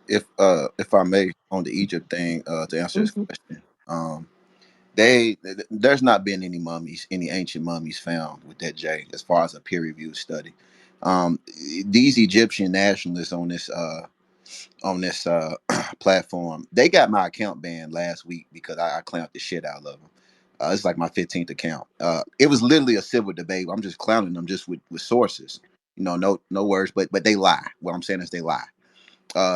if I may, on the Egypt thing, to answer this Hmm. question, they there's not been any mummies, any ancient mummies found with that J as far as a peer reviewed study. Um, these Egyptian nationalists on this platform, they got my account banned last week because I clowned the shit out of them. It's like my 15th account. It was literally a civil debate. I'm just clowning them just with sources. No words, but they lie. What I'm saying is they lie.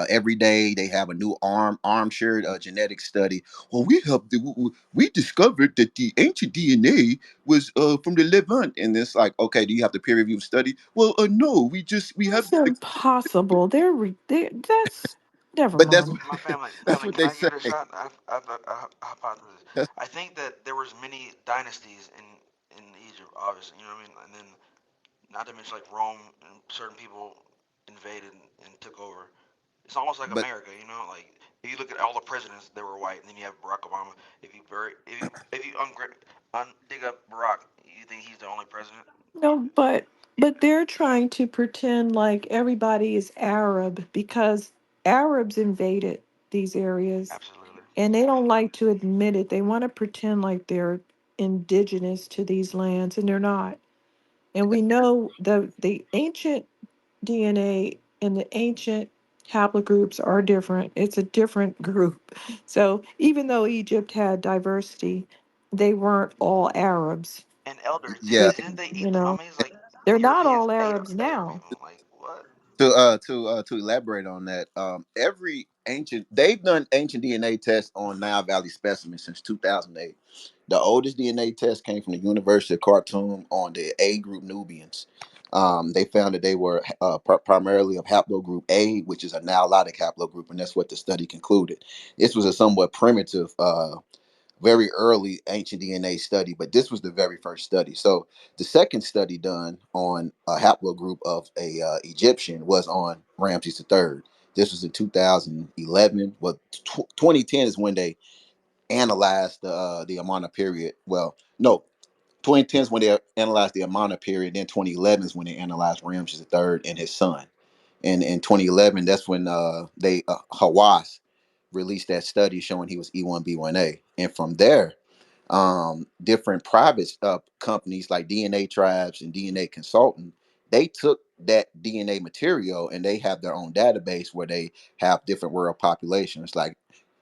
Every day they have a new armchair genetic study. Well, we discovered that the ancient DNA was from the Levant, and it's like, okay, do you have the peer review study? Well, no, we have That's the impossible. That's never but that's mind. My family, that's family, what can they I say. give it a shot? I've a hypothesis. That's, I think that there was many dynasties in Egypt, obviously. You know what I mean? And then, not to mention like Rome and certain people invaded and took over. It's almost like but America, you know. Like if you look at all the presidents, they were white, and then you have Barack Obama. If you dig up Barack, you think he's the only president? No, but they're trying to pretend like everybody is Arab because Arabs invaded these areas Absolutely. and they don't like to admit it. They want to pretend like they're indigenous to these lands and they're not. And we know the ancient DNA and the ancient haplogroups are different. It's a different group. So even though Egypt had diversity, they weren't all Arabs, And elders, yeah, didn't they you eat the know. mummies? Like They're not Europeans all ate Arabs Arab now. people. Like what? to elaborate on that, every ancient they've done ancient DNA tests on Nile Valley specimens since 2008. The oldest DNA test came from the University of Khartoum on the A group Nubians. They found that they were primarily of haplogroup A, which is a Nilotic haplogroup, and that's what the study concluded. This was a somewhat primitive very early ancient DNA study, but this was the very first study. So the second study done on a haplogroup of a Egyptian was on Ramses III. This was in 2011. Well, 2010 is when they analyzed the Amana period. Well, no, 2010 is when they analyzed the Amana period. Then 2011 is when they analyzed Ramses III and his son. And in 2011, that's when they Hawass released that study showing he was E1B1A. And from there, different private companies like DNA Tribes and DNA Consultant, they took that DNA material and they have their own database where they have different world populations. Like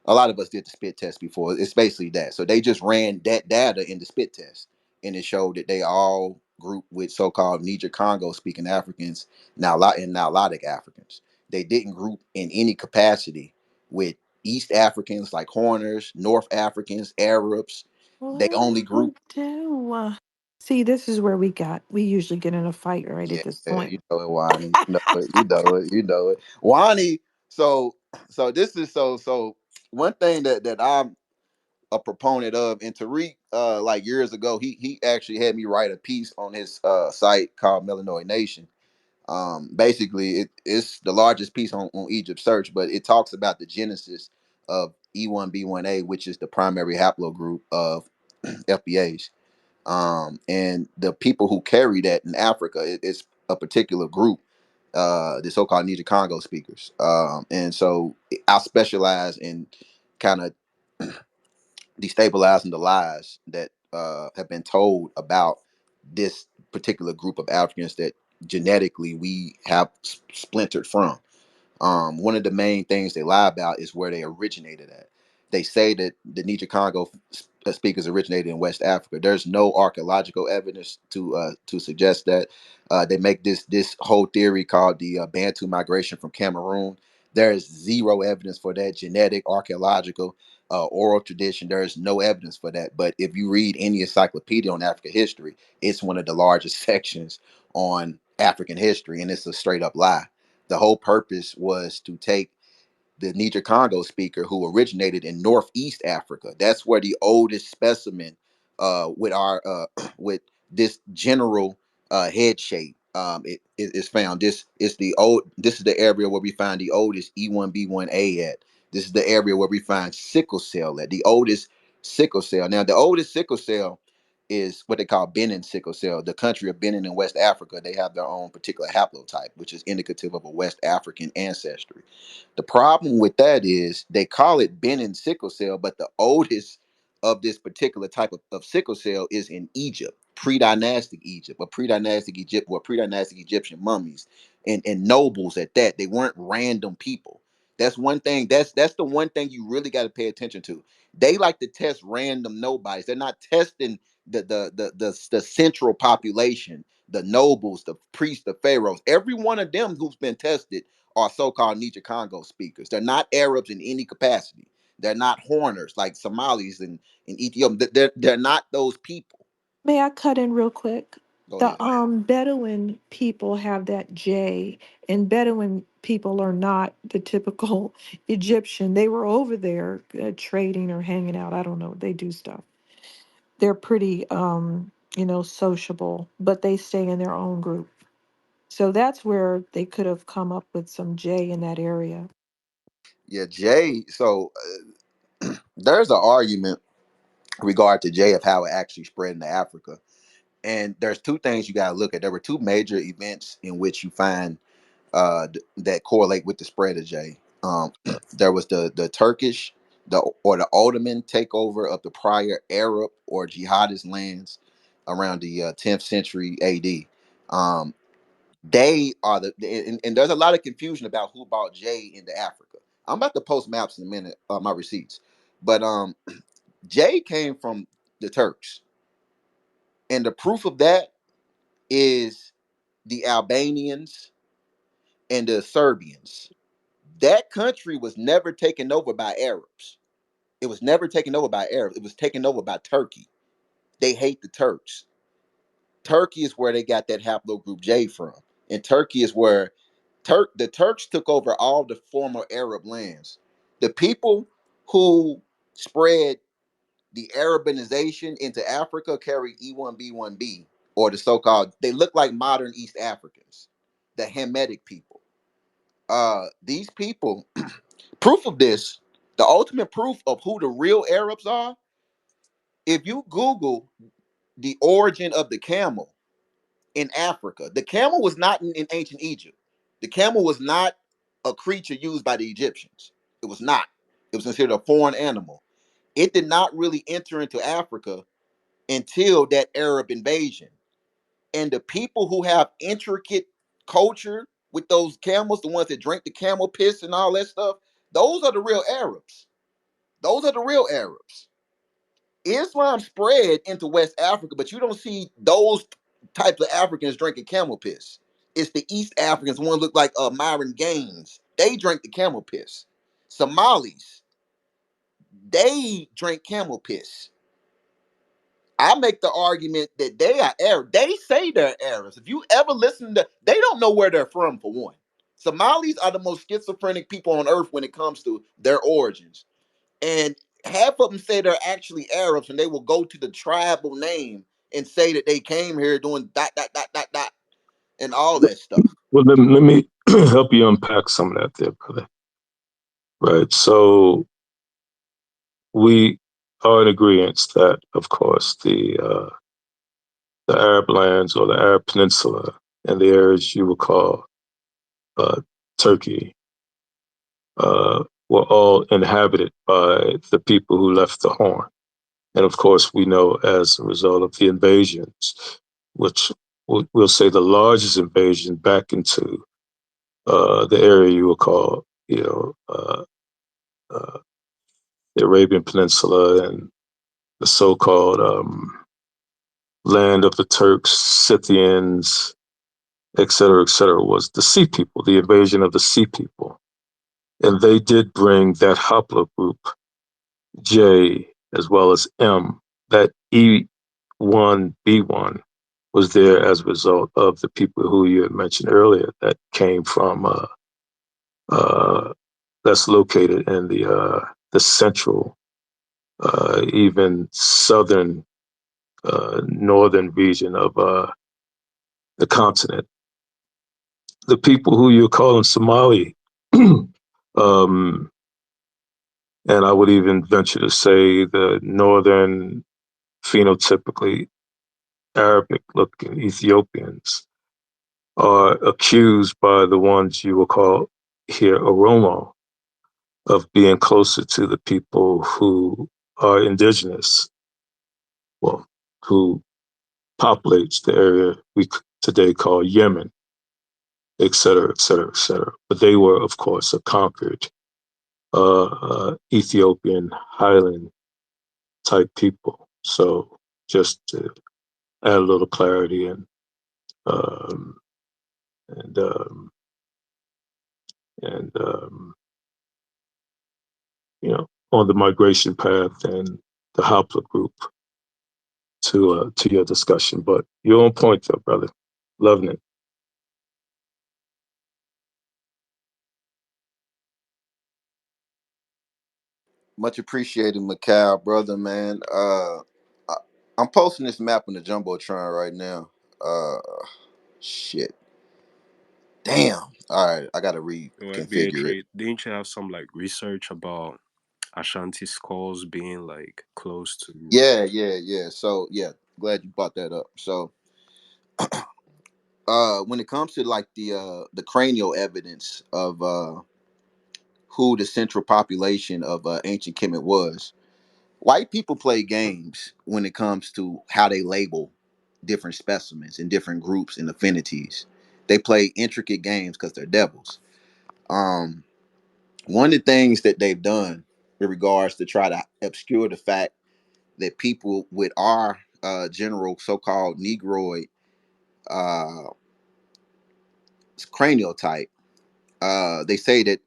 a lot of us did the spit test before. It's basically that. So they just ran that data in the spit test, and it showed that they all grouped with so-called Niger Congo speaking Africans, now and Nilotic Africans. They didn't group in any capacity with East Africans like Horners, North Africans, Arabs. They What are only we group. gonna do? See, this is where we usually get in a fight right at Yeah, this point. you know it, Wani. You know it. You know it. You know it. Wani. So, this is so. One thing that I'm a proponent of, and Tariq, like years ago, he actually had me write a piece on his site called Melanoid Nation. Basically, it's the largest piece on Egypt search, but it talks about the genesis of E1B1A, which is the primary haplogroup of FBAs. And the people who carry that in Africa, it's a particular group, the so-called Niger Congo speakers. And so I specialize in kind of destabilizing the lies that have been told about this particular group of Africans that genetically we have splintered from. One of the main things they lie about is where they originated at. They say that the Niger Congo speakers originated in West Africa. There's no archaeological evidence to suggest that. They make this whole theory called the Bantu migration from Cameroon. There is zero evidence for that, genetic, archaeological, oral tradition. There is no evidence for that. But if you read any encyclopedia on African history, it's one of the largest sections on African history, and it's a straight up lie. The whole purpose was to take the Niger Congo speaker who originated in Northeast Africa. That's where the oldest specimen with our with this general head shape it is found. This is the area where we find the oldest E1B1A at. This is the area where we find sickle cell at, the oldest sickle cell. Now the oldest sickle cell, is what they call Benin sickle cell. The country of Benin in West Africa, they have their own particular haplotype, which is indicative of a West African ancestry. The problem with that is they call it Benin sickle cell, but the oldest of this particular type of sickle cell is in Egypt, pre-dynastic Egypt, or pre-dynastic Egyptian mummies and nobles at that. They weren't random people. That's one thing. That's the one thing you really got to pay attention to. They like to test random nobodies. They're not testing the central population, the nobles, the priests, the pharaohs. Every one of them who's been tested are so-called Niger Congo speakers. They're not Arabs in any capacity. They're not Horners like Somalis and Ethiopian. They're not those people. May I cut in real quick? Go The ahead. Bedouin people have that J, and Bedouin people are not the typical Egyptian. They were over there trading or hanging out. I don't know. They do stuff. They're pretty, sociable, but they stay in their own group. So that's where they could have come up with some J in that area. Yeah, Jay. So there's an argument regard to Jay of how it actually spread into Africa. And there's two things you got to look at. There were two major events in which you find that correlate with the spread of J. There was the Turkish the Ottoman takeover of the prior Arab or jihadist lands around the 10th century AD. Um, they are and there's a lot of confusion about who bought J into Africa. I'm about to post maps in a minute, my receipts, but J came from the Turks, and the proof of that is the Albanians and the Serbians. That country was never taken over by Arabs. It was never taken over by Arabs. It was taken over by Turkey. They hate the Turks. Turkey is where they got that haplogroup J from. And Turkey is where the Turks took over all the former Arab lands. The people who spread the Arabization into Africa carry E1B1B, or the so-called, they look like modern East Africans, the Hamitic people. These people, proof of this, the ultimate proof of who the real Arabs are, if you Google the origin of the camel in Africa, the camel was not in ancient Egypt. The camel was not a creature used by the Egyptians. It was not. It was considered a foreign animal. It did not really enter into Africa until that Arab invasion. And the people who have intricate culture with those camels, the ones that drink the camel piss and all that stuff, those are the real Arabs. Those are the real Arabs. Islam spread into West Africa, but you don't see those types of Africans drinking camel piss. It's the East Africans, one look like Myron Gaines. They drink the camel piss. Somalis, they drink camel piss. I make the argument that they are Arab. They say they're Arabs. If you ever listen to, they don't know where they're from, for one. Somalis are the most schizophrenic people on earth when it comes to their origins. And half of them say they're actually Arabs, and they will go to the tribal name and say that they came here doing dot, dot, dot, dot, dot, and all that stuff. Well, let me help you unpack some of that there, brother. Right. So we are in agreement that, of course, the Arab lands or the Arab Peninsula and the areas you would call uh, Turkey were all inhabited by the people who left the Horn. And of course, we know as a result of the invasions, which we'll say the largest invasion back into the area you would call, uh, the Arabian Peninsula and the so-called land of the Turks, Scythians, et cetera, was the Sea People, the invasion of the Sea People. And they did bring that haplogroup J as well as M, that E1B1 was there as a result of the people who you had mentioned earlier that came from, that's located in the central, even southern, northern region of the continent. The people who you're calling Somali, um, and I would even venture to say the northern phenotypically Arabic looking Ethiopians are accused by the ones you will call here Oromo of being closer to the people who are indigenous, well, who populates the area we today call Yemen, et cetera, et cetera, et cetera. But they were, of course, a conquered Ethiopian highland type people. So just to add a little clarity um, and um, and on the migration path and the Hopla group to your discussion. But you're on point, though, brother. Loving it. Much appreciated, Macau, brother, man. I, I'm posting this map on the jumbotron right now. Shit, damn. All right, I gotta Or FBA reconfigure it. trade, didn't you have some like research about Ashanti skulls being like close to? Yeah, yeah, yeah. So yeah, glad you brought that up. So when it comes to like the cranial evidence of who the central population of ancient Kemet was, white people play games when it comes to how they label different specimens and different groups and affinities. They play intricate games because they're devils. Um, One of the things that they've done in regards to try to obscure the fact that people with our general so-called Negroid uh, cranial type, they say that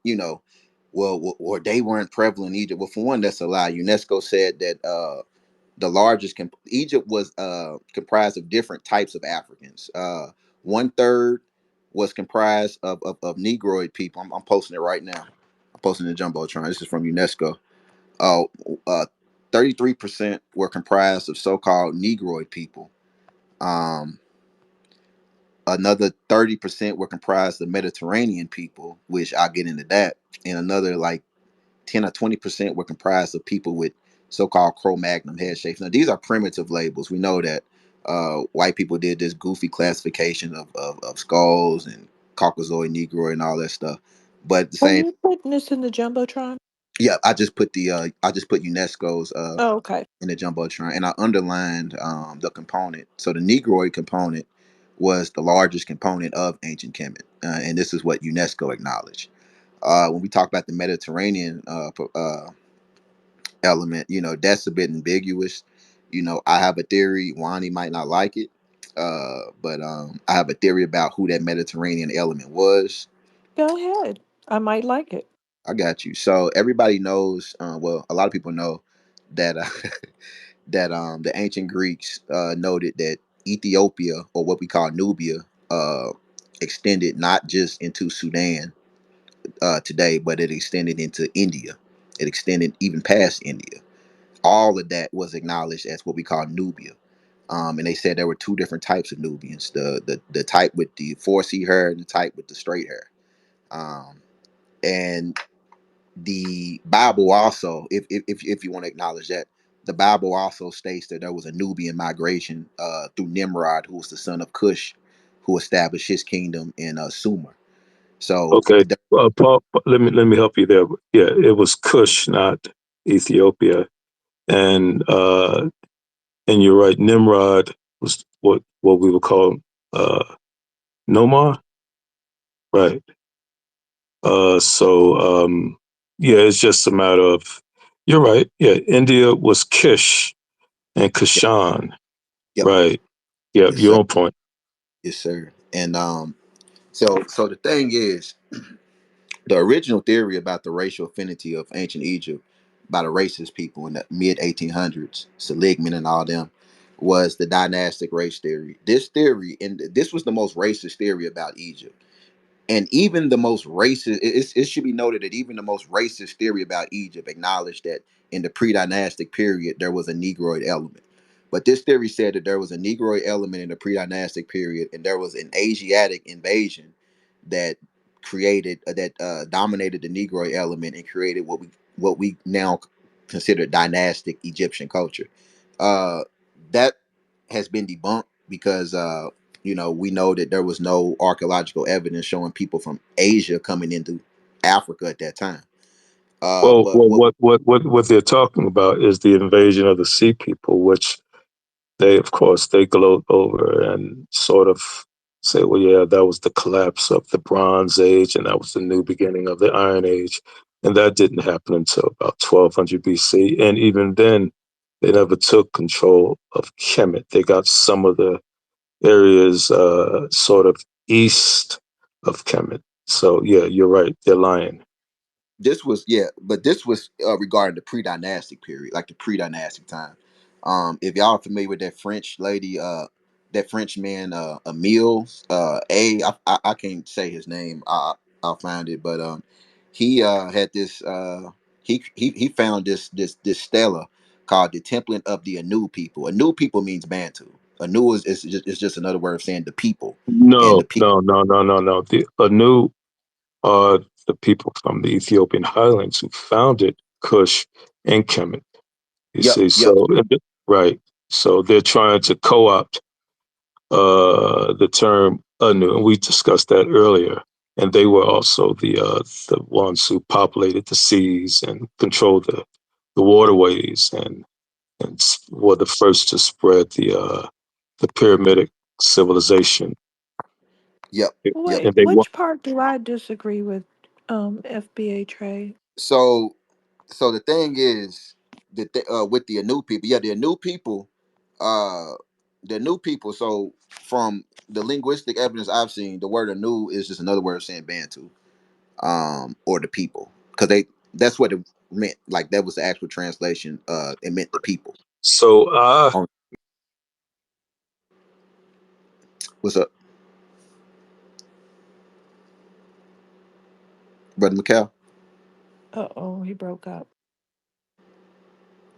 or they weren't prevalent in Egypt. Well, for one, that's a lie. UNESCO said that the largest Egypt was comprised of different types of Africans. One third was comprised of Negroid people. I'm posting it right now. I'm posting the jumbotron. This is from UNESCO. Uh, 33% were comprised of so-called Negroid people. Um, Another 30% were comprised of Mediterranean people, which I'll get into that. And another like 10 or 20% were comprised of people with so-called Cro-Magnon head shapes. Now, these are primitive labels. We know that white people did this goofy classification of skulls and Caucasoid, Negroid, and all that stuff. But the Are same, you putting this in the jumbotron? yeah, I just put UNESCO's Oh, okay. in the jumbotron, and I underlined the component. So the Negroid component was the largest component of ancient Kemet, and this is what UNESCO acknowledged. When we talk about the Mediterranean element, that's a bit ambiguous. I have a theory. Wani might not like it, but I have a theory about who that Mediterranean element was. Go ahead. I might like it. I got you. So everybody knows. Well, a lot of people know that that the ancient Greeks noted that Ethiopia, or what we call Nubia, uh, extended not just into Sudan today, but it extended into India. It extended even past India. All of that was acknowledged as what we call Nubia. And they said there were two different types of Nubians: the type with the 4C hair and the type with the straight hair. Um, and the Bible also, if you want to acknowledge that, the Bible also states that there was a Nubian migration through Nimrod, who was the son of Cush, who established his kingdom in Sumer. So, Okay, Paul, let me help you there. Yeah, it was Kush, not Ethiopia, and and you're right. Nimrod was what we would call uh, Nomar, right? Yeah, it's just a matter of. You're right. Yeah, India was Kish and yep, Kashan, yep, right? Yeah, yes, you're sir, on point. yes, sir. And so the thing is, the original theory about the racial affinity of ancient Egypt by the racist people in the mid 1800s, Seligman and all them, was the dynastic race theory. This theory, and this was the most racist theory about Egypt. And even the most racist, it should be noted that even the most racist theory about Egypt acknowledged that in the pre-dynastic period there was a Negroid element. But this theory said that there was a Negroid element in the pre-dynastic period, and there was an Asiatic invasion that that dominated the Negroid element and created what we now consider dynastic Egyptian culture. Uh, that has been debunked. because we know that there was no archaeological evidence showing people from Asia coming into Africa at that time. But what What they're talking about is the invasion of the Sea People, which they, of course, they gloat over and sort of say, well, yeah, that was the collapse of the Bronze Age, and that was the new beginning of the Iron Age, and that didn't happen until about 1200 BC, and even then, they never took control of Kemet. They got some of the areas sort of east of Kemet. So yeah, you're right. They're lying. this was yeah, but this was regarding the pre-dynastic period, like the pre-dynastic time. If y'all are familiar with that French lady, that French man, Emile, I can't say his name. I'll find it, but he had this. He found this stela called the Template of the Anu people. Anu people means Bantu. Anu is just another word of saying the people, and No, the people. no, no, no, no, no. The Anu are the people from the Ethiopian highlands who founded Kush and Kemet. You Yep, see, yep. so right. So they're trying to co-opt the term Anu, and we discussed that earlier. And they were also the ones who populated the seas and controlled the waterways, and were the first to spread the pyramidic civilization. Yep, yep. Wait, And they wa- which part do I disagree with FBA Trade? So so the thing is that with the new people, yeah, uh the new people. So from the linguistic evidence I've seen, the word anu is just another word saying Bantu, or the people, because that's what it meant. Like that was the actual translation. It meant the people. so On what's up, brother McCall? Uh-oh, he broke up.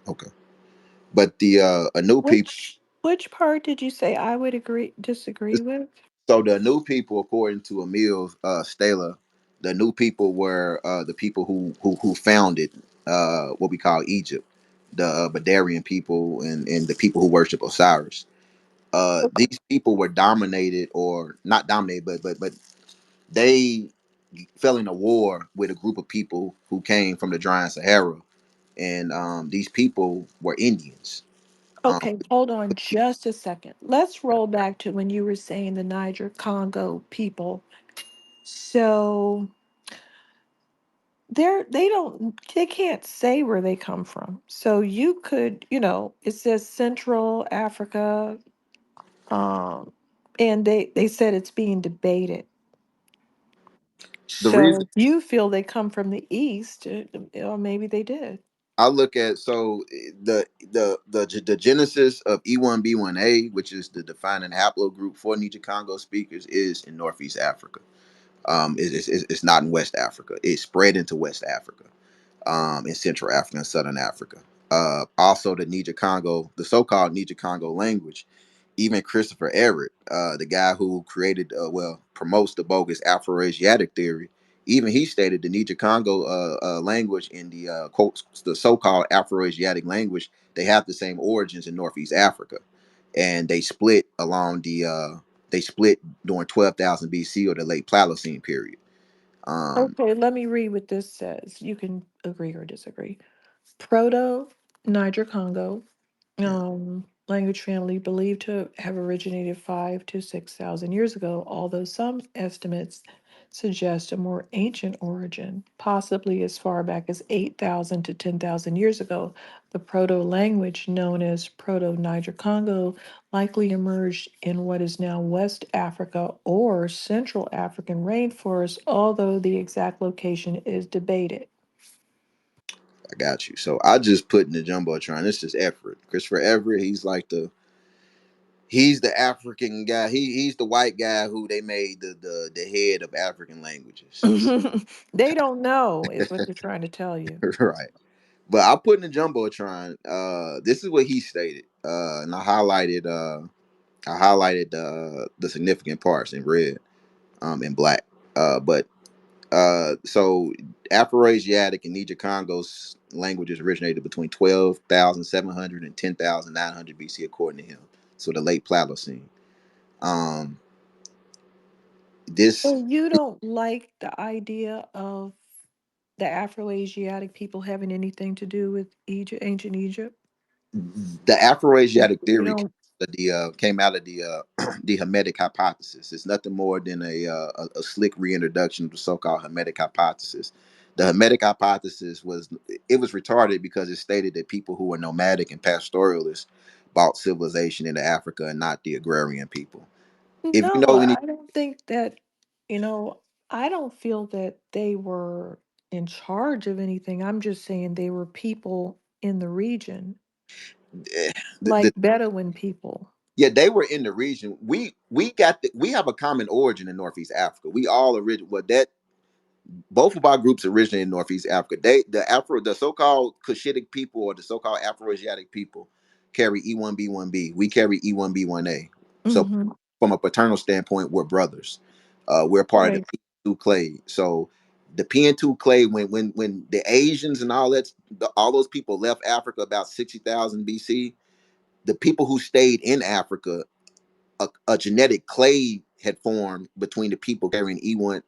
Okay, but the anu people. Which part did you say I would agree disagree with? So the new people, according to Emil's Stela, the new people were the people who founded what we call Egypt, the Badarian people, and the people who worship Osiris. These people were dominated, or not dominated, but they fell in a war with a group of people who came from the dry Sahara, and these people were Indians. Um, Okay, hold on just a second. Let's roll back to when you were saying the Niger Congo people. So they can't say where they come from. So you could, it says Central Africa, um, and they said it's being debated. the reason So you feel they come from the east, or maybe they did. I look at, so the genesis of E1B1A, which is the defining haplogroup for Niger Congo speakers, is in Northeast Africa. It's not in West Africa. It spread into West Africa, in Central Africa and Southern Africa. Also, the Niger Congo, the so-called Niger Congo language, even Christopher Everett, the guy who created, promotes the bogus Afro-Asiatic theory, even he stated the Niger Congo language in the quote, the so-called Afro-Asiatic language, they have the same origins in Northeast Africa, and they split during 12,000 BC, or the late Pliocene period. Um, Okay, let me read what this says. You can agree or disagree. Proto Niger Congo yeah, language family believed to have originated 5 to 6,000 years ago, although some estimates suggest a more ancient origin, possibly as far back as 8,000 to 10,000 years ago. The proto language, known as Proto Niger Congo, likely emerged in what is now West Africa or Central African rainforest, although the exact location is debated. I got you. So I just put in the jumbotron. This is Everett, Christopher Everett. He's the African guy. He's the white guy who they made the head of African languages. They don't know, is what they're trying to tell you. Right. But I put in the jumbotron. This is what he stated. And I highlighted the significant parts in red, in black. But so Afro-Asiatic and Niger Congo's languages originated between 12,700 and 10,900 BC, according to him. So the late Pliocene. Um, this So you don't like the idea of the Afro-Asiatic people having anything to do with Egypt, ancient Egypt? the Afroasiatic You theory don't. came out of the the Hermetic hypothesis. It's nothing more than a slick reintroduction of the so-called Hermetic hypothesis. The Hermetic hypothesis was retarded because it stated that people who were nomadic and pastoralists brought civilization into Africa and not the agrarian people. If you No, know any, I don't think that, you know, I don't feel that they were in charge of anything. I'm just saying they were people in the region, the like Bedouin people. yeah, they were in the region. We have a common origin in Northeast Africa. We all origin well that both of our groups originated in Northeast Africa. The so-called Cushitic people or the so-called Afroasiatic people carry E1B1B. We carry E1B1A. So Hmm. from a paternal standpoint, we're brothers. We're part of the Right. P2 clade. So the PN2 clade, when the Asians and all those people left Africa about 60,000 BC, the people who stayed in Africa, a genetic clade had formed between the people carrying E1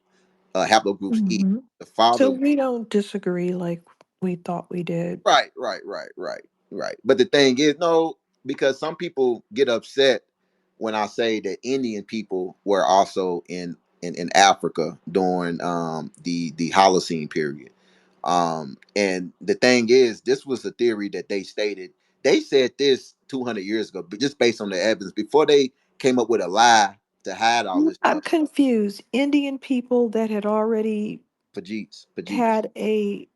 haplogroups E. Hmm. The So father. we don't disagree like we thought we did. Right. But the thing is, no, because some people get upset when I say that Indian people were also in Africa during the Holocene period. And the thing is, this was a theory that they stated. They said this 200 years ago, but just based on the evidence, before they came up with a lie to hide all this I'm stuff. confused. Indian people that had already Pajeets. had a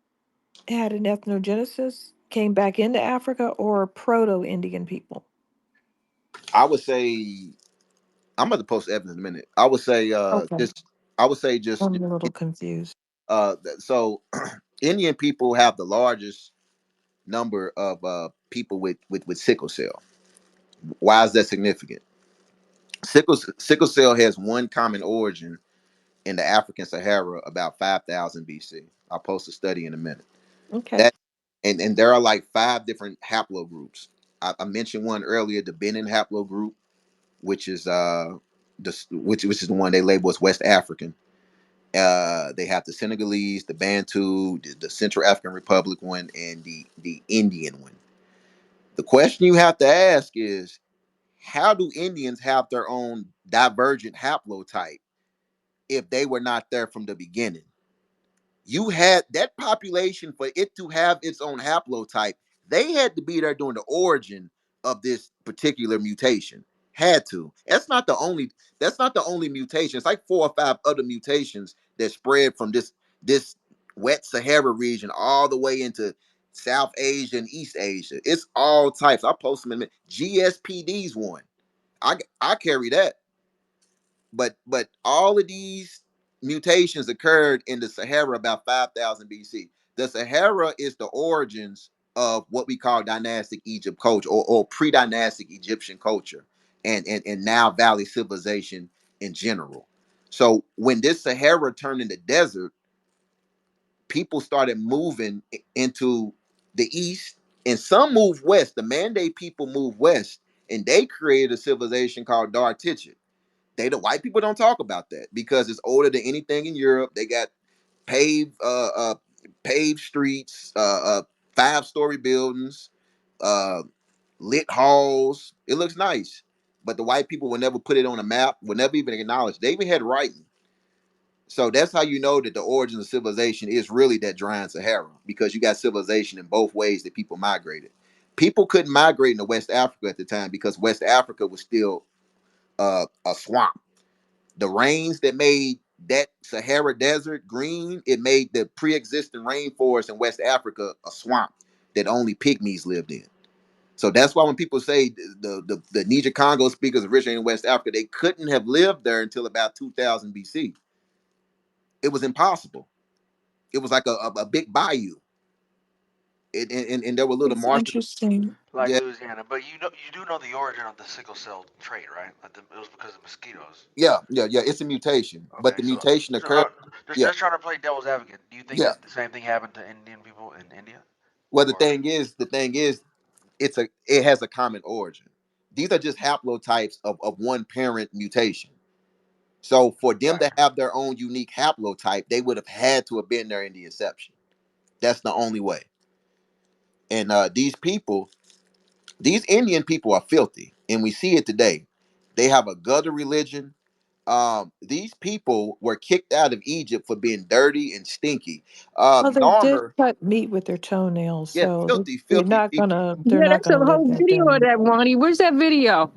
had an ethnogenesis came back into Africa, or proto-Indian people? I would say I'm going to post evidence in a minute. Okay. I would say just I'm a little confused. so Indian people have the largest number of people with sickle cell. Why is that significant? Sickle cell has one common origin in the African Sahara about 5,000 BC. I'll post a study in a minute. Okay. That and there are like five different haplogroups. I mentioned one earlier, the Benin haplogroup, which is which is the one they label as West African. They have the Senegalese, the Bantu, the Central African Republic one, and the Indian one. The question you have to ask is, how do Indians have their own divergent haplotype if they were not there from the beginning? You had that population for it to have its own haplotype. They had to be there during the origin of this particular mutation. Had to. That's not the only. That's not the only mutation. It's like four or five other mutations that spread from this wet Sahara region all the way into South Asia and East Asia. It's all types. I post them in GSPD's one. I carry that, but all of these mutations occurred in the Sahara about 5,000 BC. The Sahara is the origins of what we call dynastic Egypt culture or pre-dynastic Egyptian culture and now Valley civilization in general. So when this Sahara turned into desert, people started moving into the east and some moved west. The Mandate people moved west and they created a civilization called Dar Tichet. The white people don't talk about that because it's older than anything in Europe. They got paved paved streets, 5-story buildings, uh, lit halls. It looks nice, but the white people will never put it on a map, will never even acknowledge. They even had writing. So that's how you know that the origin of civilization is really that dry Sahara because you got civilization in both ways that people migrated. People couldn't migrate into West Africa at the time because West Africa was still a swamp. The rains that made that Sahara Desert green, it made the pre-existing rainforest in West Africa a swamp that only pygmies lived in. So that's why when people say the Niger Congo speakers originated in West Africa, they couldn't have lived there until about 2000 BC. It was impossible. It was like a big bayou. And there were little It's marshes. interesting. Like Yeah, Louisiana. But you do know the origin of the sickle cell trait, right? Like it was because of mosquitoes. yeah. It's a mutation, but Okay, the mutation so occurred. Yeah, just trying to play devil's advocate. Do you think yeah. that the same thing happened to Indian people in India? Well, Or the thing is, it has a common origin. these are just haplotypes of one parent mutation. So for them Right. to have their own unique haplotype, they would have had to have been there in the inception. That's the only way. And these people, these Indian people are filthy, and we see it today. They have a gutter religion. These people were kicked out of Egypt for being dirty and stinky. Well, they did Narmer, cut meat with their toenails, yeah, so filthy, they're filthy not people. they're Yeah, not that's a gonna live whole that video of down. that, Ronnie. Where's that video?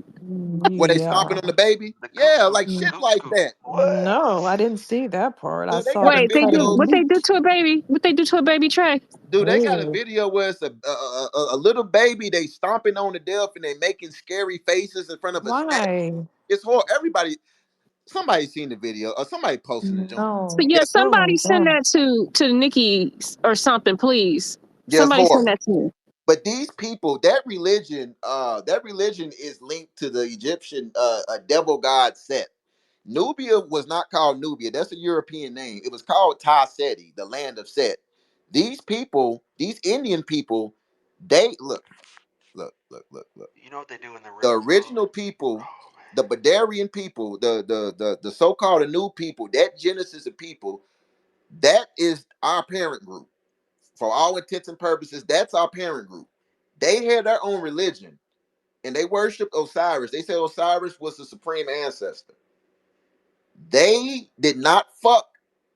Were they stomping Yeah. on the baby? The gook Yeah, scoop, like Mm, shit gook like scoop. that. no, I What? didn't see that part. I Dude, they saw got a them Wait, they do video. cutting what they meat. do to a baby? What they do to a baby Trey? Dude, they got a Oh, video where it's a little baby. They stomping on the death and they making scary faces in front of a statue. why? It's horrible. Everybody, somebody seen the video or somebody posted the joint. So No. yeah, It's Oh somebody my send God. that to Nikki or something, please. just Somebody send horrible. that to me. But these people, that religion is linked to the Egyptian devil god Set. Nubia was not called Nubia. That's a European name. It was called Ta Seti, the land of Set. These people, these Indian people, they look. You know what they do in the The rivers though? original people, Oh the man. Badarian people, the so-called Anu people, that genesis of people, that is our parent group. For all intents and purposes, that's our parent group. They had their own religion and they worshiped Osiris. They said Osiris was the supreme ancestor. They did not fuck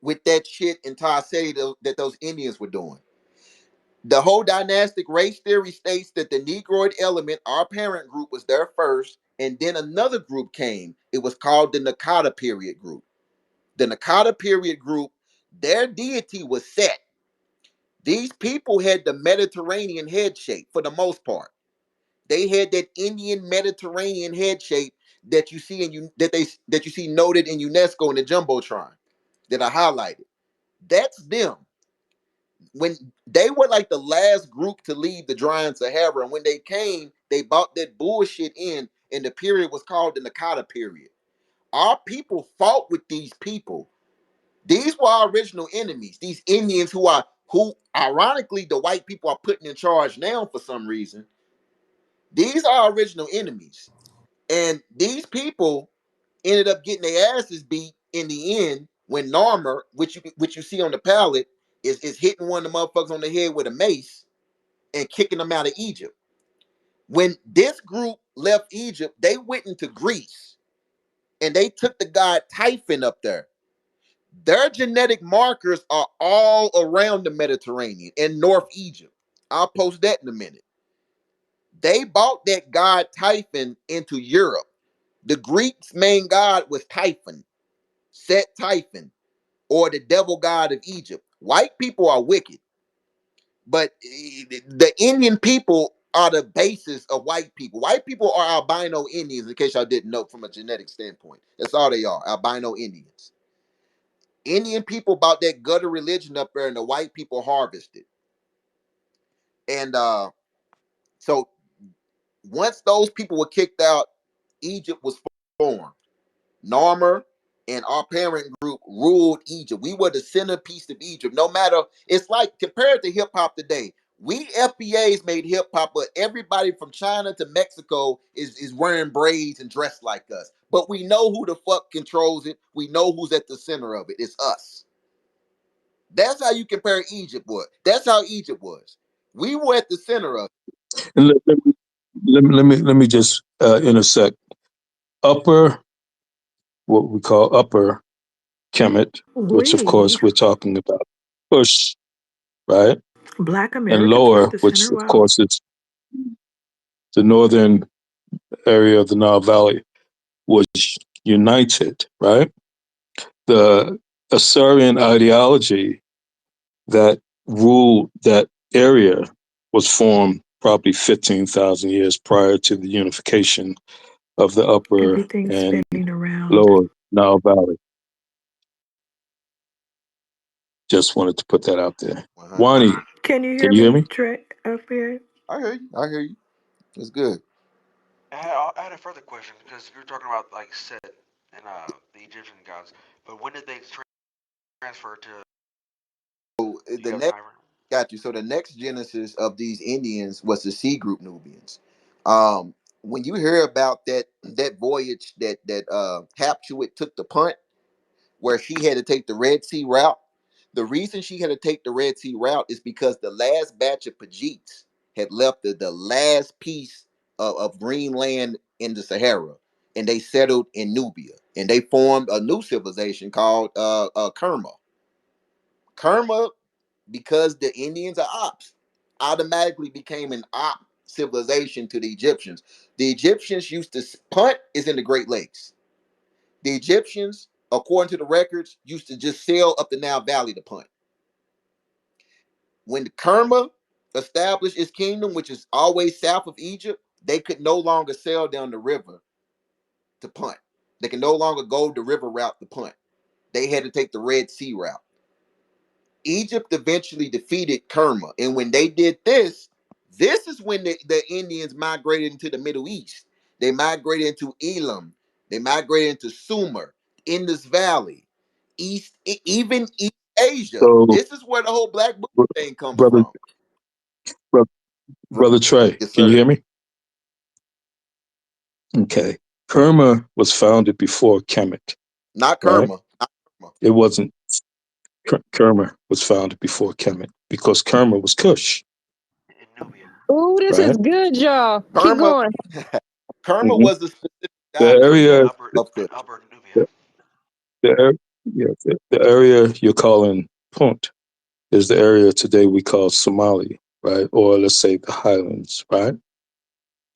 with that shit in City that those Indians were doing. The whole dynastic race theory states that the Negroid element, our parent group, was there first, and then another group came. It was called the Nakata period group. The Nakata period group, their deity was Set. These people had the Mediterranean head shape for the most part. They had that Indian Mediterranean head shape that you see in you that you see noted in UNESCO in the jumbotron that I highlighted. That's them. When they were like the last group to leave the drying Sahara, and when they came, they bought that bullshit in, and the period was called the Nakata period. Our people fought with these people. These were our original enemies. These Indians who ironically the white people are putting in charge now for some reason. These are our original enemies. And these people ended up getting their asses beat in the end when Narmer, which you see on the pallet, is hitting one of the motherfuckers on the head with a mace and kicking them out of Egypt. When this group left Egypt, they went into Greece and they took the god Typhon up there. Their genetic markers are all around the Mediterranean and North Egypt. I'll post that in a minute. They brought that god Typhon into Europe. The Greeks' main god was Typhon, Set Typhon, or the devil god of Egypt. White people are wicked, but the Indian people are the basis of white people. White people are albino Indians, in case y'all didn't know from a genetic standpoint. That's all they are, albino Indians. Indian people bought that gutter religion up there, and the white people harvested. And so once those people were kicked out, Egypt was formed. Narmer and our parent group ruled Egypt. We were the centerpiece of Egypt. No matter, it's like compared to hip hop today. We FBAs made hip hop, but everybody from China to Mexico is wearing braids and dressed like us. But we know who the fuck controls it. We know who's at the center of it. It's us. That's how you compare Egypt was. That's how Egypt was. We were at the center of it. And let me just intersect. Upper, what we call upper Kemet, which of We, course we're talking about Kush, right? Black And Americans were at lower, the which center. of Wow. course is the northern area of the Nile Valley, was united, right? The Assyrian ideology that ruled that area was formed probably 15,000 years prior to the unification of the upper Everything's and spinning around. lower Nile Valley. Just wanted to put that out there. 100. Wani, Can you can hear you hear me, me? Trey? FBA? I hear you. I hear you. It's good. I had a further question because you're talking about like Set and the Egyptian gods, but when did they transfer to? So Do the you have a next timer? got you. So the next genesis of these Indians was the C group Nubians. Um, when you hear about that voyage that Hapshewitt took the punt, where she had to take the Red Sea route. The reason she had to take the Red Sea route is because the last batch of Pajeets had left the last piece of green land in the Sahara, and they settled in Nubia, and they formed a new civilization called Kerma. Kerma, because the Indians are ops, automatically became an op civilization to the Egyptians. The Egyptians used to punt is in the Great Lakes. The Egyptians, according to the records, used to just sail up the Nile Valley to punt. When the Kerma established its kingdom, which is always south of Egypt, they could no longer sail down the river to punt. They can no longer go the river route to punt. They had to take the Red Sea route. Egypt eventually defeated Kerma. And when they did this, this is when the Indians migrated into the Middle East. They migrated into Elam. They migrated into Sumer, Indus Valley, even East Asia. So, This is where the whole Black Buddha thing comes brother, from. brother, brother Trey, Yes, can you sir. hear me? Okay. Kerma was founded before Kemet, Not right? Kerma. Not Kerma. It wasn't. Kerma was founded before Kemet because Kerma was Kush, In Nubia. Ooh, this is right? good, y'all. Keep Kerma, going. Kerma Hmm. was a specific The dynasty area, of Kush. Upper Nubia. the, yeah, the area you're calling Punt is the area today we call Somali, right? Or let's say the Highlands, right?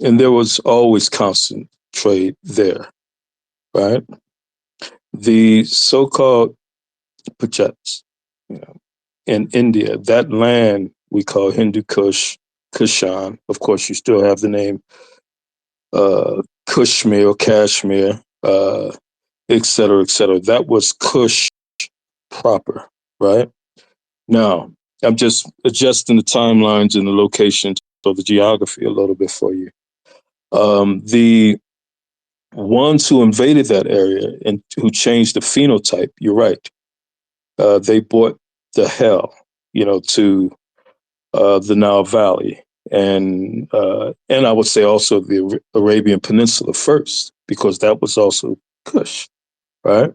And there was always constant trade there, right? The so-called Pachets, you know, in India, that land we call Hindu Kush, Kushan. Of course, you still have the name Kashmir or Kashmir, et cetera, et cetera. That was Kush proper, right? Now, I'm just adjusting the timelines and the locations of the geography a little bit for you. The ones who invaded that area and who changed the phenotype, you're right, they brought the hell, to the Nile Valley, and I would say also the Arabian Peninsula first, because that was also Kush, right?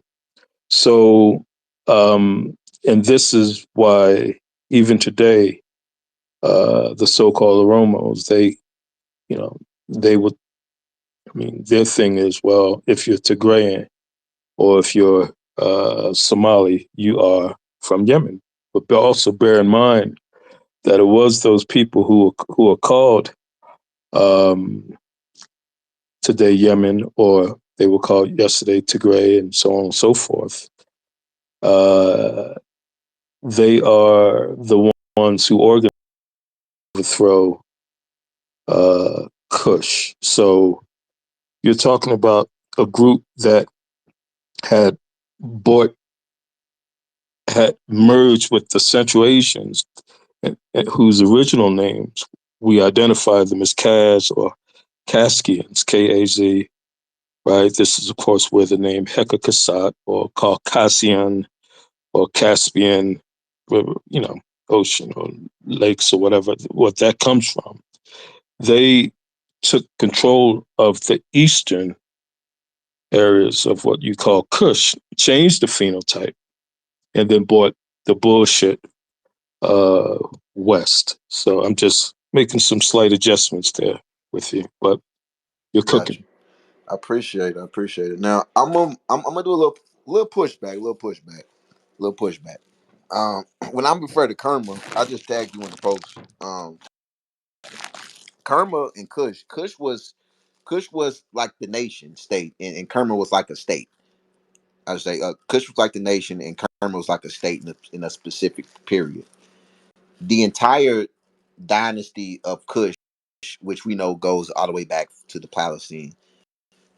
So, and this is why even today, the so-called Oromos, you know, they would. I mean, their thing is, well, if you're Tigrayan or if you're Somali, you are from Yemen. But also bear in mind that it was those people who are called um, today Yemen, or they were called yesterday Tigray, and so on and so forth. Uh, they are the ones who overthrow Kush. So you're talking about a group that had bought had merged with the Central Asians, whose original names we identify them as Kaz or Kaskians, Kaz, right? This is, of course, where the name Hekakasat or Caucasian or Caspian, ocean or lakes or whatever, what that comes from. They took control of the eastern areas of what you call Kush, changed the phenotype, and then brought the bullshit uh, west. So I'm just making some slight adjustments there with you, but you're Gotcha. cooking. I appreciate it. I appreciate it. Now I'm gonna do a little pushback, little pushback. When I'm referring to Kerma, I just tagged you in the post. Kerma and Kush was like the nation state, and Kerma was like a state. I would say Kush was like the nation, and Kerma was like a state in a specific period. The entire dynasty of Kush, which we know goes all the way back to the Palestine,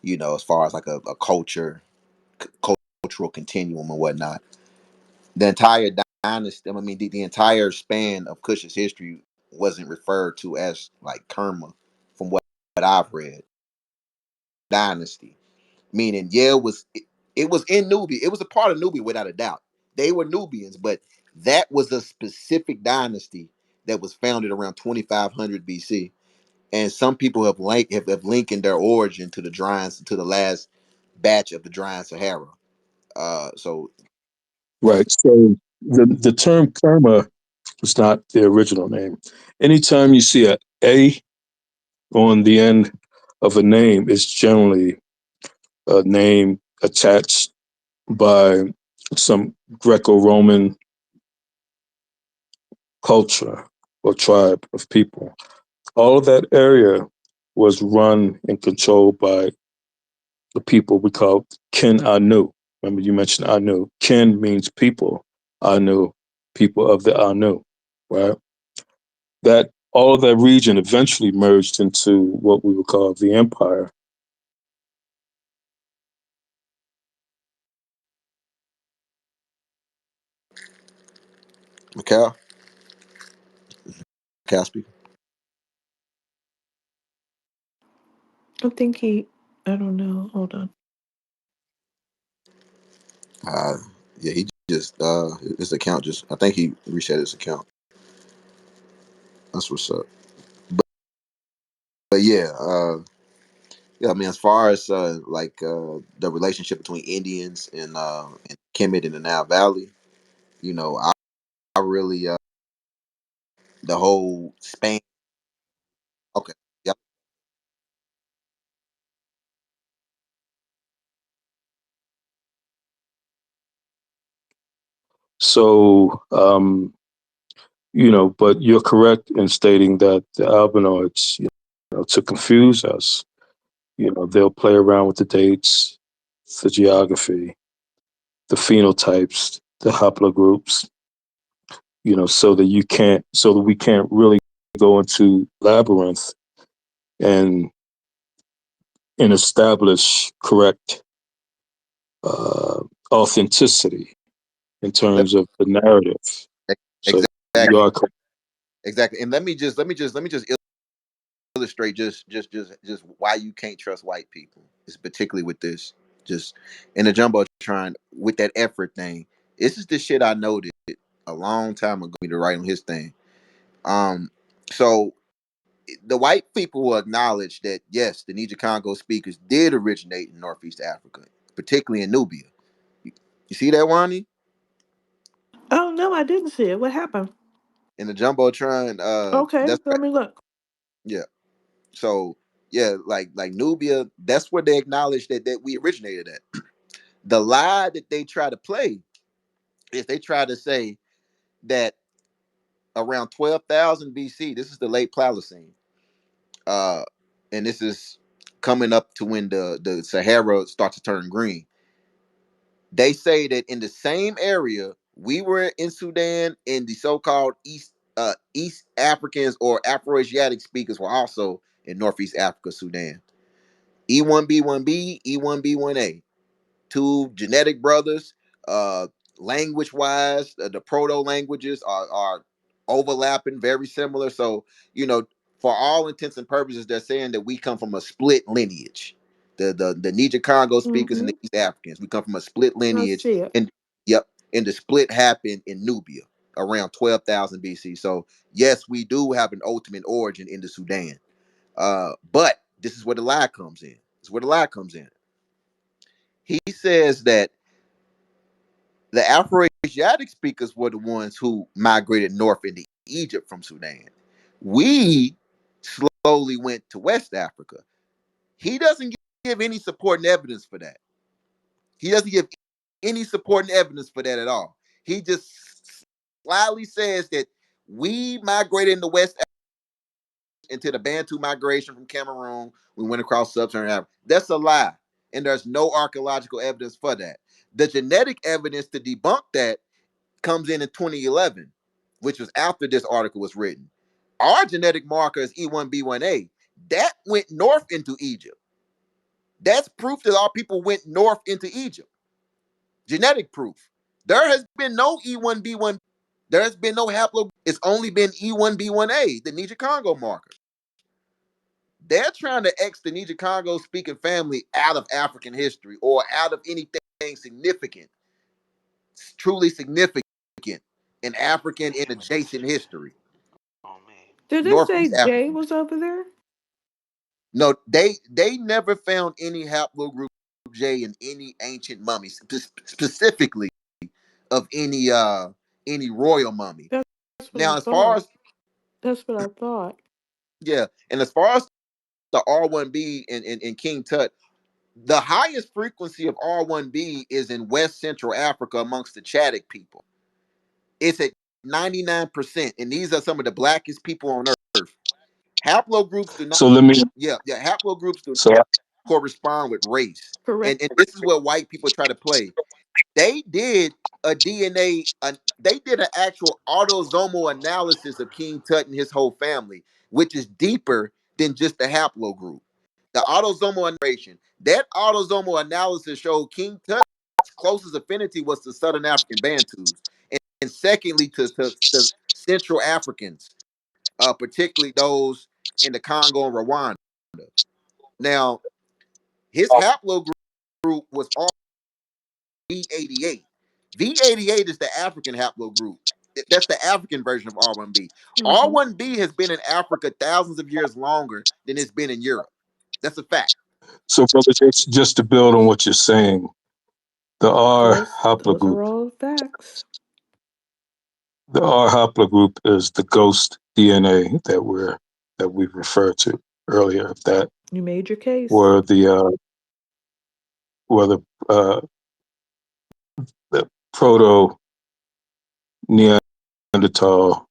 as far as like a cultural continuum and whatnot. The entire dynasty, I mean, the entire span of Kush's history wasn't referred to as like Kerma, from what I've read. Dynasty, meaning it was in Nubia. It was a part of Nubia without a doubt. They were Nubians, but that was a specific dynasty that was founded around 2500 BC, and some people have linked their origin to the to the last batch of the drying Sahara. So Right. So the term karma was not the original name. Anytime you see a on the end of a name, it's generally a name attached by some Greco-Roman culture or tribe of people. All of that area was run and controlled by the people we call Kin Anu. Remember, you mentioned Anu. Kin means people. Anu, people of the Anu, right? That all of that region eventually merged into what we would call the empire. Macau, Macau speaking. I think I don't know. Hold on. Uh, yeah, he just his account just. I think he reset his account. That's what's up. But yeah, yeah. I mean, as far as the relationship between Indians and Kemet in the Nile Valley, I really the whole span. Okay, yep. So, but you're correct in stating that the albinoids, to confuse us, they'll play around with the dates, the geography, the phenotypes, the haplogroups, so that we can't really go into labyrinth and establish correct uh, authenticity in Let- terms of the narrative. So you Exactly, are correct. exactly. And let me just illustrate just why you can't trust white people. It's particularly with this, just in the jumbotron with that effort thing. This is the shit I noted a long time ago to write on his thing. Um, so the white people will acknowledge that yes, the Niger Congo speakers did originate in Northeast Africa, particularly in Nubia. You see that, Wani? Oh no, I didn't see it. What happened? In the jumbotron, Okay, that's let me look. yeah. So yeah, like Nubia, that's where they acknowledge that we originated at. The lie that they try to play is they try to say that around 12,000 BC, this is the late Pliocene, uh, and this is coming up to when the Sahara starts to turn green. They say that in the same area we were in Sudan, and the so-called East Africans or Afro-Asiatic speakers were also in Northeast Africa, Sudan. E1B1B, E1B1A, two genetic brothers. Uh, Language wise, the proto languages are overlapping, very similar. So for all intents and purposes, they're saying that we come from a split lineage. The Niger Congo speakers and Mm-hmm. the East Africans, we come from a split I lineage, see it. and yep, and the split happened in Nubia around 12,000 BC. So yes, we do have an ultimate origin in the Sudan. But this is where the lie comes in. It's where the lie comes in. He says that the Afro-Asiatic speakers were the ones who migrated north into Egypt from Sudan. We slowly went to West Africa. He doesn't give any supporting evidence for that. He doesn't give any supporting evidence for that at all. He just slyly says that we migrated into West into the Bantu migration from Cameroon. We went across sub-Saharan Africa. That's a lie, and there's no archaeological evidence for that. The genetic evidence to debunk that comes in 2011, which was after this article was written. Our genetic marker is E1B1A. That went north into Egypt. That's proof that our people went north into Egypt. Genetic proof. There has been no E1B1. There has been no haplo. It's only been E1B1A, the Niger Congo marker. They're trying to X the Niger Congo speaking family out of African history or out of anything significant, truly significant in African and adjacent history. Oh me. Did it say Northeast Jay African. was over there? No, they never found any haplogroup J in any ancient mummies, specifically of any royal mummy. That's what I Now, as far thought. as That's what I thought. yeah, and as far as the R1B in King Tut, the highest frequency of R1B is in West Central Africa amongst the Chadic people. It's at 99%, and these are some of the blackest people on earth. Haplogroups do not, So let me. haplogroups do So not correspond with race. Correct. And this is what white people try to play. They did a DNA, they did an actual autosomal analysis of King Tut and his whole family, which is deeper than just the haplogroup. The autosomal narration, that autosomal analysis showed King Tut's closest affinity was to Southern African Bantus, and secondly to Central Africans, particularly those in the Congo and Rwanda. Now, his haplogroup was V88. V88 is the African haplogroup. That's the African version of R1B. Mm-hmm. R1B has been in Africa thousands of years longer than it's been in Europe. That's a fact. so brother, just to build on what you're saying, the R Those haplogroup, are all facts. the R haplogroup is the ghost DNA that we referred to earlier. That You made your case. were were the uh, the proto Neanderthal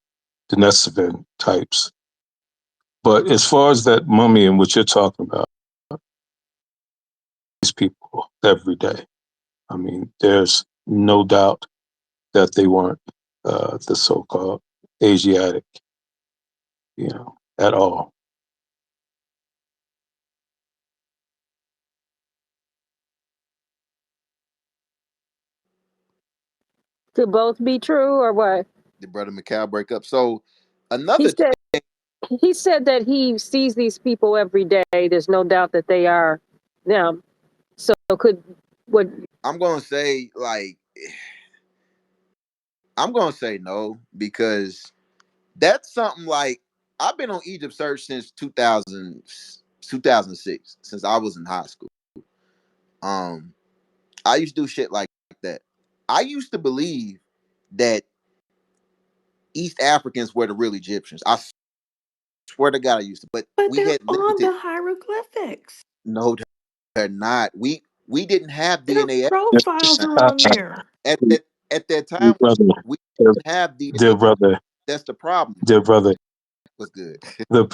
Denisovan types. But as far as that mummy and what you're talking about, these people every day. I mean, there's no doubt that they weren't the so-called Asiatic, at all. Could both be true or what? The brother McCall break up. So He another said he said that he sees these people every day. There's no doubt that they are them. So could what? I'm gonna say no, because that's something like I've been on Egypt search since 2006, since I was in high school. Um, I used to do shit like that. I used to believe that East Africans were the real Egyptians. I swear to God, I used to. But But we they're had on limited. the hieroglyphics. No, they're not. We didn't have Their DNA profiles are Uh, on there. at that dear time. brother, We dear, didn't have DNA. dear brother, That's the problem. dear brother. Was good. The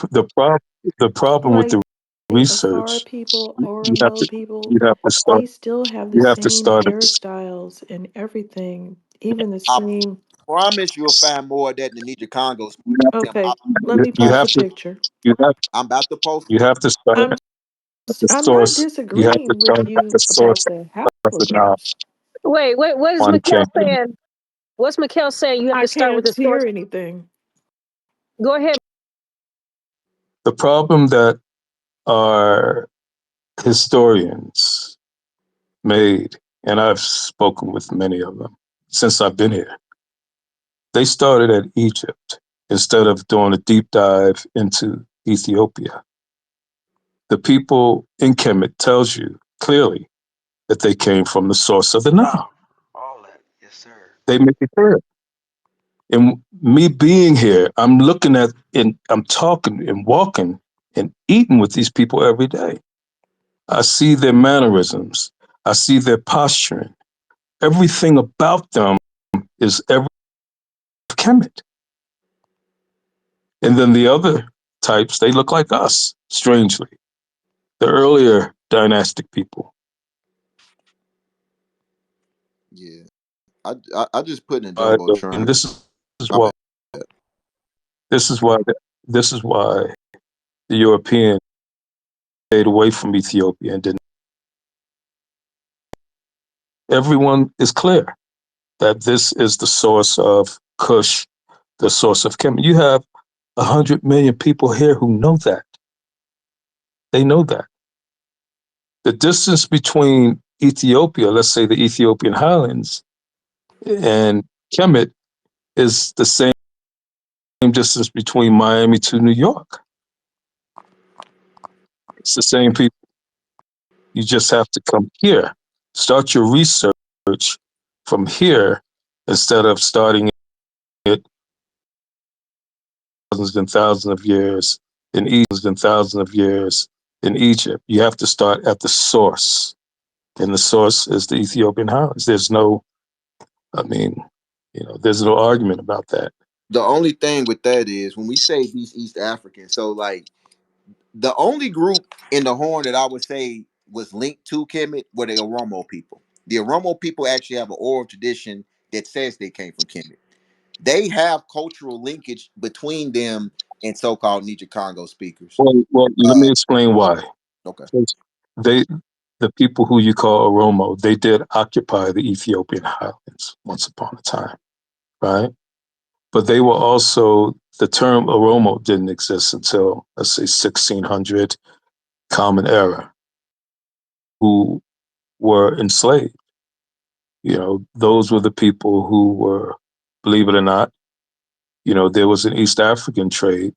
problem with the Like the Afar research, people, you have Oromo to people, you have to start they still have the you have to same start at the hairstyles and everything, even the I same. promise you'll find more of that in the Niger Congos. Okay, let me you post have a to picture. you have I'm about to post you it. have to start I'm at the I'm not source. You have to disagreeing start with at the you about source the of the knowledge. haplogroups. Wait, what is One Mikkel can. saying? What's Mikkel saying? You have I to start with can't the source. hear anything. Go ahead. The problem that our historians made, and I've spoken with many of them since I've been here, they started at Egypt instead of doing a deep dive into Ethiopia. The people in Kemet tells you clearly that they came from the source of the Nile. All that, yes, sir. They make it clear. And me being here, I'm looking at and I'm talking and walking and eating with these people every day. I see their mannerisms. I see their posturing. Everything about them is every Kemet. And then the other types, they look like us, strangely. The earlier dynastic people. Yeah, I just put in the And jumbotron. is My why bad. this is why this is why the European stayed away from Ethiopia and didn't. Everyone is clear that this is the source of Kush, the source of Kemet. You have 100 million people here who know that. They know that. The distance between Ethiopia, let's say the Ethiopian highlands, and Kemet is the same distance between Miami to New York. It's the same people. You just have to come here. Start your research from here instead of starting it thousands of years in Egypt. You have to start at the source. And the source is the Ethiopian highlands. I mean, there's no argument about that. The only thing with that is when we say these East Africans, so like the only group in the Horn that I would say was linked to Kemet were the Oromo people. The Oromo people actually have an oral tradition that says they came from Kemet. They have cultural linkage between them and so-called Niger Congo speakers. Well, let me explain why. Okay. They, the people who you call Oromo, they did occupy the Ethiopian highlands once upon a time, right? But they were also, the term Oromo didn't exist until, let's say, 1600 Common Era, who were enslaved. Those were the people who were, believe it or not, there was an East African trade,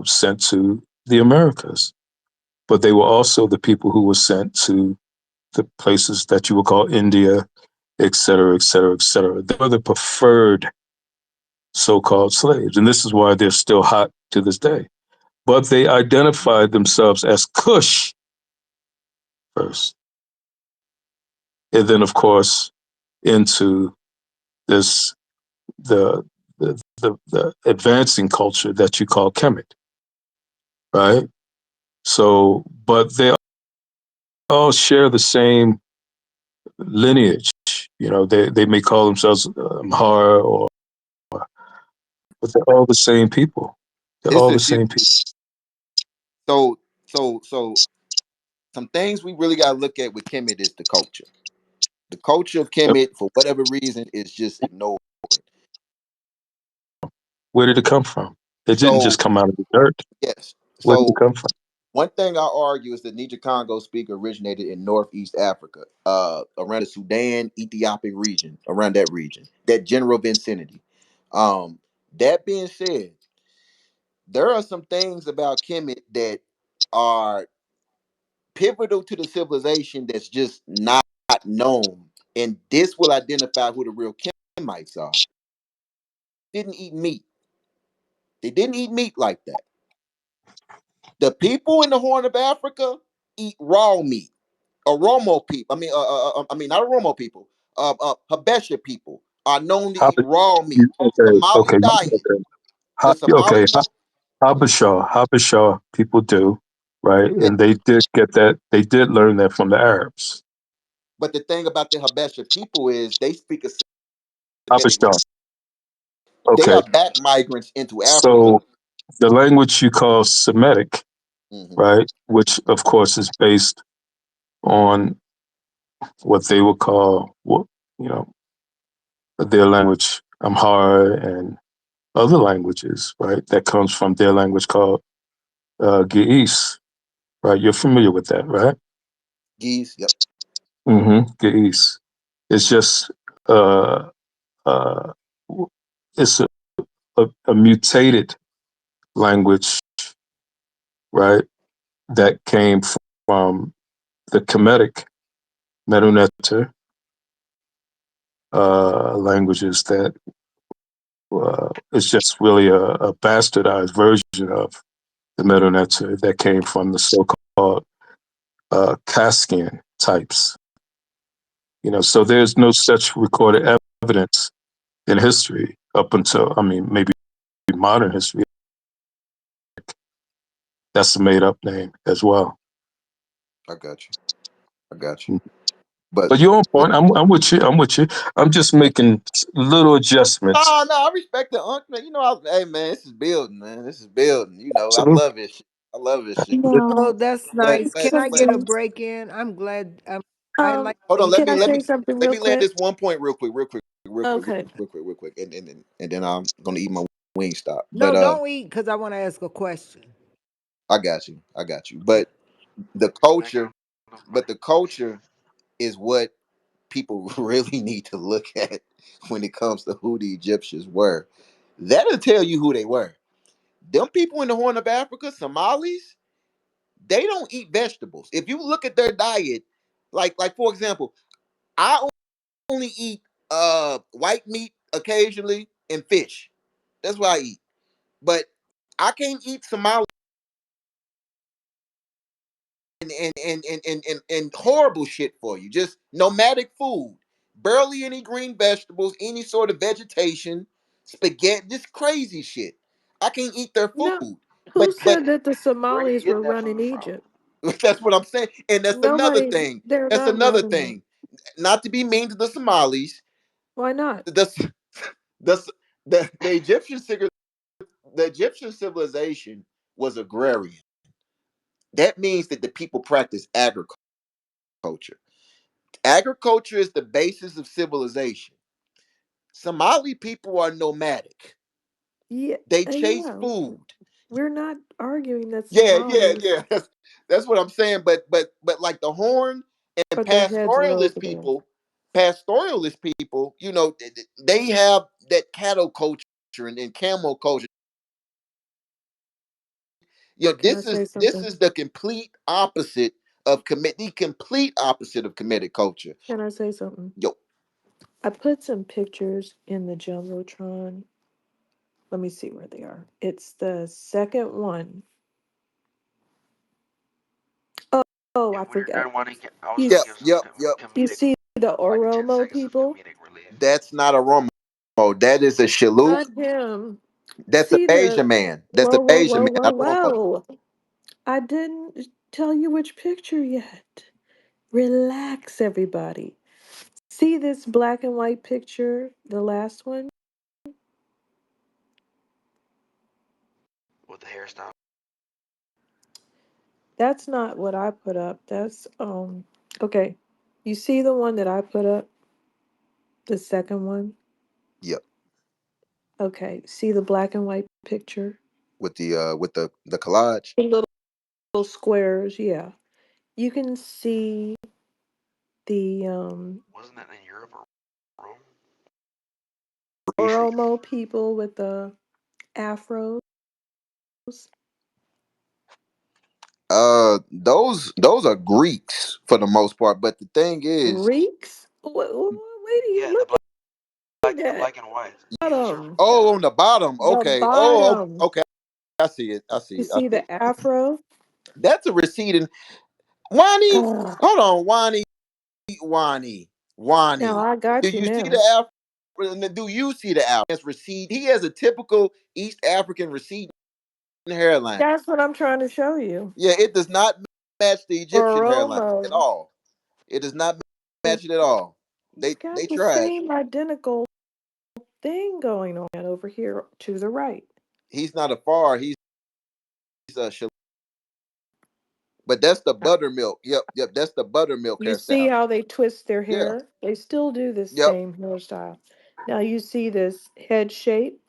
sent to the Americas. But they were also the people who were sent to the places that you would call India, et cetera, et cetera, et cetera. They were the preferred so-called slaves. And this is why they're still hot to this day. But they identified themselves as Kush first. And then, of course, into this, the advancing culture that you call Kemet, right? So, but they all share the same lineage. They may call themselves Amhara, but they're all the same people. They're It's all a the few. same people. So some things we really gotta look at with Kemet is the culture. The culture of Kemet, for whatever reason, is just ignored. Where did it come from? It didn't So just come out of the dirt. yes. Where did it So come from? one thing I argue is that Niger Congo speaker originated in Northeast Africa, around the Sudan, Ethiopic region, around that region, that general vicinity. Um, that being said, there are some things about Kemet that are pivotal to the civilization that's just not known, and this will identify who the real Kemites are. Didn't eat meat. They didn't eat meat like that. The people in the Horn of Africa eat raw meat. Oromo people. I mean, not Oromo people. Habesha people are known to eat Hab- raw meat. Somali diet. okay. The Okay. Somali diet. Habesha people do, right? Yeah. And they did get that. They did learn that from the Arabs. But the thing about the Habesha people is they speak a Semitic Habesha. language. They Okay. are back migrants into Africa. So the language you call Semitic, Mhm. right? Which of course is based on what they would call, you know, their language, Amhara and other languages, right? That comes from their language called Ge'ez, right? You're familiar with that, right? Geese. Yep. Ge'ez. It's just, uh, uh, it's a mutated language, right? That came from the Kemetic Medu languages that is just really a bastardized version of the Medu that came from the so-called Kaskian types. So there's no such recorded evidence in history up until, I mean, maybe modern history. That's a made up name as well. I got you. I got you. But But you're on point. I'm with you. I'm with you. I'm just making little adjustments. no, I respect the uncle. Hey man, this is building, man. This is building. I Absolutely. love it. I love this shit. No, Oh, that's But nice. but Can I but get a something. break in? I'm glad. I Um, like hold on. when Let can me I let say me something let real me land quick? this one point Okay. real quick, and then I'm gonna eat my wing stop. no, But don't eat because I want to ask a question. I got you. The Thank culture, nobody. but the culture is what people really need to look at when it comes to who the Egyptians were. That'll tell you who they were. Them people in the Horn of Africa, Somalis, They don't eat vegetables. If you look at their diet, like for example, I only eat white meat occasionally and fish. That's what I eat. But I can't eat Somali and horrible shit for you. Just nomadic food. Barely any green vegetables, any sort of vegetation, spaghetti, just crazy shit. I can't eat their No, food. who But said that the Where are you Somalis were getting that running food from? Egypt? that's what I'm saying. And that's another Nobody, thing. they're That's not another running it. thing. Not to be mean to the Somalis, Why not? the the the Egyptian civilization was agrarian. That means that the people practice agriculture. Agriculture is the basis of civilization. Somali people are nomadic. Yeah, They chase yeah. food. We're not arguing that Yeah, yeah, Somalis yeah. That's what I'm saying. But like the Horn and put their heads pastoralist over there. people, they have that cattle culture and camel culture. Can I This say is this something? is the complete opposite of the complete opposite of Kemetic culture. Can I say something? Yo, I put some pictures in the Jumbotron. Let me see where they are. It's the second one. Oh, oh, If I we're forgot. done wanting, I was You, gonna yep, give some yep, yep. you comedic, see the like 10 Oromo seconds of people? comedic relief. That's not a Romo. That is a Shilluk. Not him. That's a See the Bayesian man. That's a whoa, whoa, Bayesian whoa, man, whoa, not a Romo. whoa. I didn't tell you which picture yet. Relax, everybody. See this black and white picture, the last one? With the hairstyle. That's not what I put up. That's okay. You see the one that I put up? The second one? Yep. Okay. See the black and white picture? With the collage. The little squares, yeah. You can see the Wasn't that in Europe or Rome? Oromo people with the afros. Those are Greeks for the most part. But the thing is, Greeks? Wait do you Yeah, look at the that black and white. These are bottom? oh, on the bottom. The Okay. Oh, bottom. okay. I see it. I see You it. I see see it. the afro? That's a receding. Wani, Ugh. hold on. Wani, Now Wani. I Do got you you see now. the Afro? Do you see the Afro? That's recede. He has a typical East African receding hairline. That's what I'm trying to show you. Yeah, it does not match the Egyptian hairline at Oromo. all. It does not He's match it at all. he's They got the tried. same identical thing going on over here to the right. He's not a far. He's a. But that's the Uh, buttermilk. Yep, yep. That's the buttermilk You see hairstyle. how they twist their Yeah. hair? They still do the Yep. same hairstyle. Now you see this head shape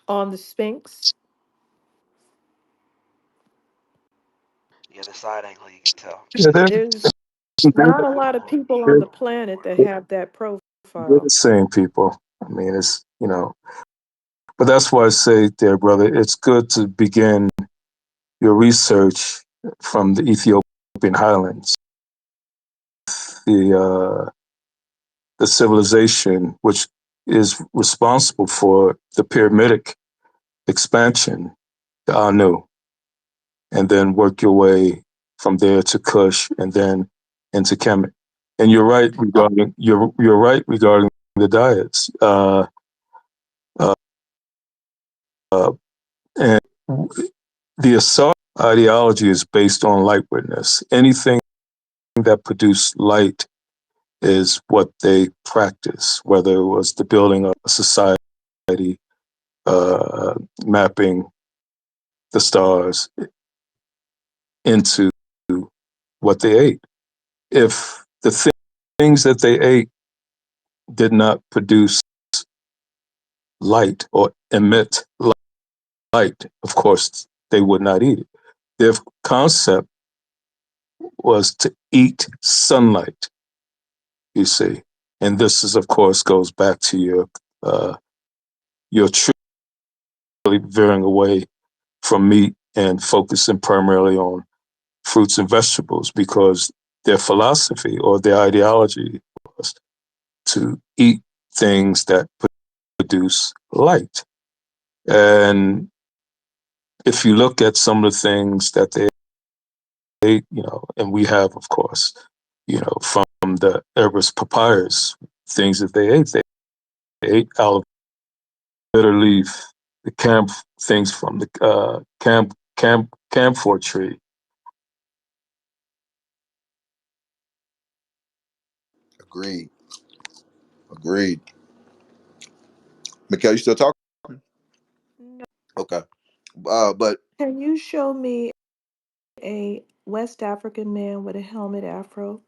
on the Sphinx. yeah, the side angle you can tell. Yeah, There's Like not the a blue lot of moon. people on they're, the planet that they're have that the profile. same people. I mean, but that's why I say, dear brother, it's good to begin your research from the Ethiopian highlands, the the civilization which is responsible for the pyramidic expansion, the Anu, and then work your way from there to Kush and then into Kemet. And you're right regarding the diets. Uh, uh, and the Asar ideology is based on light witness. Anything that produced light is what they practice, whether it was the building of a society, uh, mapping the stars into what they ate. If the things that they ate did not produce light or emit light, of course, they would not eat it. Their concept was to eat sunlight, you see. And this is, of course, goes back to your truly veering away from meat and focusing primarily on fruits and vegetables because their philosophy or their ideology was to eat things that produce light. And if you look at some of the things that they ate, and we have, of course, from the Erebus papyrus, things that they ate aloe bitter leaf, the things from the camphor tree. Agreed. Agreed. Mikhail, you still talking? No. Okay. But Can you show me a West African man with a helmet afro?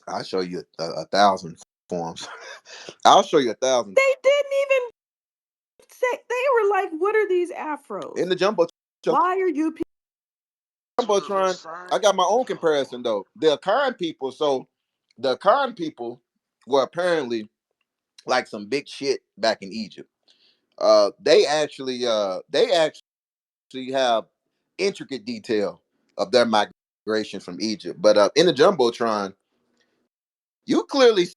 I'll show you a thousand forms. I'll show you a thousand. They didn't even say, they were like, what are these afros? In the Why are you That's what it jumbotron, looks I like. got my own Oh. comparison though. The Akan people, so the Akan people were apparently like some big shit back in Egypt. They actually have intricate detail of their migration from Egypt. But in the jumbotron, you clearly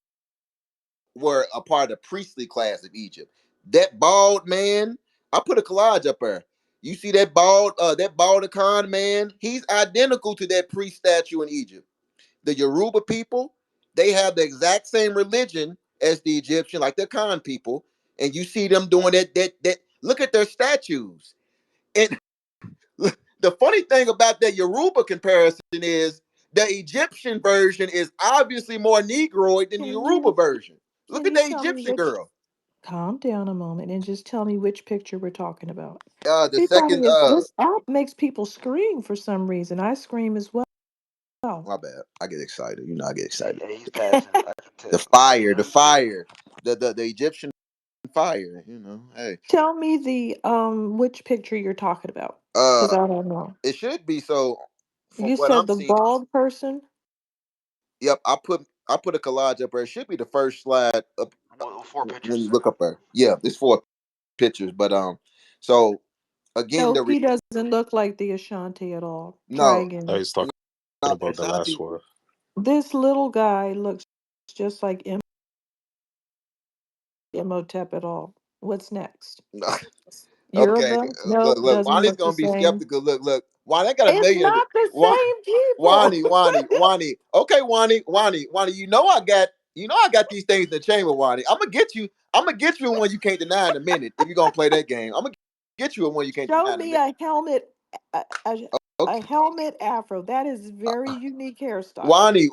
were a part of the priestly class of Egypt. That bald man, I put a collage up there. You see that bald Akan man? He's identical to that priest statue in Egypt. The Yoruba people, they have the exact same religion as the Egyptian, like the Akan people, and you see them doing that. Look at their statues. And the funny thing about that Yoruba comparison is the Egyptian version is obviously more Negroid than the can Yoruba you version. Look can at you the tell me Egyptian which, girl. calm down a moment and just tell me which picture we're talking about. The second, This app makes people scream for some reason. I scream as well. my bad. I get excited. You know, I get Hey, excited. hey, he's passing. I can The tell. fire, the I can tell. fire, the Egyptian fire. You know, hey, Tell me the which picture you're talking about, because uh, I don't know. it should be so. From You what said I'm the seeing, bald person. yep, I put a collage up there. It should be the first slide up Well, four when pictures. you look up there. Yeah, there's 4 pictures, but so again, No, he doesn't look like the Ashanti at all. Try no, Now again. he's talking not the about the last Ashanti. one. This little guy looks just like Imhotep at all. What's next? Okay, Yoruba? No, look, doesn't Wani's look the gonna be same. skeptical. Look, Wani, I got a It's million. not the Wa- same people. Wani. Okay, Wani. You know I got these things in the chamber, Wani. I'm gonna get you. I'm gonna get you in one you can't deny in a minute. If you're gonna play that game, I'm gonna get you in one you can't Show deny in a me minute. a helmet, a Okay, helmet afro. That is very unique hairstyle. Wani.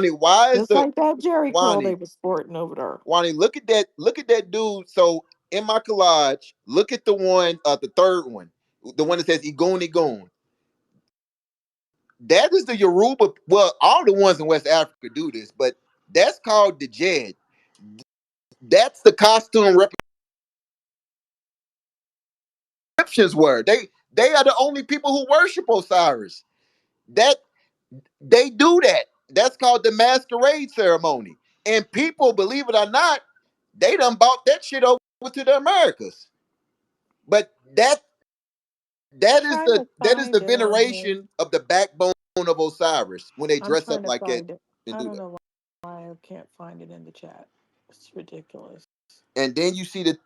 Why is Just the like that Jerry curl they Wani? were sporting over there. Wani, look at that. Look at that dude. So in my collage, look at the one, the third one, the one that says Igoni Goon. That is the Yoruba. Well, all the ones in West Africa do this, but that's called the Jed. That's the costume Egyptians were. They are the only people who worship Osiris. That they do that. That's called the masquerade ceremony. And people, believe it or not, they done bought that shit over to the Americas. But I'm that is trying the to that is find the it on here. veneration of the backbone of Osiris when they I'm dress up trying to like that find it. and I do don't that. know why I can't find it in the chat. It's ridiculous. And then you see the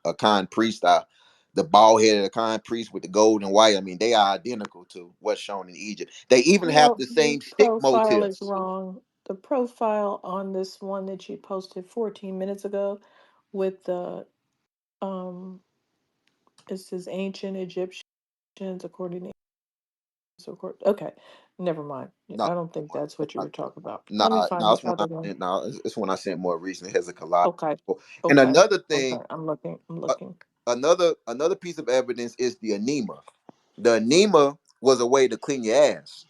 Akan priest, the bald headed Akan priest with the gold and white. I mean, they are identical to what's shown in Egypt. They even have No, the this same stick profile is motifs. wrong. The profile on this one that you posted 14 minutes ago with the um it says ancient Egyptians according to okay. Never mind. No, I don't think that's what you were talking about. Let me nah, find nah, the it's when I other one. sent. Nah, it's when I sent more recently. It has a collage. Okay. And Okay. another Okay. thing, I'm looking. I'm uh, looking. another piece of evidence is the anema. The anema was a way to clean your ass.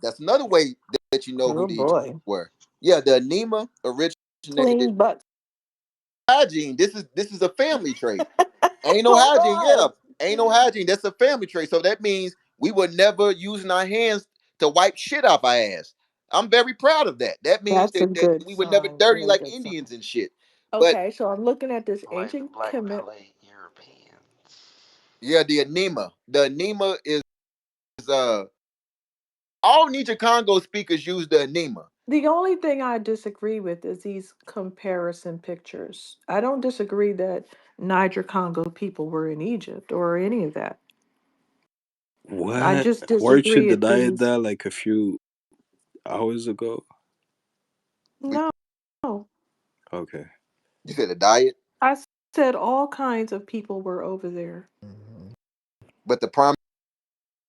That's another way that you know Oh who the Egyptians boy. were. Yeah, the anema originated Clean butts. hygiene. This is a family trait. Ain't no Oh hygiene. Yeah, boy. ain't no hygiene. That's a family trait. So that means we were never using our hands to wipe shit off our ass. I'm very proud of that. That means That's a that good we were never sign. dirty Very like good sign. Indians and shit. But Okay, so I'm looking at this Like the ancient black Kemet. Malay Europeans. Yeah, the anema. The anema is uh all Niger Congo speakers use the anema. The only thing I disagree with is these comparison pictures. I don't disagree that Niger Congo people were in Egypt or any of that. I What? just Weren't you disagree at denying these. that like a few hours ago? We- No, Okay. You said the diet, I said all kinds of people were over there. Mhm. but the prime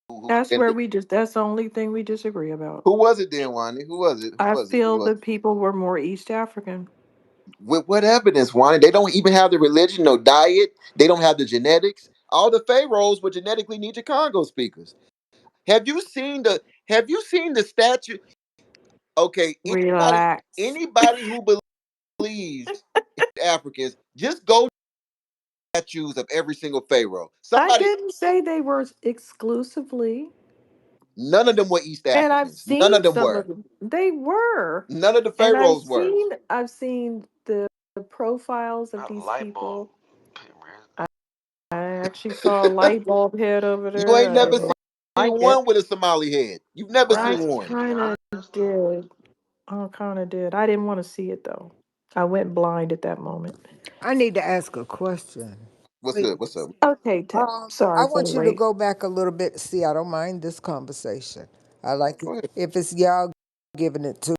who That's where invented. we just, that's the only thing we disagree about. Who was it then, Wani? Who was it? Who I was it? Who feel was the people were more East African. with what evidence, Wani? They don't even have the religion, no diet. They don't have the genetics. All the pharaohs were genetically Niger Congo speakers. Have you seen the Have you seen the statue? Okay, Relax. anybody who believes Africans, just go to statues of every single pharaoh. I Somebody, didn't say they were exclusively, none of them were East and I've Africans. None of seen them some were. of them. They were, None of the and pharaohs were. I've seen the profiles of Not these light bulb. people. Man. I actually saw a light bulb head over You there. ain't I never didn't seen like it. one with a Somali head. You've never I seen Honestly, one. to be kind of honest though, did. I kind of did. I didn't want to see it though. I went blind at that moment. I need to ask a question. What's Please. up? What's up? Okay, Tip. I Sorry for the want you to wait. go back a little bit. See, I don't mind this conversation. I like it. Go ahead. If it's y'all giving it to,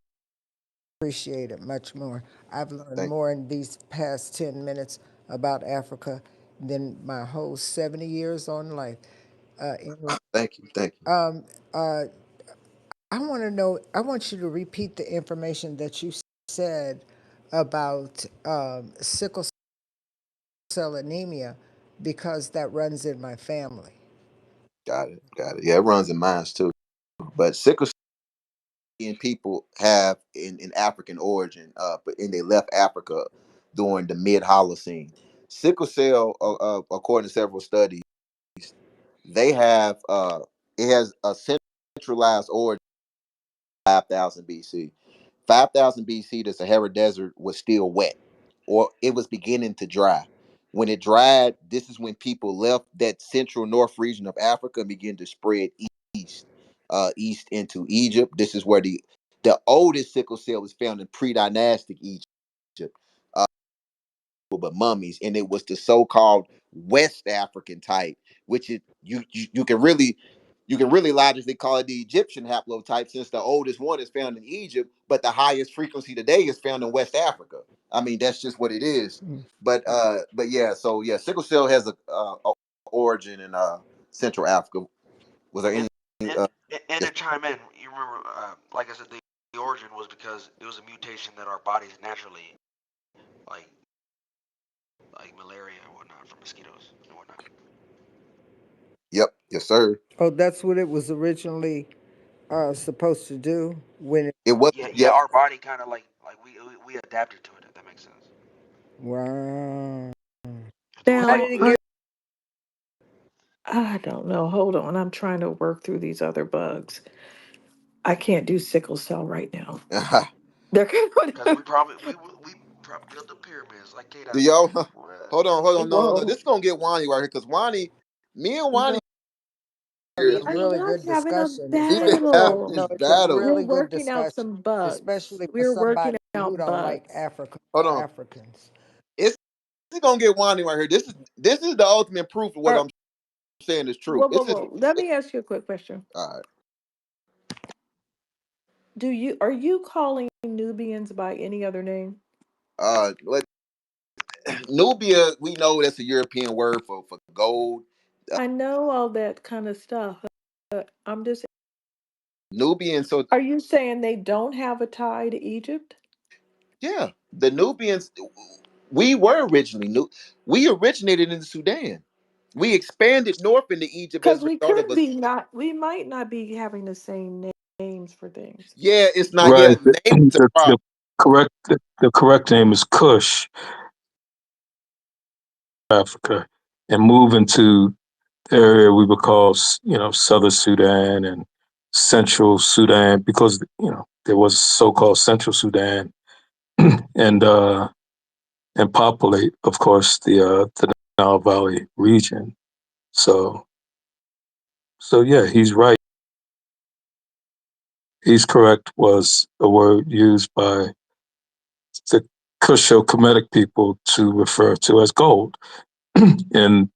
appreciate it much more. I've learned Thank more in these past 10 minutes about Africa than my whole 70 years on life. In thank you. Thank you. uh, I want to know, I want you to repeat the information that you said about sickle cell anemia because that runs in my family. Got it. Got it. Yeah, it runs in mines too. But sickle cell people have in African origin, but and they left Africa during the mid Holocene. Sickle cell, according to several studies, they have it has a centralized origin 5,000 BC. 5,000 BC, the Sahara Desert was still wet, or it was beginning to dry. When it dried, this is when people left that central north region of Africa and began to spread east, east into Egypt. This is where the oldest sickle cell is found in pre-dynastic Egypt. Uh, but mummies, and it was the so-called West African type, which is you can really logically call it the Egyptian haplotype, since the oldest one is found in Egypt, but the highest frequency today is found in West Africa. I mean, that's just what it is. Mm. But yeah, so yeah, sickle cell has a origin in Central Africa. Was there and any? and Uh, and yes, to chime in, you remember, like I said, the origin was because it was a mutation that our bodies naturally, like like malaria and whatnot, from mosquitoes and whatnot. yep, yes, sir. Oh, that's what it was originally supposed to do when it. It was. Yeah, yeah, Yep. our body kind of like we adapted to it. If that makes sense. Wow. Through How Now, did it are, get? I don't know. Hold on. I'm trying to work through these other bugs. I can't do sickle cell right now. They're because we probably built the pyramids like Do K-Dot y'all did. hold on, no, no, no. whoa. This is gonna get Wani right here because Wani, me and Wani No, here, it's I'm really not good having a discussion. It's we've a been having battle. this no, it's a battle. We're really good working out discussion, some bugs. especially for We're working somebody who out don't like bugs. Africa Hold or on, Africans. it's this is gonna get Wani right here. This is the ultimate proof of what Or I'm saying is true. whoa, whoa, whoa. Let me ask you a quick question. All right. Are you calling Nubians by any other name? Let Nubia, we know that's a European word for gold. I know all that kind of stuff. I'm just, Nubian, so are you saying they don't have a tie to Egypt? yeah, the Nubians. We were originally new. We originated in Sudan. We expanded north into Egypt Because as a we result of could us. be not, we might not be having the same names for things. Yeah, it's not. Yeah, Right. the name is a problem. The correct name is Kush, Africa, and move into the area we would call, Southern Sudan and Central Sudan, because, there was so-called Central Sudan, and populate, of course, the Nile Valley region. So so yeah, he's right. He's correct. Was a word used by the Cusho-Kemetic people to refer to as gold, and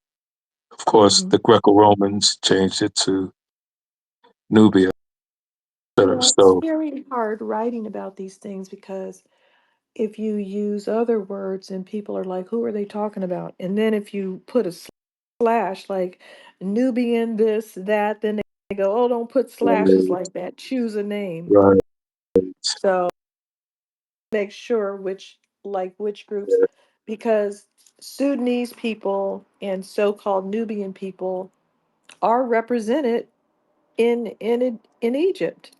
of course Hmm. the Greco-Romans changed it to Nubia, etc. Well, it's So very hard writing about these things because if you use other words and people are like, who are they talking about? And then if you put a slash like Nubian, this, that, then they go, oh, don't put slashes right, like that. Choose a name. right, So make sure which groups, because Sudanese people and so-called Nubian people are represented in Egypt.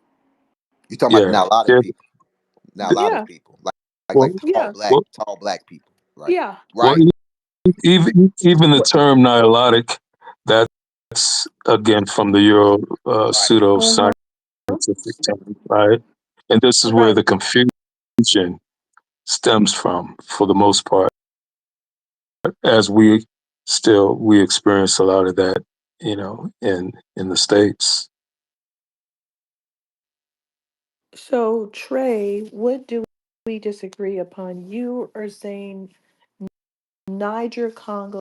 You talking about yeah, Nilotic yeah. people? Nilotic Yeah, people, Well, like yeah, tall black people, right? yeah. well, Right. even the term nihilotic, that's again from the Euro Right. pseudo Uh-huh. scientific term, right? And this is where Right. the confusion stems from, for the most part, as we experience a lot of that, in the States. So, Trey, what do we disagree upon? You are saying Niger, Congo.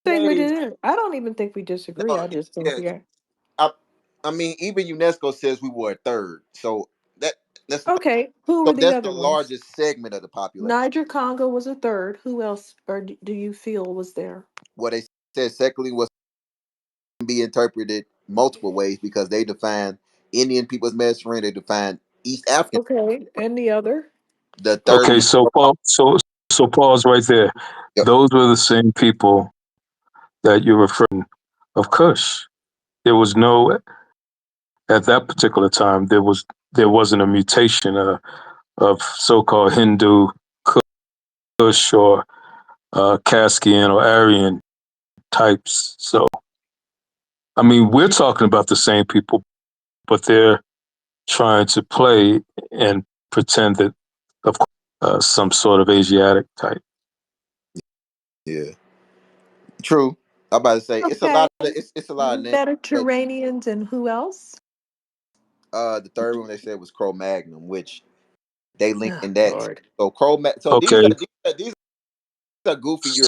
Saying we Hey, did. I don't even think we disagree. no, I just think yeah. we are. I, I mean, even UNESCO says we were a third, so that that's Okay, who were the that's the other ones? largest segment of the population. Niger, Congo was a third. Who else, or do you feel was there? What they said secondly was be interpreted multiple ways because they define Indian people's Mediterranean, they define East African. Okay, and the other? The third Okay, was so so pause right there. yep. Those were the same people that you're referring of Kush. There was no at that particular time there wasn't a mutation of so-called Hindu Kush or Kaskian or Aryan types. So I mean, we're talking about the same people, but they're trying to play and pretend that, of course, some sort of Asiatic type. Yeah, true. I'm about to say Okay, it's a lot of names, but Mediterraneans and who else? the third one they said was Cro Magnum, which they linked Oh, in that. Lord. So so Okay, these are goofy Europe.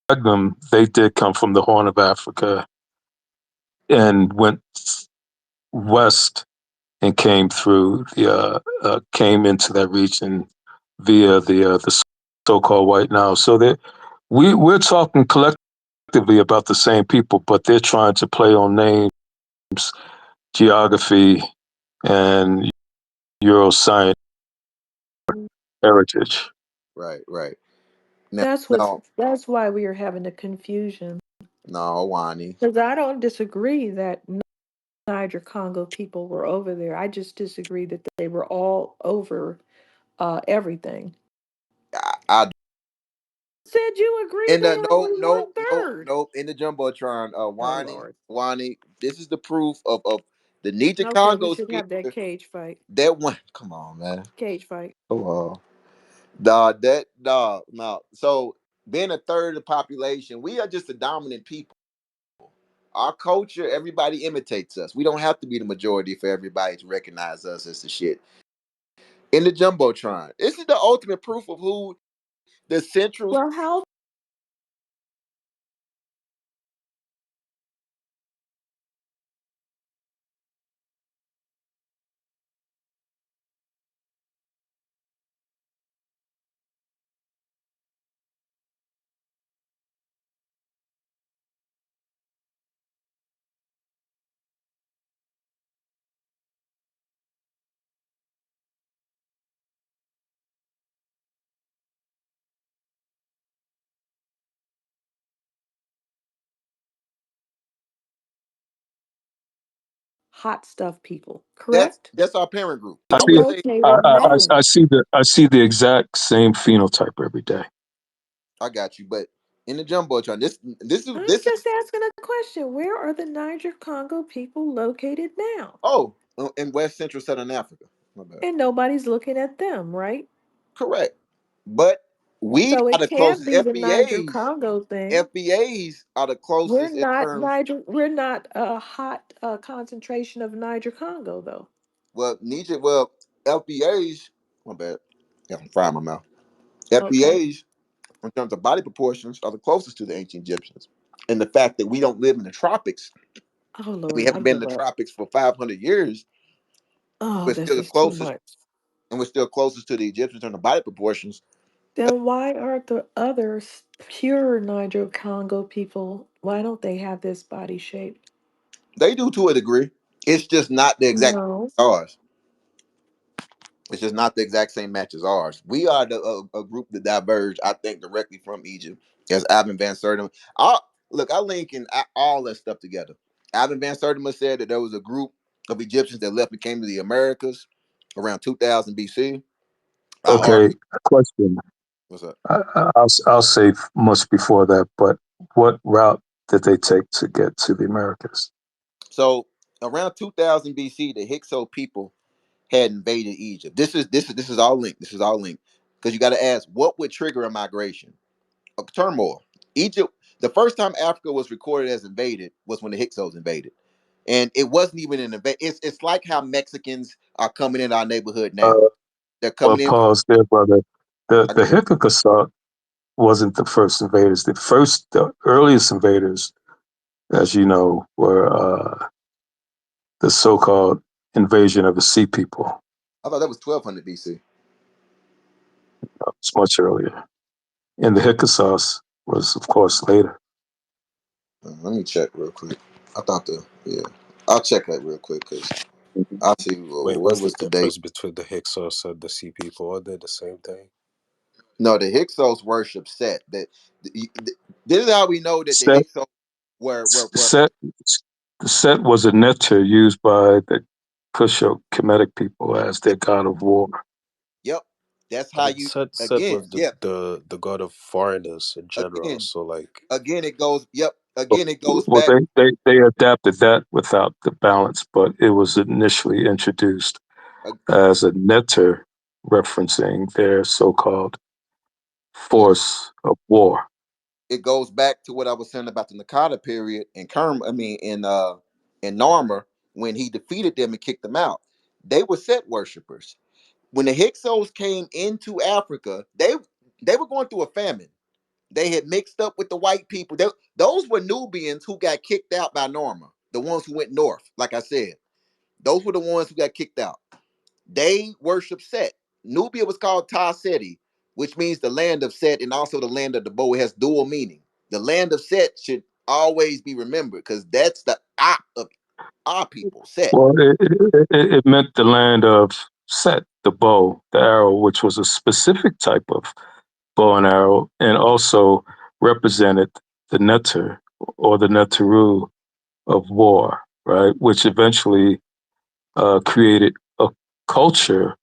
Magnum, they did come from the Horn of Africa and went west and came into that region via the so-called White Nile. So we're talking collectively about the same people, but they're trying to play on names, geography, and Euroscience heritage. Right, right. Now, That's why we are having the confusion. no, Wani. Because I don't disagree that Niger Congo people were over there. I just disagree that they were all over everything. I Said you agreed in they the were no, only no, one no, third. no, in the jumbotron, Oh Wani, Lord. Wani. This is the proof of the Niger Okay, we Congo should have that speaker. cage fight. That one, come on, man. Cage fight. Come on, dog. That dog. No, so being a third of the population, we are just a dominant people. Our culture, everybody imitates us. We don't have to be the majority for everybody to recognize us as the shit. In the jumbotron, this is the ultimate proof of who the central. Well, how hot stuff people, correct? That's our parent group. I I Are see would it. say located now. I see the exact same phenotype every day. I got you, but in the jumbotron, I'm this is just asking a question. Where are the Niger Congo people located now? oh in West Central Southern Africa. My bad. And nobody's looking at them, right? Correct, but We So are it the can't closest. be the Niger Congo thing. FBAs are the We're closest in not terms. Niger. We're not a hot concentration of Niger Congo, though. Well, Nietzsche. Well, FBAs. My bad. Got some fry in my mouth. Okay. FBAs, in terms of body proportions, are the closest to the ancient Egyptians, and the fact that we don't live in the tropics, Oh we Lord, I haven't been in give the up. tropics for 500 years. Oh, We're still this the is too closest, much. and we're still closest to the Egyptians in terms of body proportions. Then why aren't the others pure Niger Congo people? Why don't they have this body shape? They do to a degree. It's just not the exact No. ours. It's just not the exact same match as ours. We are a group that diverged, I think, directly from Egypt. As Alvin Van Sertima, I link all that stuff together. Alvin Van Sertima said that there was a group of Egyptians that left and came to the Americas around 2000 BC. I Okay, argue. question. What's up? I'll say much before that, but what route did they take to get to the Americas? So around 2000 BC, the Hyksos people had invaded Egypt. This is all linked. This is all linked because you got to ask what would trigger a migration. A turmoil. Egypt, the first time Africa was recorded as invaded was when the Hyksos invaded. And it wasn't even an invade. It's like how Mexicans are coming in our neighborhood Uh, now. They're well, coming in. pause there, brother. I The got Hyksos wasn't the first invaders. The earliest invaders, as you know, were the so-called invasion of the Sea People. I thought that was 1200 BC. It's much earlier, and the Hyksos was, of course, later. Let me check real quick. I thought yeah. I'll check that real quick because I'll see Wait, what what's the was the date. difference between the Hyksos and the Sea People? Are they the same thing? No, the Hyksos worship Set. This is how we know that the Set, Hyksos were. Set, Set was a nectar used by the Kusho-Kemetic people as their god of war. Yep, that's I how mean, you Set again. was Yep, the god of foreigners in general. again, So like, again. It goes. Yep, again. It goes Well, back. they adapted that without the balance, but it was initially introduced Uh, as a netter referencing their so-called yeah, force of war. it goes back to what I was saying about the Nakata period in in Narmer when he defeated them and kicked them out. They were Set worshippers. When the Hyksos came into Africa, they were going through a famine. They had mixed up with the white people. Those were Nubians who got kicked out by Norma, the ones who went north. Like I said, those were the ones who got kicked out. They worship Set. Nubia was called Ta Seti, which means the land of Set and also the land of the bow. It has dual meaning. The land of Set should always be remembered because that's the op of our people, Set. Well, it meant the land of Set, the bow, the arrow, which was a specific type of bow and arrow, and also represented the netter or the neteru of war, right? Which eventually created a culture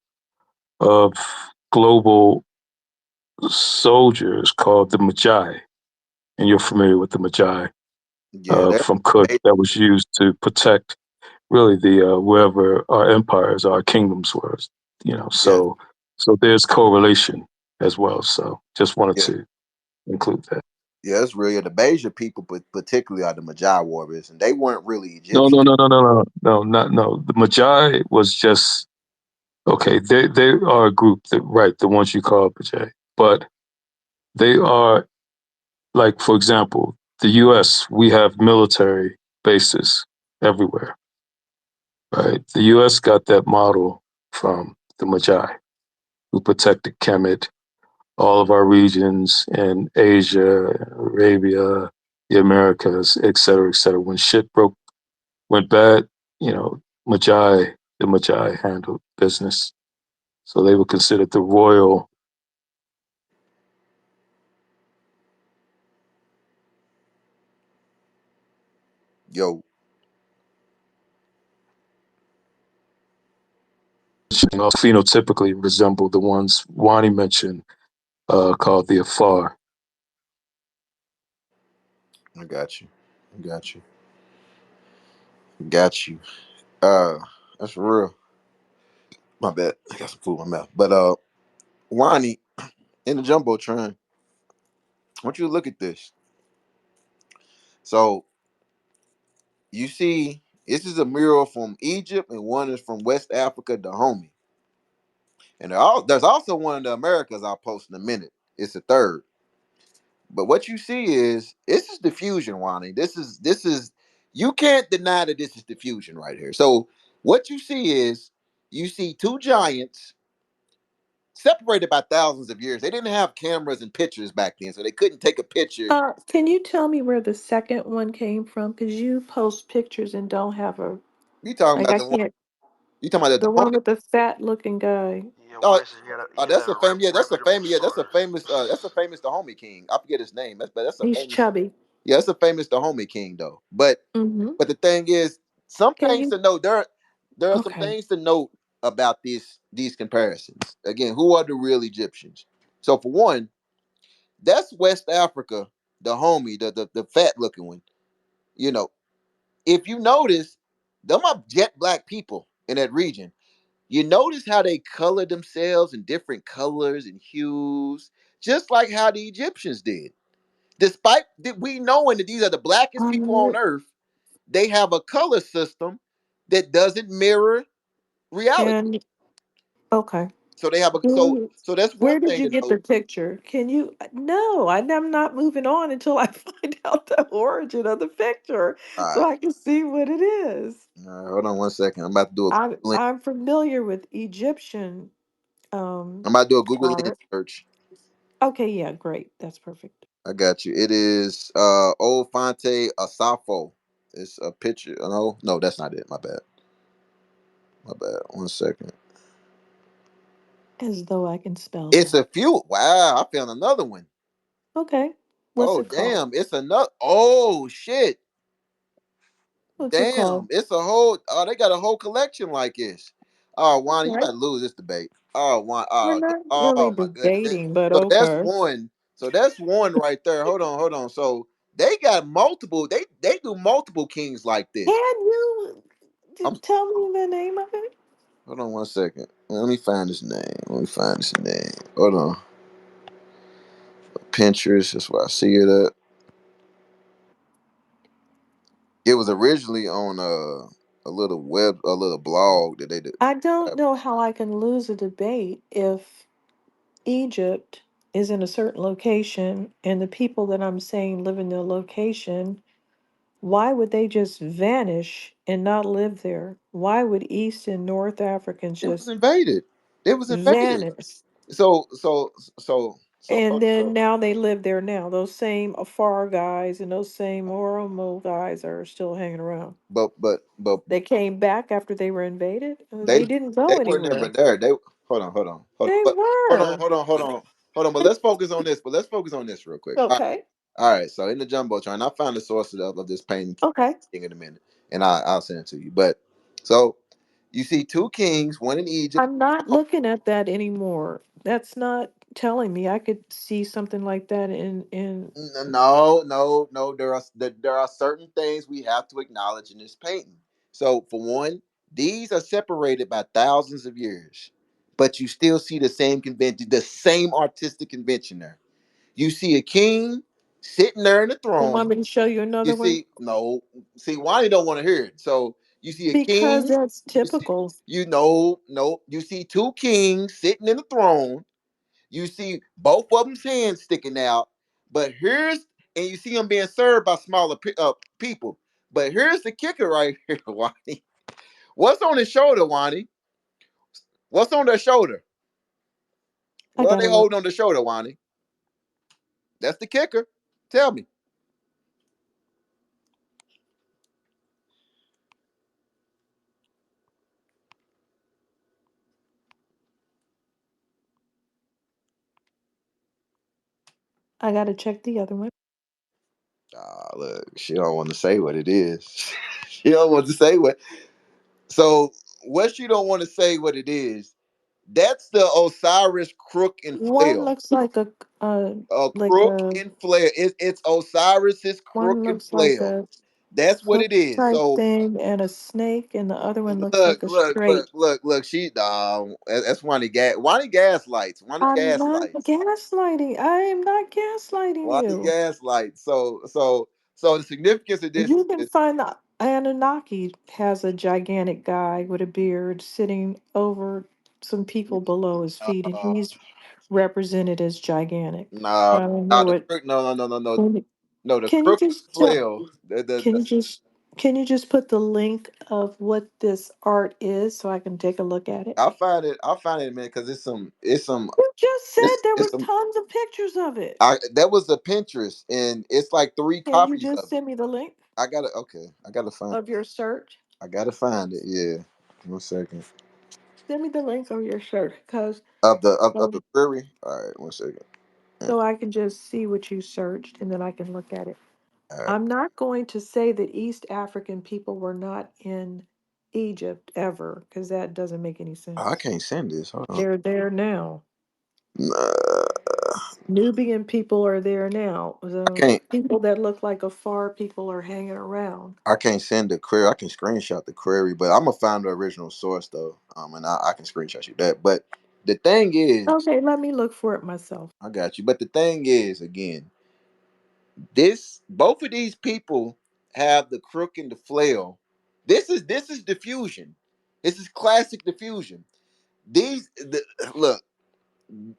of global soldiers called the Magi, and you're familiar with the Magi Yeah, that's from Kush that was used to protect really the wherever our empires, our kingdoms were. yeah, So there's correlation as well. So just wanted yeah. to include that. Yeah, it's real. The Beja people, but particularly are the Magi warriors, and they weren't really No, Egyptian. no, no, no, no, no, no, not no. The Magi was just okay. They are a group that right, the ones you call Magi, but they are like, for example, the U.S. We have military bases everywhere, right? The U.S. got that model from the Magi, who protected Kemet, all of our regions in Asia, Arabia, the Americas, et cetera, et cetera. When shit went bad, you know, the Magi handled business. So they were considered the royal. Yo, Phenotypically resemble the ones Wani mentioned, called the Afar. I got you. I got you. Got you. That's real. My bad. I got some food in my mouth. But Wani, in the jumbotron. I want you to look at this. So you see, this is a mural from Egypt, and one is from West Africa, Dahomey. And there's also one in the Americas I'll post in a minute. It's a third. But what you see is this is diffusion, Wani. This is you can't deny that this is diffusion right here. So what you see is you see two giants separated by thousands of years. They didn't have cameras and pictures back then, so they couldn't take a picture. Can you tell me where the second one came from? Because you post pictures and don't have a, You talking like, about I the one? can't, You talking about the the one Dahomey? with the fat looking guy. Yeah, Oh, Wani said oh, he had that's a a famous. Yeah, reputable That's a source. famous. That's a famous Dahomey king. I forget his name. That's a He's famous. chubby. Yeah, that's a famous Dahomey king though. Mm-hmm. But the thing is, some Can things you? to note. There are some Okay. things to note about these comparisons. Again, who are the real Egyptians? So for one, that's West Africa, the homie, the fat looking one. You know, if you notice, them are jet black people in that region. You notice how they color themselves in different colors and hues, just like how the Egyptians did. Despite that we knowing that these are the blackest people on Um, earth, they have a color system that doesn't mirror reality. and okay. So they have a Mm, so that's one where did thing you to get the note. picture? Can you? No, I'm not moving on until I find out the origin of the picture, All so right, I can see what it is. all right, hold on one second. I'm familiar with Egyptian I'm about to do a Google lens art. search. Okay, yeah, great. That's perfect. I got you. It is Old Fonte Asafo. It's a picture. No, no, that's not it. My bad. My bad. One second. As though I can spell It's that. a few. Wow, I found another one. Okay. What's Oh it called? damn, it's another. Oh shit, What's it damn, called? it's a whole. Oh, they got a whole collection like this. Oh, Wanda, you Okay. about to lose this debate. Oh, We're not really oh my goodness. debating, but So that's okay. one. So that's one right there. Hold on. So they got multiple. They do multiple kings like Can this. you I'm tell me the name of it? hold on one second. Let me find his name. Let me find his name. Hold on. Pinterest. That's where I see it at. It was originally on a little blog that they did. I don't know how I can lose a debate if Egypt is in a certain location and the people that I'm saying live in the location, why would they just vanish and not live there? Why would East and North Africans It was just invaded. It was invaded. vanish? So so so And then now they live there now. Those same Afar guys and those same Oromo guys are still hanging around. but They came back after they were invaded. they They didn't they go were never anywhere. there. They hold on, They but were. hold on. But let's focus on this. But let's focus on this real quick. Okay. All right. So in the jumbotron, I found the source of this painting Okay. in a minute, and I'll send it to you. But so you see two kings, one in Egypt. I'm not looking at that anymore. That's not telling me I could see something like that in No. There are certain things we have to acknowledge in this painting. So, for one, these are separated by thousands of years, but you still see the same convention, the same artistic convention there. You see a king sitting there in the you want throne. me to show you You another one? see, no, see, why you don't want to hear it? So, you see a Because king. that's You see, typical. no. You see two kings sitting in the throne. You see both of them's hands sticking out, but and you see them being served by smaller people. But here's the kicker right here, Wani. What's on his shoulder, Wani? What's on their shoulder? I What are gotta they look. holding on the shoulder, Wani? That's the kicker. Tell me. I gotta check the other one. Ah, look, she don't want to say what it is. She don't want to say what. So what she don't want to say what it is. That's the Osiris crook and One flail. looks like A like crook a and flail. It's Osiris's one crook and looks like flail. a That's what it hook is. type So thing and a snake, and the other one looks look, like a look, look, straight. look, look. That's Wani gaslights. Wani I'm not gaslights. gaslighting. I am not gaslighting Wani you. gaslights. So the significance of this You can is find the Anunnaki has a gigantic guy with a beard sitting over some people below his feet, and uh, he's represented as gigantic. nah, I don't know nah, the what. crook. No, no, no, no, no, Can you, no. The can you crook just tell? flail. Can you just put the link of what this art is so I can take a look at it? I'll find it. I'll find it in a minute because it's some. You just said there It's was some. tons of pictures of it. That was a Pinterest, and it's like three Can you copies just of it. send me the link I gotta. Okay, I gotta find. of your search? I gotta find it. Yeah, 1 second. Send me the link of your search, because Of the query. All right, 1 second. Yeah, so I can just see what you searched and then I can look at it. all right. I'm not going to say that East African people were not in Egypt ever, because that doesn't make any Oh, I sense. can't send this. Hold on. They're there now. Nah, Nubian people are there now. I The can't. people that look like Afar people are hanging around. I can't send the query. I can screenshot the query, but I'm gonna find the original source though. And I can screenshot you that. But the thing is, Okay, let me look for it myself. I got you. But the thing is, again, both of these people have the crook and the flail. This is diffusion. This is classic diffusion. Look,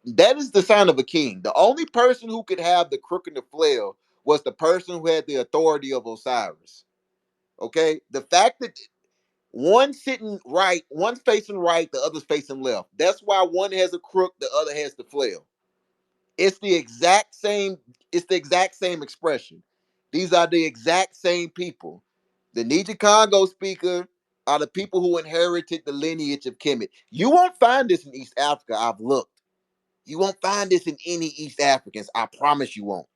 that is the sign of a king. The only person who could have the crook and the flail was the person who had the authority of Osiris. Okay, the fact that one sitting right, one's facing right, the other's facing left. That's why one has a crook, the other has the flail. It's the exact same. It's the exact same expression. These are the exact same people. The Niger Congo speaker are the people who inherited the lineage of Kemet. You won't find this in East Africa. I've looked. You won't find this in any East Africans. I promise you won't.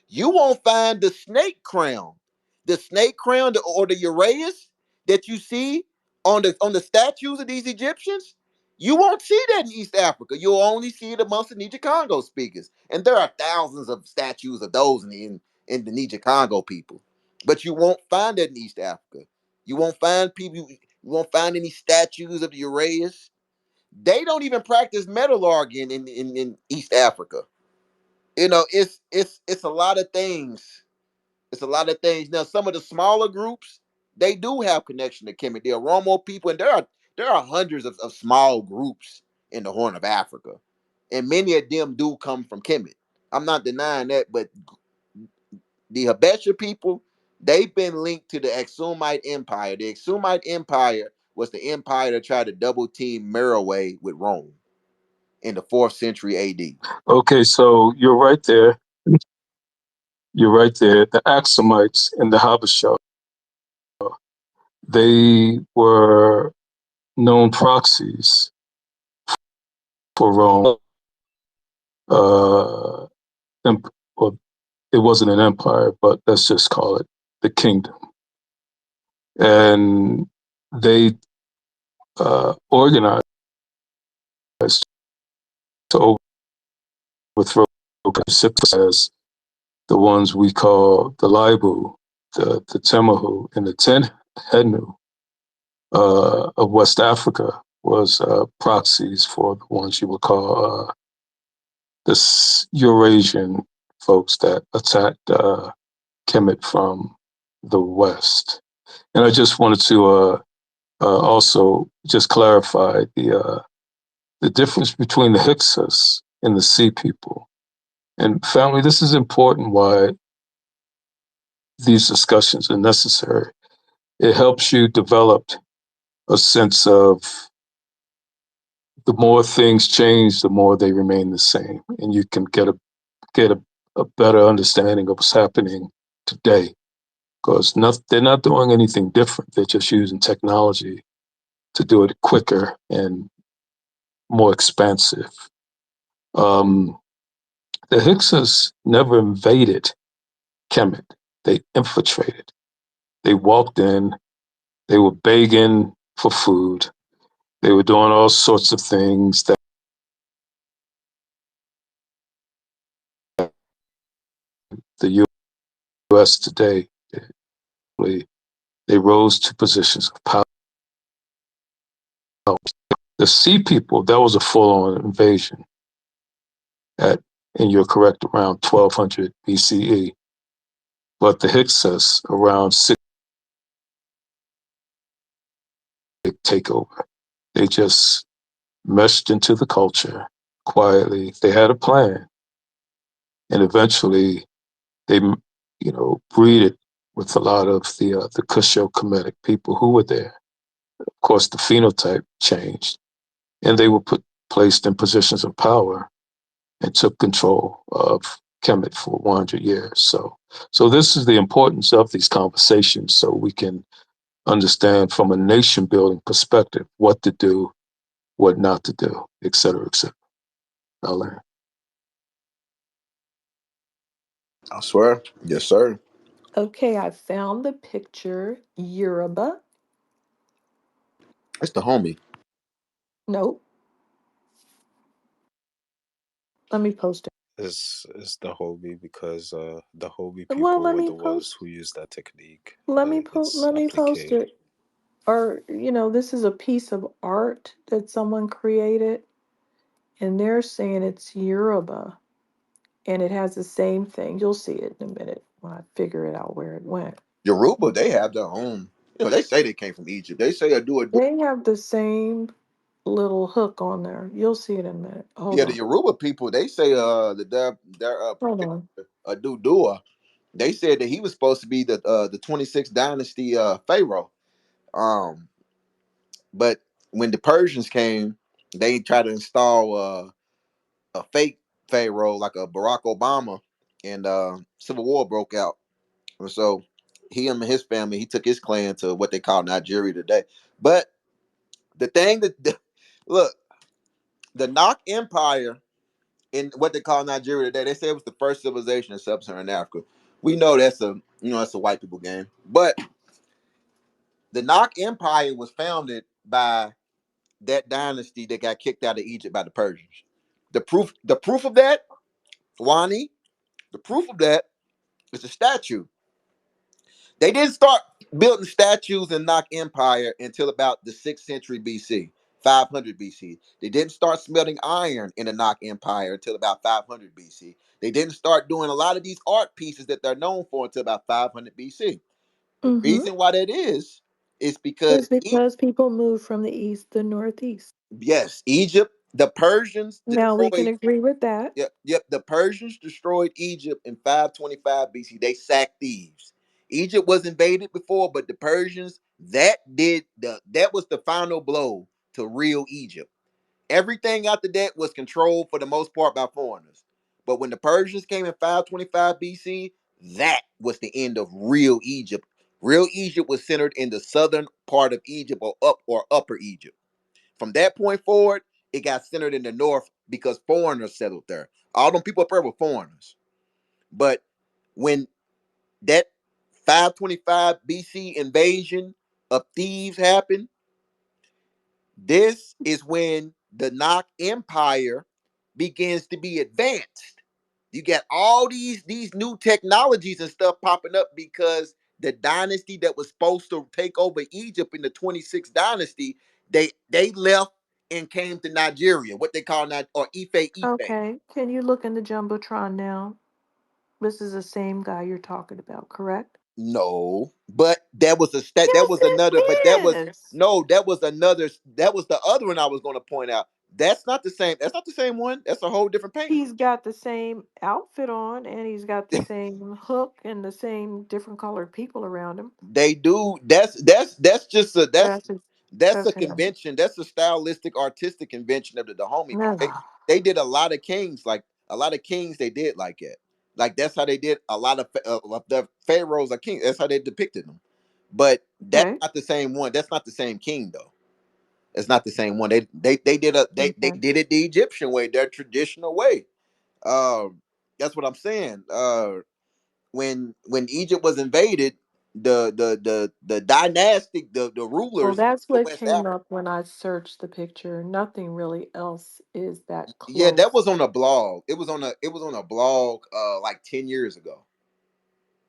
You won't find the snake crown. The snake crown or the uraeus that you see on the statues of these Egyptians. You won't see that in East Africa. You'll only see it amongst the Niger Congo speakers. And there are thousands of statues of those in the Niger Congo people. But you won't find that in East Africa. You won't find people, you won't find any statues of the uraeus. They don't even practice metallurgy in East Africa. It's a lot of things. It's a lot of things. Now, some of the smaller groups, they do have connection to Kemet. They're Oromo people, and there are hundreds of small groups in the Horn of Africa, and many of them do come from Kemet. I'm not denying that, but the Habesha people, they've been linked to the Aksumite Empire. The Aksumite Empire was the empire that tried to double team Meroe with Rome in the 4th century AD. Okay, so you're right there. You're right there. The Axumites and the Habesha, they were known proxies for Rome. Uh, well, it wasn't an empire, but let's just call it the kingdom. And they organized to overthrow as the ones we call the Laibu, the Temahu, and the Tenhenu of West Africa was proxies for the ones you would call the Eurasian folks that attacked Kemet from the West. And I just wanted to also just clarify the difference between the Hyksos and the Sea People. And family, this is important why these discussions are necessary. It helps you develop a sense of the more things change, the more they remain the same. And you can get a better understanding of what's happening today. Because they're not doing anything different. They're just using technology to do it quicker and more expansive. Um, the Hyksos never invaded Kemet. They infiltrated. They walked in. They were begging for food. They were doing all sorts of things that the U.S. today they rose to positions of power. The Sea People, that was a full-on invasion at, and you're correct, around 1200 BCE. But the Hyksos around 6 takeover. They just meshed into the culture quietly. They had a plan, and eventually they, breeded with a lot of the Cusho-Kemetic people who were there. Of course, the phenotype changed, and they were placed in positions of power and took control of Kemet for 100 years. So this is the importance of these conversations, so we can understand from a nation building perspective what to do, what not to do, et cetera, et cetera. I'll learn. I swear. Yes, sir. Okay, I found the picture. Yoruba. It's the homie. Nope. Let me post it. It's the Hobie because the Hobie Well, people were the ones who used that technique. It's let me post applique. it. Or, this is a piece of art that someone created, and they're saying it's Yoruba, and it has the same thing. You'll see it in a minute when I figure it out where it went. Yoruba, they have their own. They say they came from Egypt. They say a do a do. They have the same little hook on there. You'll see it in a minute. Hold Yeah, the on. Yoruba people, they say that their Hold on. a Dudua. They said that he was supposed to be the 26th dynasty pharaoh. Um, but when the Persians came, they tried to install a fake pharaoh like a Barack Obama, and civil war broke out. And so him and his family, he took his clan to what they call Nigeria today. But the thing look, the Nok Empire in what they call Nigeria today, they say it was the first civilization in sub-Saharan Africa. We know that's a white people game. But the Nok Empire was founded by that dynasty that got kicked out of Egypt by the Persians. The proof of that, Wani, the proof of that is a statue. They didn't start building statues in Nok Empire until about the 6th century BC, 500 BC. They didn't start smelting iron in the Nok Empire until about 500 BC. They didn't start doing a lot of these art pieces that they're known for until about 500 BC. The Mm-hmm. reason why that is It's because because people moved from the east to northeast. yes, Egypt, the Persians Now we can destroyed. agree with that. Yep. The Persians destroyed Egypt in 525 BC. They sacked Thebes. Egypt was invaded before, but the Persians that was the final blow to real Egypt. Everything after that was controlled for the most part by foreigners. But when the Persians came in 525 BC, that was the end of real Egypt. Real Egypt was centered in the southern part of Egypt or upper Egypt. From that point forward, it got centered in the north because foreigners settled there. All them people up there were foreigners. But when that 525 BC invasion of Thebes happened, this is when the Nok Empire begins to be advanced. You got all these new technologies and stuff popping up because the dynasty that was supposed to take over Egypt in the 26th dynasty, they left and came to Nigeria, what they call or Ife. Okay. Can you look in the Jumbotron now? This is the same guy you're talking about, correct? No, but that was a stat. That Yes, was another. But that it was is. no. That was another. That was the other one I was going to point out. That's not the same. That's not the same one. That's a whole different painting. He's got the same outfit on, and he's got the same hook and the same different colored people around him. They do. That's just a That's his, that's a that's him. convention. That's a stylistic, artistic convention of the Dahomey. They, Ugh. they did a lot of kings, like a lot of kings. They did like it. Like that's how they did a lot of the pharaohs are kings. That's how they depicted them. But that's Okay. not the same one. That's not the same king though. It's not the same one. They Okay. did it the Egyptian way, their traditional way. That's what I'm saying. When Egypt was invaded, the dynastic the Well, rulers that's of what West came Africa. up when I searched the picture. Nothing really else is that Yeah, that close. was on a blog. It was on a blog like 10 years ago.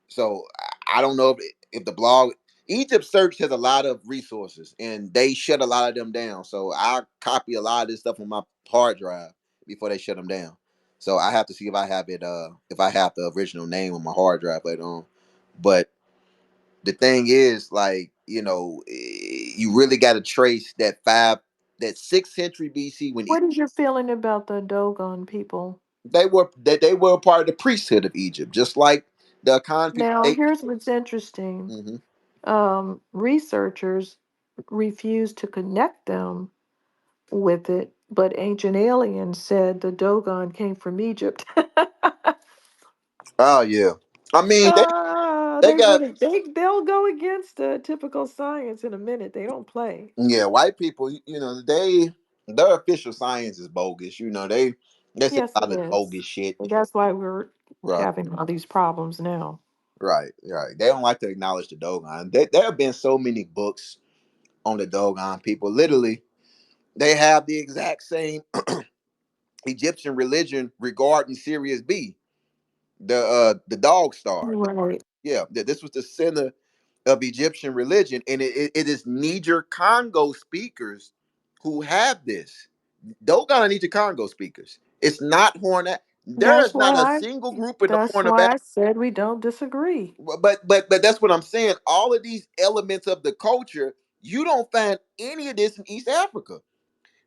So I don't know if the blog Egypt Search has a lot of resources and they shut a lot of them down. So I copy a lot of this stuff on my hard drive before they shut them down. So I have to see if I have it if I have the original name on my hard drive later on. But the thing is, like, you really got to trace that 6th century BC when What is your feeling about the Dogon people? they were a part of the priesthood of Egypt, just like the Akan people. Now, here's what's interesting. Mhm. Researchers refuse to connect them with it, but ancient aliens said the Dogon came from Egypt. Oh yeah, I mean they They got would they'll go against typical science in a minute. They don't play. yeah, white people. Their official science is bogus. They say Yes, a it lot of is. bogus shit. And that's why we're Right, having all these problems now. right. They don't like to acknowledge the Dogon. There have been so many books on the Dogon people. Literally, they have the exact same Egyptian religion regarding Sirius B, the dog star. Right. Yeah, this was the center of Egyptian religion, and it is Niger Congo speakers who have this. Dogon and Niger Congo speakers. It's not Horn. There That's is not a why single group in the that's Horn of why Africa. I said we don't disagree. But that's what I'm saying. All of these elements of the culture, you don't find any of this in East Africa.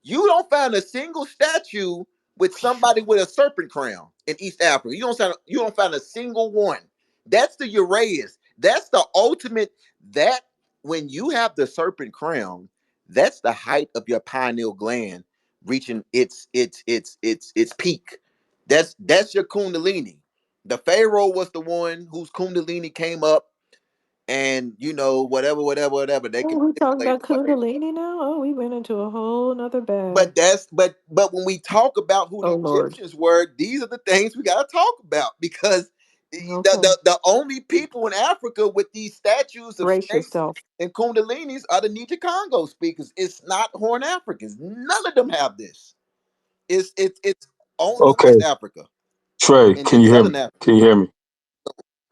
You don't find a single statue with somebody with a serpent crown in East Africa. You don't find a single one. That's the Uraeus. That's the ultimate. That when you have the serpent crown, that's the height of your pineal gland reaching its peak. That's your kundalini. The pharaoh was the one whose kundalini came up, and whatever they Oh, can we talking manipulate about the way. Kundalini now? Oh, we went into a whole nother bag. But when we talk about who Oh the Lord. Egyptians were, these are the things we got to talk about, because Okay. the only people in Africa with these statues of Brace snakes yourself. and kundalinis are the Niger Congo speakers. It's not Horn Africans. None of them have this. It's only Okay, West Africa Trey, and can then you hear me? Southern Africa. Can you hear me?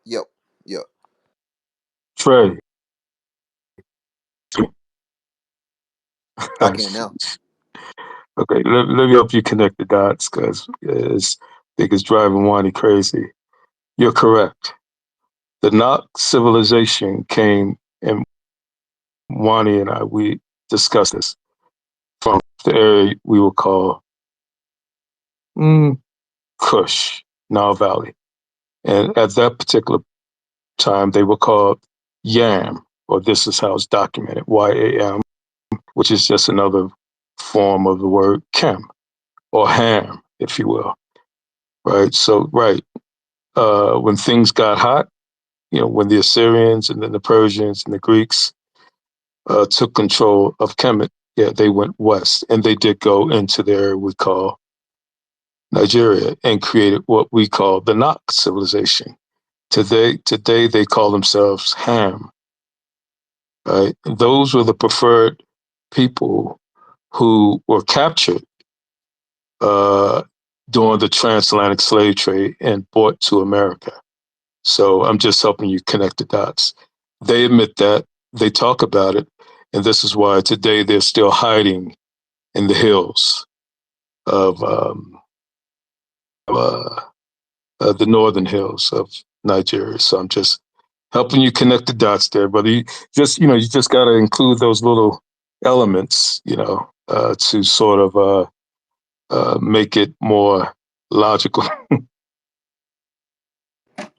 Yep, yep. Trey. I can now. Okay, let me help you connect the dots because I think it's driving Wani crazy. You're correct. The Nok civilization came, and Wani and we discussed this, from the area we will call Kush, Nile Valley. And at that particular time, they were called Yam, or this is how it's documented, YAM, which is just another form of the word Kem, or Ham, if you will. Right? So, right. When things got hot, when the Assyrians and then the Persians and the Greeks took control of Kemet, yeah, they went west and they did go into the area we call Nigeria and created what we call the Nok civilization. Today they call themselves Ham. Right? Those were the preferred people who were captured uh, during the transatlantic slave trade and brought to America. So I'm just helping you connect the dots. They admit that, they talk about it, and this is why today they're still hiding in the hills of uh, the northern hills of Nigeria. So I'm just helping you connect the dots there, brother. You just got to include those little elements, to sort of make it more logical.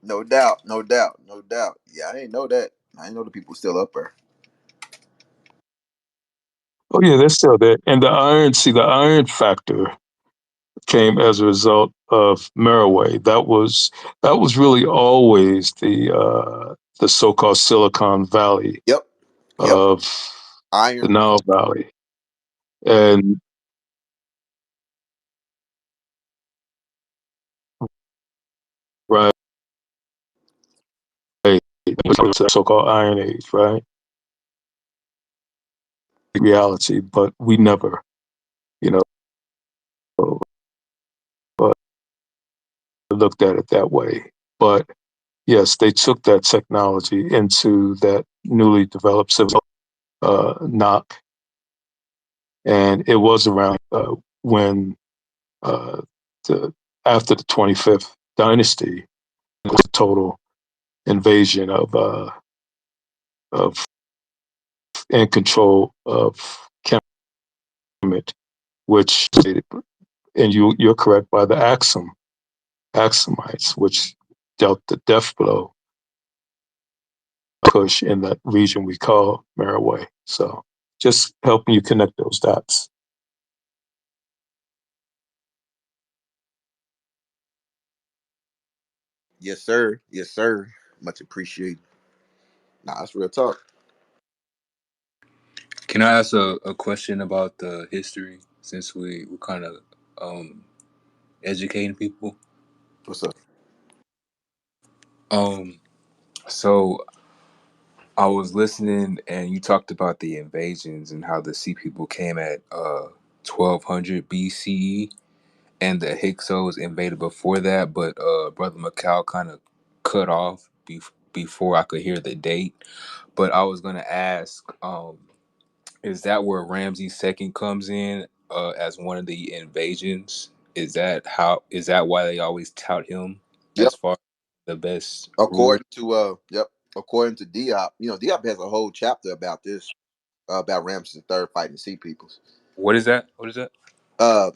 No doubt, no doubt, no doubt. Yeah, I didn't know that. I didn't know the people still up there. Oh yeah, they're still there. And the iron factor came as a result of Merowe. That was really always the so-called Silicon Valley Yep, yep. of the Iron. Nile Valley, and right, the so-called Iron Age, right? Reality, but we never, you know, uh, looked at it that way. But yes, they took that technology into that newly developed civil knock, and it was around when uh, the after the 25th dynasty, it was a total invasion of and control of Kemet, which, and you're correct, by the Axumites, which dealt the death blow push in that region we call Merowe. So just helping you connect those dots. Yes, sir. Yes, sir. Much appreciated. Nah, that's real talk. Can I ask a question about the history since we kind of um, educating people? What's up? Um, so I was listening and you talked about the invasions and how the sea people came at 1200 BCE and the Hyksos invaded before that, but Brother Macau kind of cut off before I could hear the date. But I was gonna ask, is that where Ramses II comes in as one of the invasions? Is that why they always tout him Yep. as far the best ruler? According to yep. According to Diop, Diop has a whole chapter about this, about Ramses the Third fighting the Sea Peoples. What is that? What is that? Uh,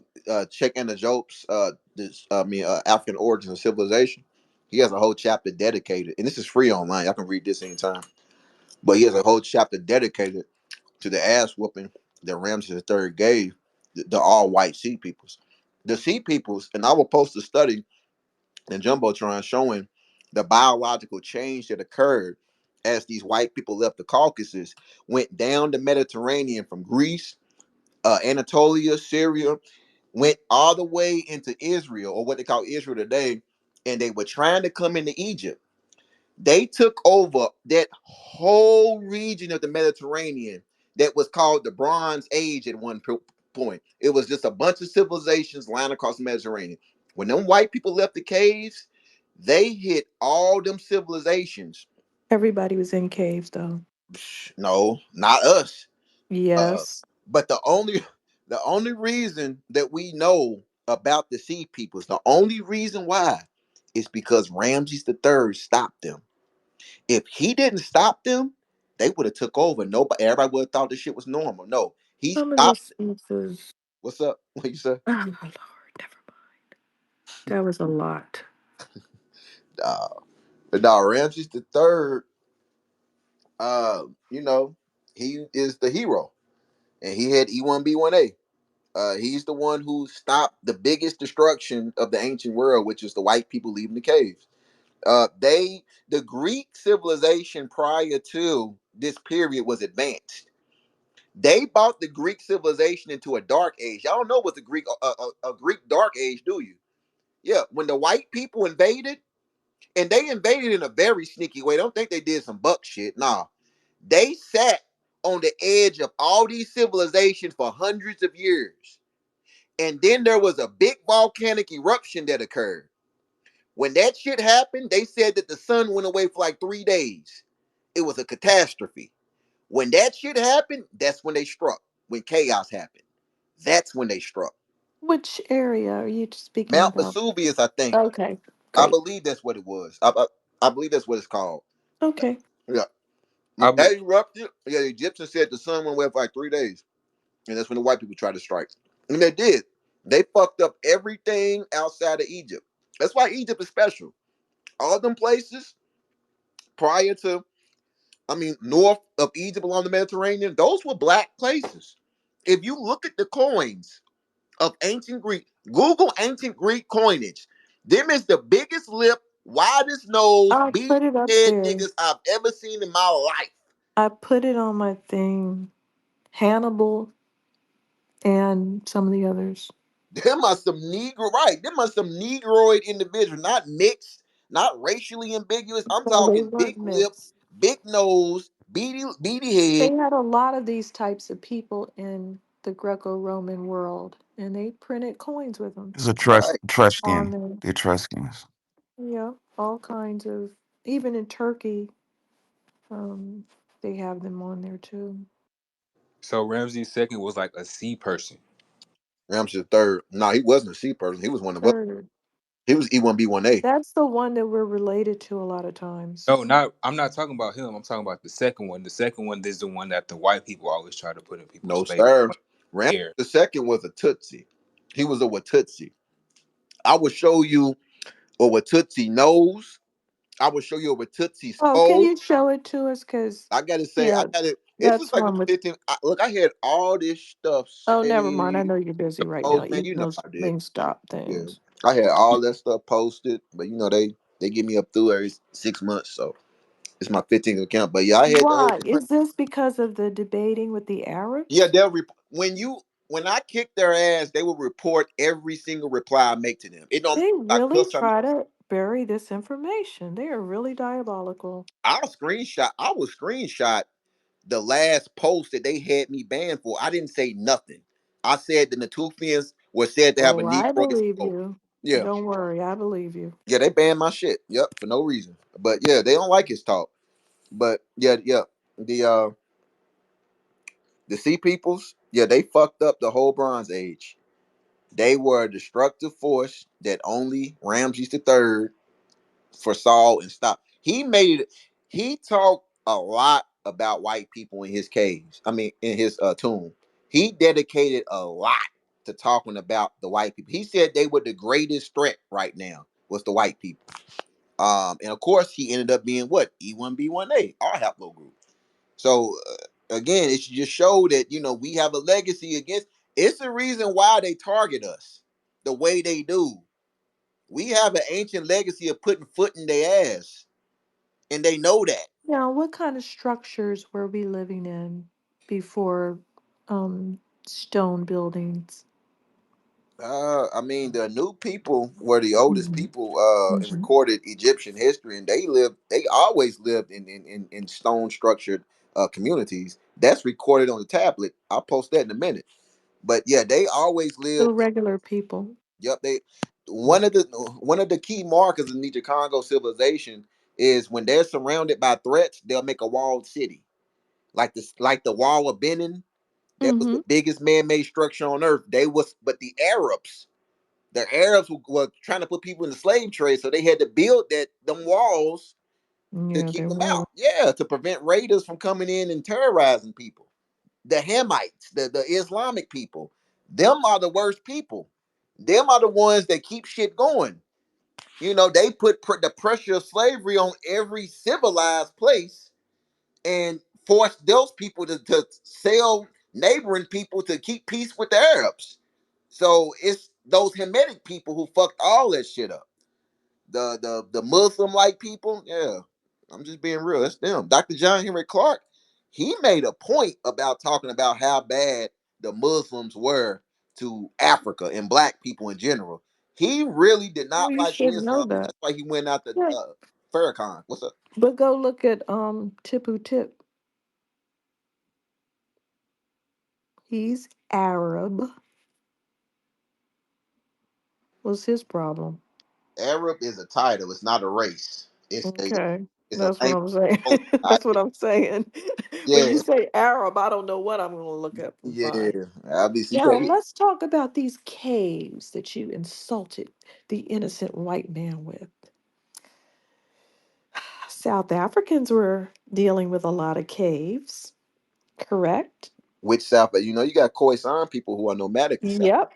check in the Jopes, African origins of civilization. He has a whole chapter dedicated, and this is free online. Y'all can read this anytime. But he has a whole chapter dedicated to the ass whooping that Ramses the Third gave the all white Sea Peoples. The Sea Peoples, and I will post a study in Jumbotron showing the biological change that occurred as these white people left the Caucasus, went down the Mediterranean from Greece, Anatolia, Syria, went all the way into Israel, or what they call Israel today, and they were trying to come into Egypt. They took over that whole region of the Mediterranean that was called the Bronze Age at one point. It was just a bunch of civilizations lying across the Mediterranean. When them white people left the caves, they hit all them civilizations. Everybody was in caves, though. No, not us. Uh, Yes. but the only reason that we know about the Sea Peoples, the only reason why, is because Ramses the Third stopped them. If he didn't stop them, they would have took over. Nobody, everybody would have thought this shit was normal. No, he Some of stopped. this is. What's up? What you say? Oh, Lord, never mind. That was a lot. Uh, but now Ramses the Third, you know, he is the hero, and he had E1B1A. He's the one who stopped the biggest destruction of the ancient world, which is the white people leaving the caves. The Greek civilization prior to this period was advanced. They brought the Greek civilization into a dark age. Y'all don't know what the Greek dark age, do you? Yeah, when the white people invaded, and they invaded in a very sneaky way. Don't think they did some buck shit. Nah, they sat on the edge of all these civilizations for hundreds of years, and then there was a big volcanic eruption that occurred. When that shit happened, they said that the sun went away for like 3 days. It was a catastrophe. When that shit happened, that's when they struck. When chaos happened, that's when they struck. Which area are you speaking Mount about? Vesuvius, I think. Okay, I great. believe that's what it was. I believe that's what it's called. Okay. Yeah. When I that be, erupted, yeah, the Egyptians said the sun went away for like 3 days. And that's when the white people tried to strike. And they did. They fucked up everything outside of Egypt. That's why Egypt is special. All them places prior to, north of Egypt along the Mediterranean, those were black places. If you look at the coins of ancient Greek, Google ancient Greek coinage. Them is the biggest lip, widest nose, I beady put it up head there. niggas I've ever seen in my life. I put it on my thing. Hannibal and some of the others. Them are some Negro, right? Them are some Negroid individuals, not mixed, not racially ambiguous. I'm No, they talking big weren't lip, mixed. big nose, beady They head. had a lot of these types of people in the Greco-Roman world, and they printed coins with them It's a Right. on Etruscan. them. The Etruscans. Yeah, all kinds of. Even in Turkey, um, they have them on there too. So Ramses II was like a sea person. Ramses III. No, he wasn't a C person. He was one of us. Third. He was E1B1A. That's the one that we're related to a lot of times. No, not I'm not talking about him. I'm talking about the second one. The second one is the one that the white people always try to put in people's No, face. sir. Ramses Here. II was a Tutsi. He was a Watutsi. I will show you a Watutsi nose. I will show you a Watutsi's Oh, can toe. you show it to us? Cause I gotta say, I yeah, got it. It's just that's like my one with. 15. Look, I had all this stuff Oh, never mind. I saved. know you're busy right Oh now. man, Eating you know those I did. wing stop Yeah, things. I had all that stuff posted, but they give me up through every 6 months, so it's my 15th account. But yeah, I had the whole. Why? Is this because of the debating with the Yeah, Arabs? when I kick their ass, they will report every single reply I make to them. It don't matter They if I really cuss them. try to bury this information. They are really diabolical. I will screenshot the last post that they had me banned for. I didn't say nothing. I said the Natufians were said to have a Oh, I Negroid believe soul. you. Yeah, Don't worry, I believe you. yeah, they banned my shit. Yep, for no reason. But yeah, they don't like his talk. But yeah, yeah, the uh the Sea Peoples, yeah, they fucked up the whole Bronze Age. They were a destructive force that only Ramses III foresaw and stopped. He talked a lot about white people in his caves. I mean, in his tomb. He dedicated a lot to talking about the white people. He said they were the greatest threat right now was the white people. And of course, he ended up being what E1B1A, our haplogroup. So again, it should just show that we have a legacy against. It's the reason why they target us the way they do. We have an ancient legacy of putting foot in their ass, and they know that. Now, what kind of structures were we living in before stone buildings? I mean, the new people were the oldest Hmm. people in Hmm. recorded Egyptian history, and they always lived in stone structured communities. That's recorded on the tablet. I'll post that in a minute. But yeah, they always So lived. regular people. Yep, they one of the key markers of Niger Congo civilization is when they're surrounded by threats, they'll make a walled city. Like the wall of Benin, that was Mm-hmm. the biggest man-made structure on earth. But the Arabs were trying to put people in the slave trade, so they had to build them walls to Yeah, they keep them were. out. Yeah, to prevent raiders from coming in and terrorizing people. The Hamites, the Islamic people, them are the worst people. Them are the ones that keep shit going. They put the pressure of slavery on every civilized place and forced those people to sell neighboring people to keep peace with the Arabs. So it's those Hamitic people who fucked all that shit up. The Muslim like people, yeah. I'm just being real. That's them. Dr. John Henry Clark, he made a point about talking about how bad the Muslims were to Africa and black people in general. He really did Well, not you like should know Islam. that. That's why he went out to Yeah. Farrakhan. What's up? But go look at Tipu Tip. He's Arab. What's his problem? Arab is a title. It's not a race. Okay. It's a That's what language. I'm saying. Oh, That's what I'm saying. When you yeah, say Arab, I don't know what I'm going to look up and yeah. find. Obviously, Now, let's talk about these caves that you insulted the innocent white man with. South Africans were dealing with a lot of caves, correct? which South, but you got Khoisan people who are nomadic in South. Yep.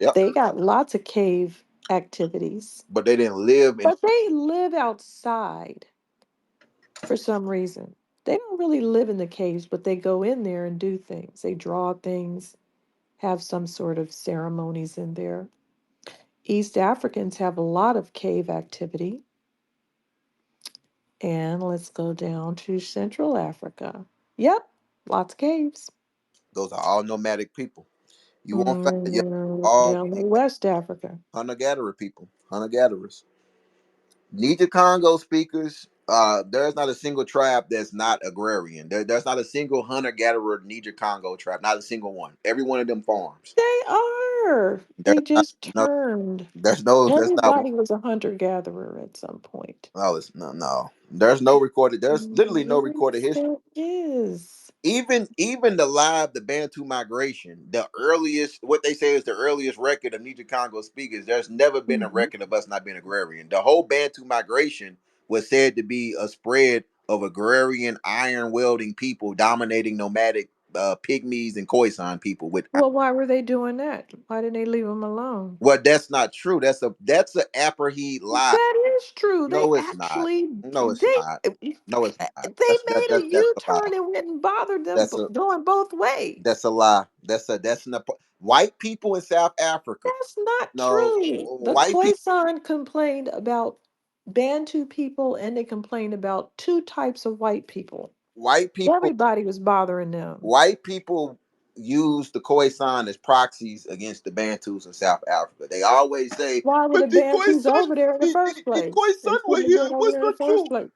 Yep, They got lots of cave activities, but they didn't live in. but they live outside for some reason. They don't really live in the caves, but they go in there and do things. They draw things, have some sort of ceremonies in there. East Africans have a lot of cave activity. And let's go down to Central Africa. Yep, lots of caves. Those are all nomadic people. You won't find Look all down in West Africa. hunter gatherer people, hunter gatherers. Niger Congo speakers. There's not a single tribe that's not agrarian. There's not a single hunter gatherer Niger Congo tribe. Not a single one. Every one of them farms. They were. There's They not just no. turned. There's no. There's not. Everybody was a hunter gatherer at some point. No, it's no, no. There's no recorded. There's literally no recorded Yes, history. there is. Even the Bantu migration, the earliest, what they say is the earliest record of Niger Congo speakers. There's never been a Mhm. record of us not being agrarian. The whole Bantu migration was said to be a spread of agrarian, iron wielding people dominating nomadic pygmies and Khoisan people. With Well, why were they doing that? Why didn't they leave them alone? well, that's not true. That's a apartheid lie. That is true. They No, it's not. actually No, it's not. No, it's not. they made a That's a lie. U-turn and went and bothered them That's a going both ways. That's a lie. That's an white people in South Africa. That's not No, true. The white people, Khoisan complained about Bantu people and they complained about two types of white people. white people, Everybody was bothering them. white people use the Khoisan as proxies against the Bantus in South Africa. They always say, Why were the "But the Bantus Khoisan, over there in the first the place? They Khoisan were shouldn't have here. been It over was there in the not first true." place.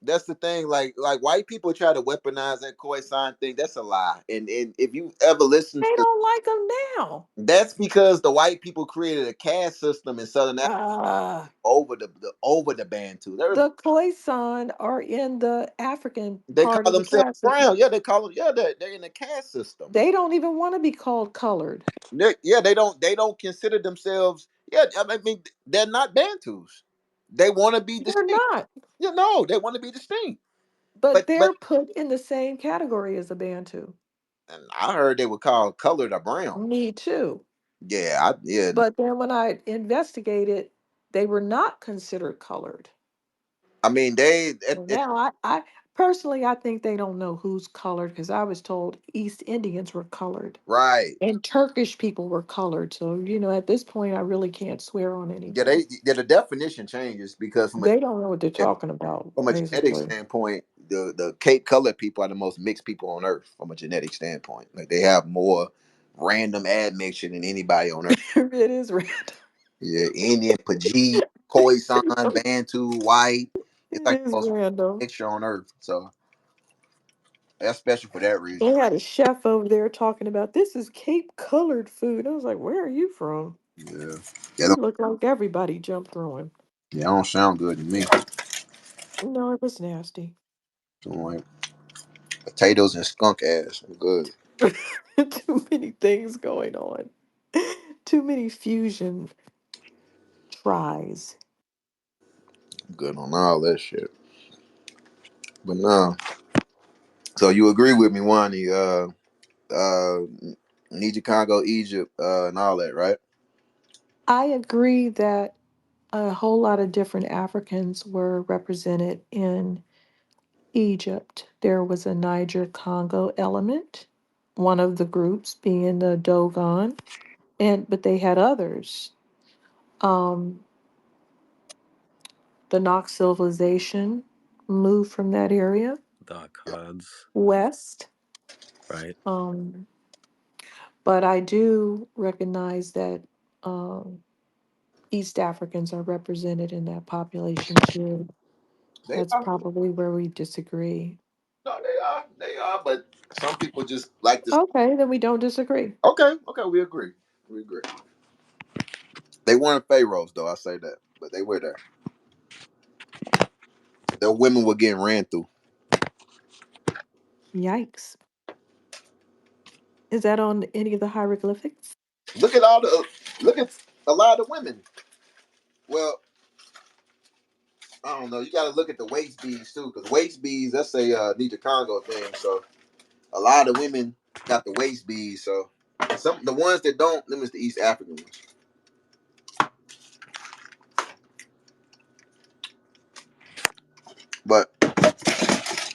That's the thing. Like white people try to weaponize that Khoisan thing. That's a lie. And if you ever listen They to, don't like them now. that's because the white people created a caste system in Southern Africa Uh, over the Bantu. the Khoisan are in the African They part call of the themselves caste system. brown. Yeah, they call them. Yeah, they're in the caste system. They don't even want to be called colored. Yeah, they don't consider themselves. Yeah, I mean they're not Bantus. They want to be They're distinct. not, You know, they want to be distinct. but But they're put in the same category as a Bantu. and I heard they were called colored or brown. Me too. Yeah. But then when I investigated, they were not considered colored. I mean So now I personally I think they don't know who's colored because I was told East Indians were colored right. and Turkish people were colored. So at this point I really can't swear on anything. The definition changes because They don't know what they're talking about, from a genetic basically. standpoint, the Cape colored people are the most mixed people on Earth from a genetic standpoint. Like they have more random admixture than anybody on Earth. It is random. Yeah, Indian, Pajee, Khoisan, Bantu, white. It's It like is the most random. mixture on Earth. So that's special for that reason. They had a chef over there talking about this is Cape colored food. I was like, where are you from? Yeah, He looked like everybody jumped through him. don't sound good to me. No, it was nasty. So like potatoes and skunk ass. I'm good. Too many things going on. Too many fusion tries. I'm good on all that shit. But no. So you agree with me, Wani? Uh, Niger Congo, Egypt, and all that, right? I agree that a whole lot of different Africans were represented in Egypt. There was a Niger Congo element, one of the groups being the Dogon, but they had others. Um, the Nox civilization moved from that area The Yeah. cards, west. right? Um, but I do recognize that East Africans are represented in that population too. They That's are. probably where we disagree. No, they are. They are. But some people just like to. Okay, then we don't disagree. Okay, we agree. We agree. They weren't pharaohs, though. I say that, but they were there. Their women were getting ran through. Yikes. Is that on any of the hieroglyphics? Look at all the. Look at a lot of women. Well, I don't know. You got to look at the waist beads too, because waist beads that's a Niger Congo thing. So a lot of women got the waist beads. So some the ones that don't, them is the East African ones. But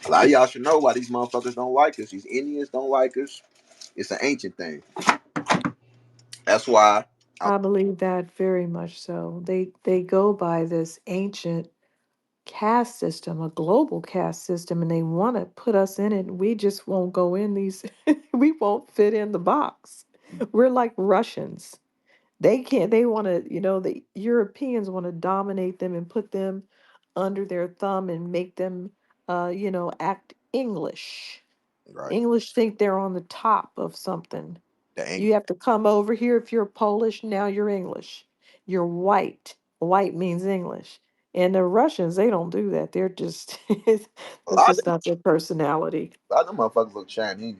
a lot of y'all should know why these motherfuckers don't like us. These Indians don't like us. It's an ancient thing. That's why. I, I believe that very much so. They go by this ancient caste system, a global caste system, and they want to put us in it. We just won't go in these. We won't fit in the box. We're like Russians. They can't. They want to. The Europeans want to dominate them and put them under their thumb and make them, act English. right. English think they're on the top of something. Dang. You have to come over here if you're Polish, now you're English. You're white. White means English. And the Russians, they don't do that. They're just A that's lot of just not their personality. them motherfuckers look Chinese,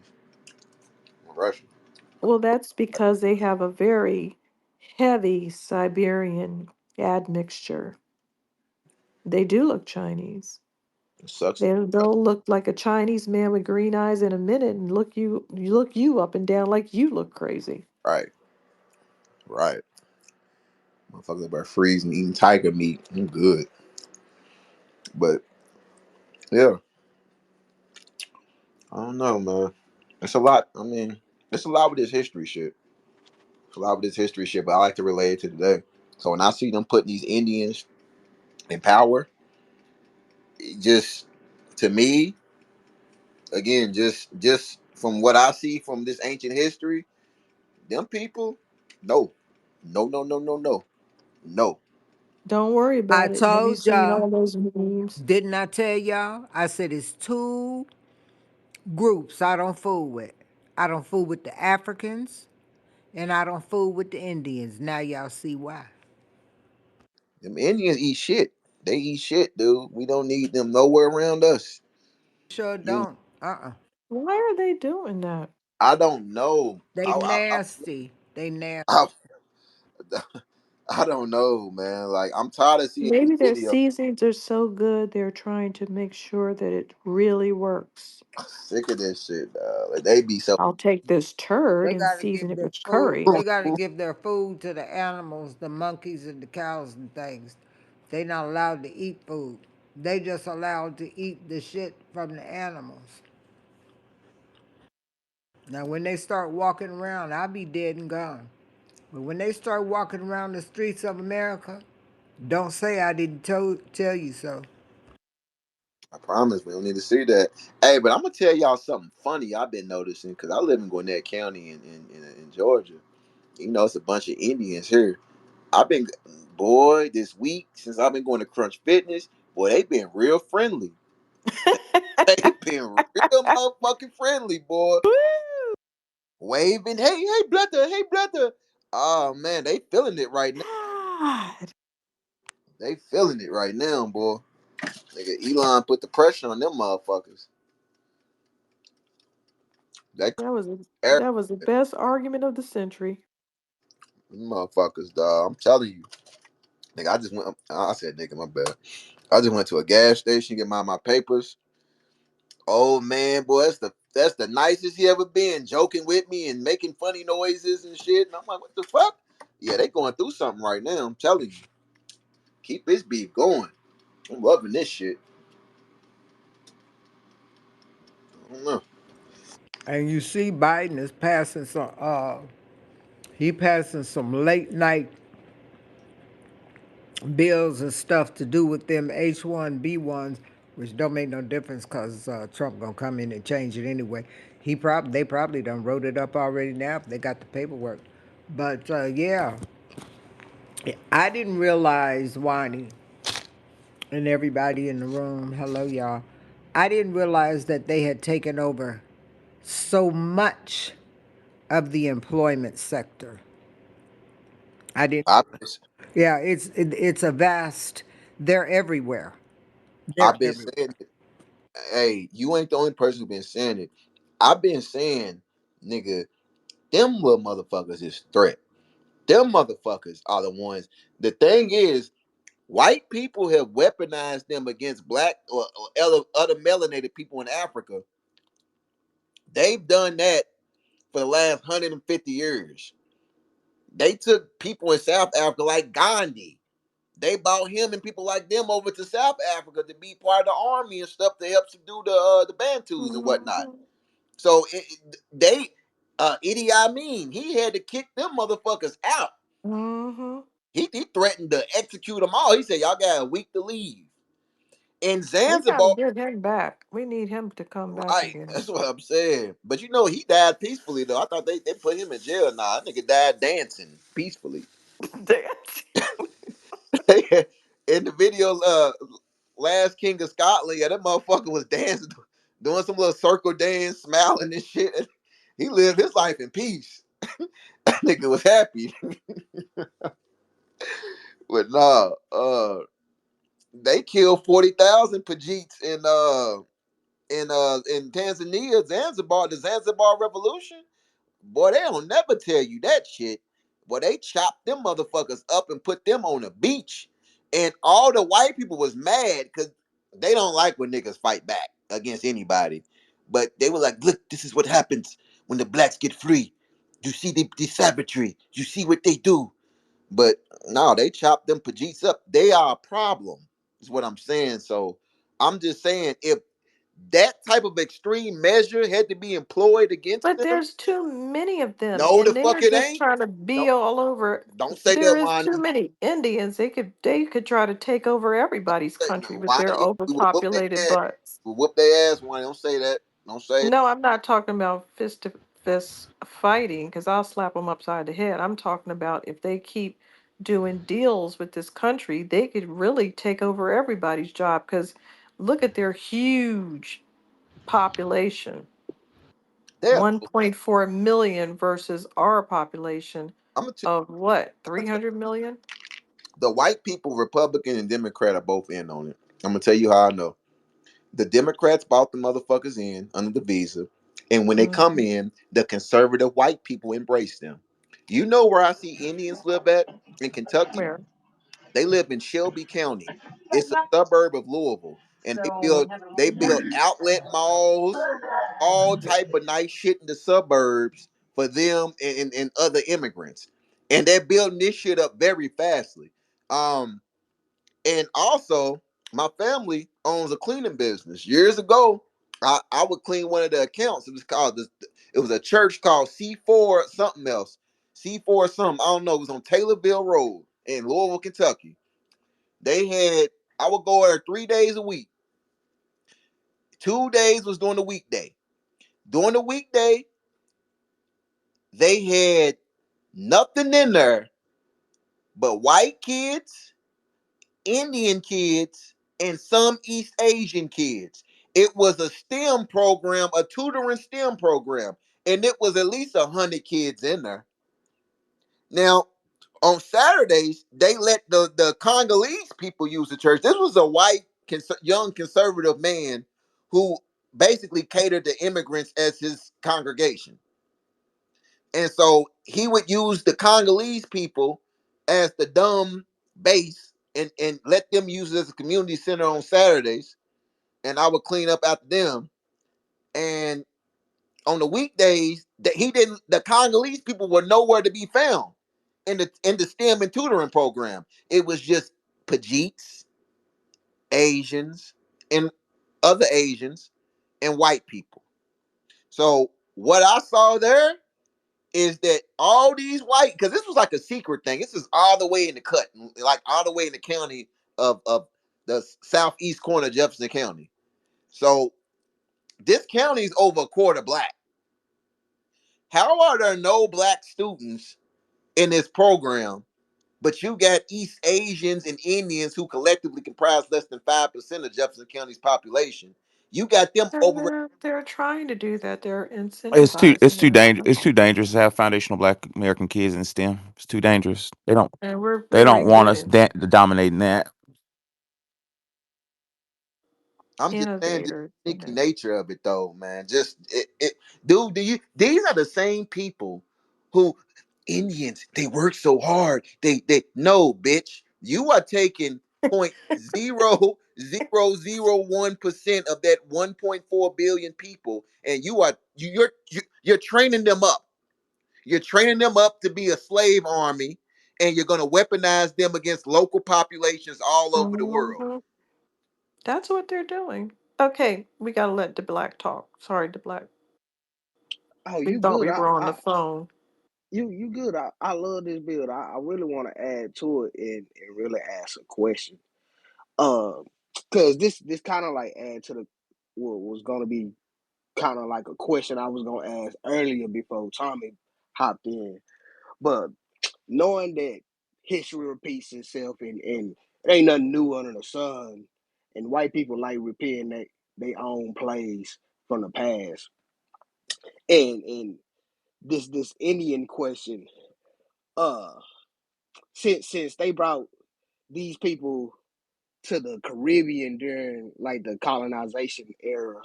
Russian. Well, that's because they have a very heavy Siberian admixture. They do look Chinese. It sucks. They'll look like a Chinese man with green eyes in a minute and look you up and down like you look crazy. Right, right. Motherfuckers about freezing, eating tiger meat. I'm good, but yeah, I don't know, man. It's a lot. I mean, it's a lot with this history shit. It's a lot with this history shit, but I like to relate it to today. So when I see them putting these Indians in power, it just to me, again, just from what I see from this ancient history, them people, no, no, no, no, no, no, no. Don't worry I about it. Have you told seen y'all, all those memes? didn't I tell y'all? I said it's two groups I don't fool with. I don't fool with the Africans and I don't fool with the Indians. Now y'all see why. Them Indians eat shit. They eat shit, dude. We don't need them nowhere around us. Sure You, don't. Why are they doing that? I don't know. They nasty. They nasty. I, I don't know, man. Like I'm tired of seeing these Maybe their videos. seasonings are so good they're trying to make sure that it really works. I'm sick of this shit, dog. Like they be so. I'll take this turd They and gotta season give it their with food. curry. They gotta give their food to the animals, the monkeys and the cows and things. They not allowed to eat food. They just allowed to eat the shit from the animals. Now when they start walking around, I'll be dead and gone. But when they start walking around the streets of America, don't say I didn't tell you so. I promise we don't need to see that. Hey, but I'm gonna tell y'all something funny I've been noticing because I live in Gwinnett County in Georgia. You know, it's a bunch of Indians here. I've been, boy, this week since I've been going to Crunch Fitness, boy, they been real friendly. They been real motherfucking friendly, boy. Woo! Waving, hey brother. Oh man, they feeling it right now. God, They feeling it right now, boy. Nigga, Elon put the pressure on them motherfuckers. That air, that was the best argument of the century. them motherfuckers, dog. I'm telling you. Nigga, I just went. I said, nigga, my bad. I just went to a gas station get my papers. Oh man, boy, that's the nicest he ever been, joking with me and making funny noises and shit. And I'm like, what the fuck? Yeah, they going through something right now. I'm telling you. Keep this beef going. I'm loving this shit. I don't know. And you see Biden is passing some he passing some late night bills and stuff to do with them H1B1s, which don't make no difference because Trump gonna come in and change it anyway. They probably done wrote it up already now if they got the paperwork. But yeah, I didn't realize, Wani, and everybody in the room, hello y'all. I didn't realize that they had taken over so much of the employment sector. I didn't. I've Yeah, it's a vast. They're everywhere. They're I've been everywhere. saying it. Hey, you ain't the only person who been saying it. I've been saying, nigga, them little motherfuckers is threat. Them motherfuckers are the ones. The thing is, white people have weaponized them against black or other melanated people in Africa. They've done that for the last 150 years. They took people in South Africa like Gandhi. They brought him and people like them over to South Africa to be part of the army and stuff to help subdue the Bantus and whatnot. Mhm. So they Idi Amin, he had to kick them motherfuckers out. Mhm. He threatened to execute them all. He said, y'all got a week to leave. In We gotta Zanzibar, get him back. We need him to come back right, again. that's what I'm saying. But you know, he died peacefully, though. I thought they put him in jail. Nah, that nigga died dancing peacefully. Dance. In the video, Last King of Scotland, yeah, that motherfucker was dancing, doing some little circle dance, smiling and shit. He lived his life in peace. Nigga was happy. But nah, they killed 40,000 Pajeets in Tanzania, Zanzibar, the Zanzibar Revolution. Boy, they don't never tell you that shit. Boy, they chopped them motherfuckers up and put them on the beach. And all the white people was mad because they don't like when niggas fight back against anybody. But they were like, look, this is what happens when the blacks get free. You see the savagery. You see what they do. But no, they chopped them Pajeets up. They are a problem, is what I'm saying. So I'm just saying, if that type of extreme measure had to be employed against But them, there's too many of them, no, the and they fuck are it just ain't. trying to be Don't all over. don't say There that, is Wanda. too many Indians. They could try to take over everybody's country with Wanda, their we will whoop their overpopulated ass. butts. We will whoop their ass, Wanda. Don't say that. Don't say it. No, I'm not talking about fist to fist fighting because I'll slap them upside the head. I'm talking about if they keep doing deals with this country, they could really take over everybody's job because look at their huge population. They're, 1.4 million versus our population I'm gonna tell of what, you, 300 million? the white people, Republican and Democrat, are both in on it. I'm gonna tell you how I know. The Democrats bought the motherfuckers in under the visa, and when they come Hmm. in, the conservative white people embrace them. You know where I see Indians live at in Kentucky? Where? They live in Shelby County. It's a suburb of Louisville, and they build outlet malls, all type of nice shit in the suburbs for them and other immigrants, and they're building this shit up very fastly. Um, and also, my family owns a cleaning business. Years ago, I would clean one of the accounts. It was a church called C4 something else. C4 something. I don't know. It was on Taylorville Road in Louisville, Kentucky. They had, I would go there 3 days a week. 2 days was during the weekday. During the weekday, they had nothing in there but white kids, Indian kids, and some East Asian kids. It was a STEM program, a tutoring STEM program, and it was at least 100 kids in there. Now, on Saturdays, they let the Congolese people use the church. This was a white, young conservative man who basically catered to immigrants as his congregation. And so he would use the Congolese people as the dumb base and let them use it as a community center on Saturdays. And I would clean up after them. And on the weekdays, that he didn't, the Congolese people were nowhere to be found in the STEM and tutoring program. It was just Pajeets, Asians, and other Asians and white people. So what I saw there is that all these white, because this was like a secret thing. This is all the way in the cut, like all the way in the county of the southeast corner of Jefferson County. So this county is over a quarter black. How are there no black students in this program, but you got East Asians and Indians who collectively comprise less than 5% of Jefferson County's population? You got them over. They're trying to do that. They're It's too it's incentivizing too it. dangerous. It's too dangerous to have foundational Black American kids in STEM. It's too dangerous. And we're They very don't want good us dominating that. I'm just saying, just innovators the in sneaky it. nature of it, though, man. Just dude. Do you? These are the same people who Indians. They work so hard. They no, bitch. You are taking 0.0001% of that 1.4 billion people, and you're training them up. You're training them up to be a slave army, and you're gonna weaponize them against local populations all over the world. Hmm. That's what they're doing. Okay, we gotta let the black talk. Sorry, the black. Oh, We you thought good. we were on I the phone. you good. I love this build. I really want to add to it and really ask a question. Um, cause this kind of like add to the what was gonna be kind of like a question I was gonna ask earlier before Tommy hopped in. But knowing that history repeats itself and it ain't nothing new under the sun, and white people like repeating they own plays from the past, and this Indian question. Uh, since they brought these people to the Caribbean during like the colonization era,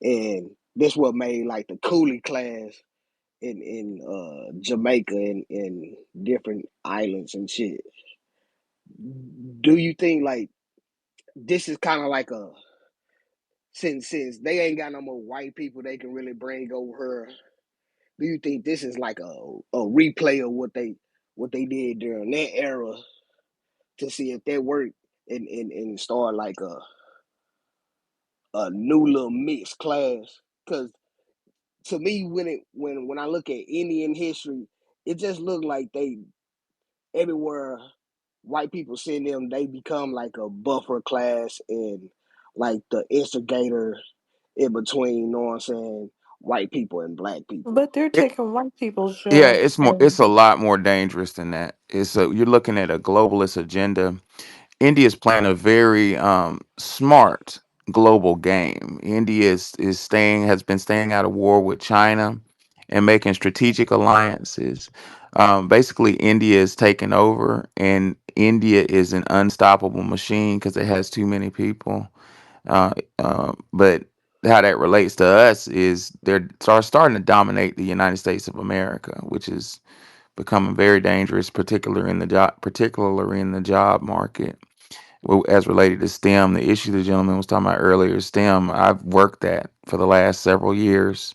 and this what made like the coolie class in Jamaica and different islands and shit. Do you think like this is kind of like a since they ain't got no more white people they can really bring over here? Do you think this is like a replay of what they did during that era to see if that worked and start like a new little mixed class? Because to me, when I look at Indian history, it just looked like they everywhere white people send them, they become like a buffer class and like the instigator in between. You know what I'm saying? White people and black people. But they're It, taking white people's yeah, jobs. it's more. It's a lot more dangerous than that. You're looking at a globalist agenda. India's playing a very smart global game. India is staying has been staying out of war with China and making strategic alliances. Basically, India is taking over, and India is an unstoppable machine because it has too many people. But how that relates to us is starting to dominate the United States of America, which is becoming very dangerous, particularly in the job market. Well, as related to STEM, the issue the gentleman was talking about earlier, STEM, I've worked that for the last several years.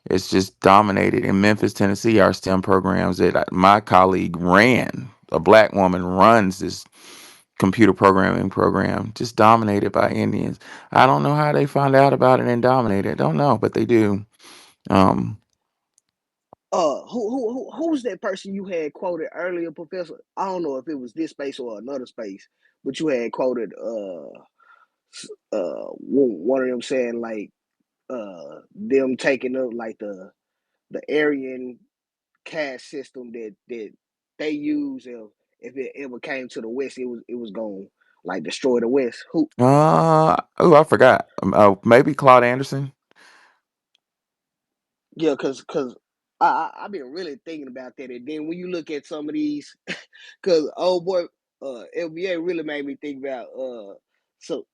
It's just dominated in Memphis, Tennessee. Our STEM programs that my colleague ran, a black woman runs this computer programming program, just dominated by Indians. I don't know how they found out about it and dominated. Don't know, but they do. Um, Who's that person you had quoted earlier, Professor? I don't know if it was this space or another space, but you had quoted one of them saying like them taking up like the Aryan caste system that they use if it ever came to the West, it was going to like destroy the West. Who? oh, I forgot. Maybe Claude Anderson. Yeah, cause I've been really thinking about that, and then when you look at some of these, cause oh boy, FBA really made me think about so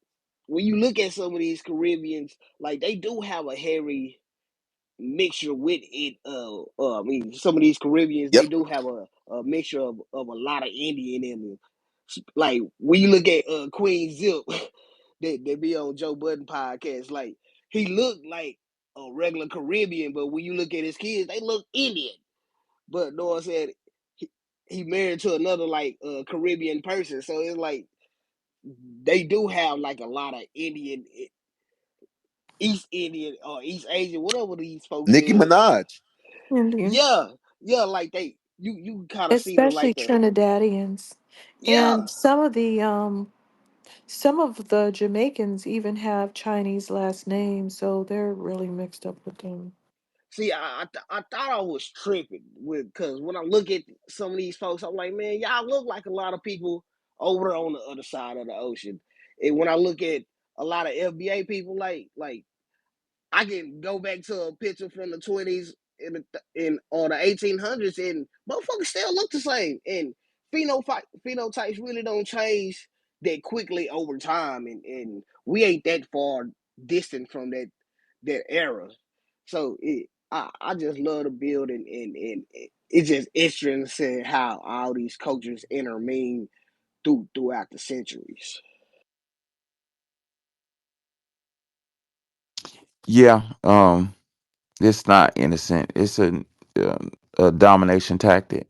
when you look at some of these Caribbeans, like they do have a hairy mixture with it. I mean, some of these Caribbeans, they Yep. do have a mixture of a lot of Indian in them. Like when you look at Queen Zip, that be on Joe Budden podcast, like he looked like a regular Caribbean, but when you look at his kids, they look Indian. But Noah said he married to another like Caribbean person, so it's like they do have like a lot of Indian, East Indian or East Asian, whatever these folks Nicki is. Minaj. Indian, Yeah, yeah, like they you kind of see the especially like the Trinidadians, yeah. and some of the Jamaicans even have Chinese last names, so they're really mixed up with them. See, I thought I was tripping with because when I look at some of these folks, I'm like, man, y'all look like a lot of people over on the other side of the ocean. And when I look at a lot of FBA people, like I can go back to a picture from the 20s in or the 1800s, and motherfuckers still look the same. And phenotypes really don't change that quickly over time, and we ain't that far distant from that era. So I just love the build, and it's just interesting how all these cultures intermean throughout the centuries. Yeah, it's not innocent. It's a domination tactic.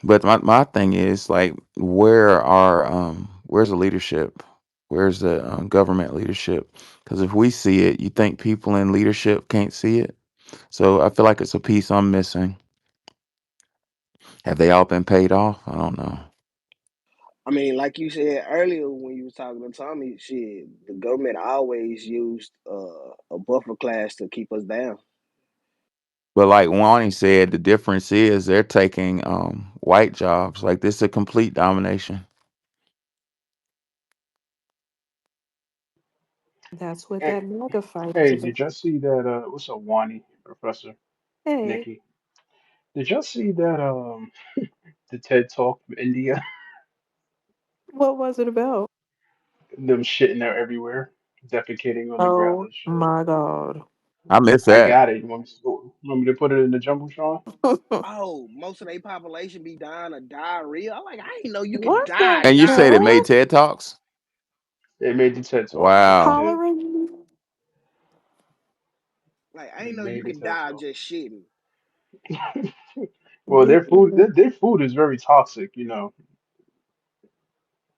But my thing is like, where's the leadership? Where's the government leadership? Because if we see it, you think people in leadership can't see it? So I feel like it's a piece I'm missing. Have they all been paid off? I don't know. I mean, like you said earlier when you was talking to Tommy, shit, the government always used a buffer class to keep us down. But like Wani said, the difference is they're taking white jobs. Like this is a complete domination. That's what Hey, that mega fight is hey, about. did y'all see that? What's up, Wani, Professor? Hey, Nikki. Did y'all see that the TED Talk from India? what was it about? Them shitting there everywhere, defecating on the ground Oh and shit. my God. I miss I that. got it. You want me to put it in the jumbotron? Oh, most of their population be dying of diarrhea. I'm like, I didn't know you could What die the And you said it made diarrhea. heck? TED Talks? They made the TED Talk. Yes, they Wow. did. Cholera? Like, I They didn't know you made the could TED die Talk. just shitting. Well, Me either. their food is very toxic. You know.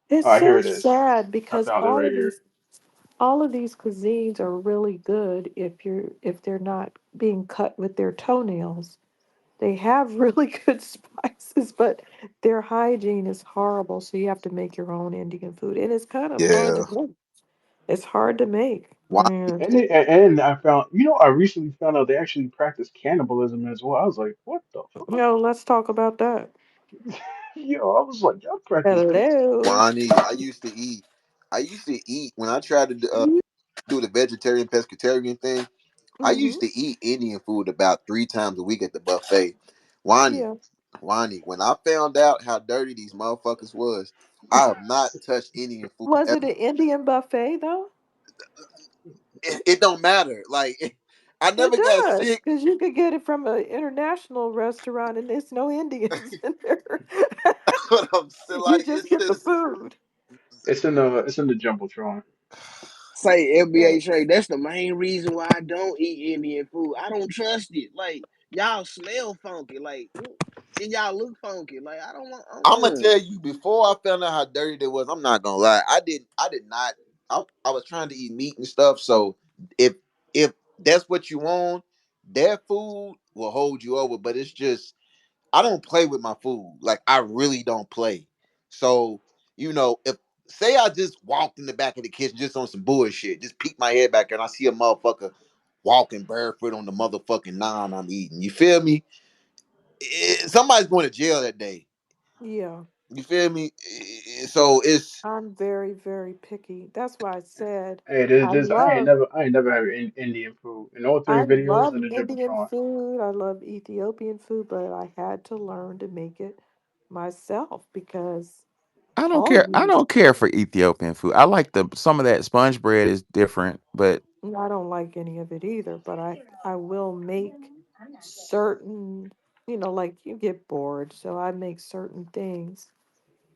It's Oh, here so it is. sad I because found it right here. all of these cuisines are really good if they're not being cut with their toenails. They have really good spices, but their hygiene is horrible, so you have to make your own Indian food. And it's kind of hard Yeah. to make. It's hard to make. Why? And And I found, I recently found out they actually practice cannibalism as well. I was like, what the fuck? let's talk about that. I was like, y'all practice Hello. Wani, I used to eat when I tried to do the vegetarian pescatarian thing. I Mm-hmm. used to eat Indian food about 3 times a week at the buffet. Wani, Yeah. Wani, when I found out how dirty these motherfuckers was, I have not touched Indian food Was ever. it an Indian buffet though? It don't matter. Like I It never got does, sick. because you could get it from an international restaurant and there's no Indians in there. But I'm still You like just it's get the just food. it's in the jumbotron. Say Yeah. FBA trade. That's the main reason why I don't eat Indian food. I don't trust it. Like y'all smell funky. Like and y'all look funky. Like I don't want. I'm gonna tell you before I found out how dirty it was. I'm not gonna lie. I did not. I was trying to eat meat and stuff. So if if that's what you want, that food will hold you over. But it's just I don't play with my food. Like I really don't play. So if say I just walked in the back of the kitchen just on some bullshit, just peek my head back there and I see a motherfucker walking barefoot on the motherfucking naan I'm eating. You feel me? Somebody's going to jail that day. Yeah. You feel me? So it's I'm very, very picky. That's why I said Hey, this, I this love I ain't never had Indian food. In all three I videos love in the Indian jumbotron. food. I love Ethiopian food, but I had to learn to make it myself because I don't all of care. I these don't care for Ethiopian food. I like some of that sponge bread is different, but I don't like any of it either, but I will make certain, like you get bored, so I make certain things.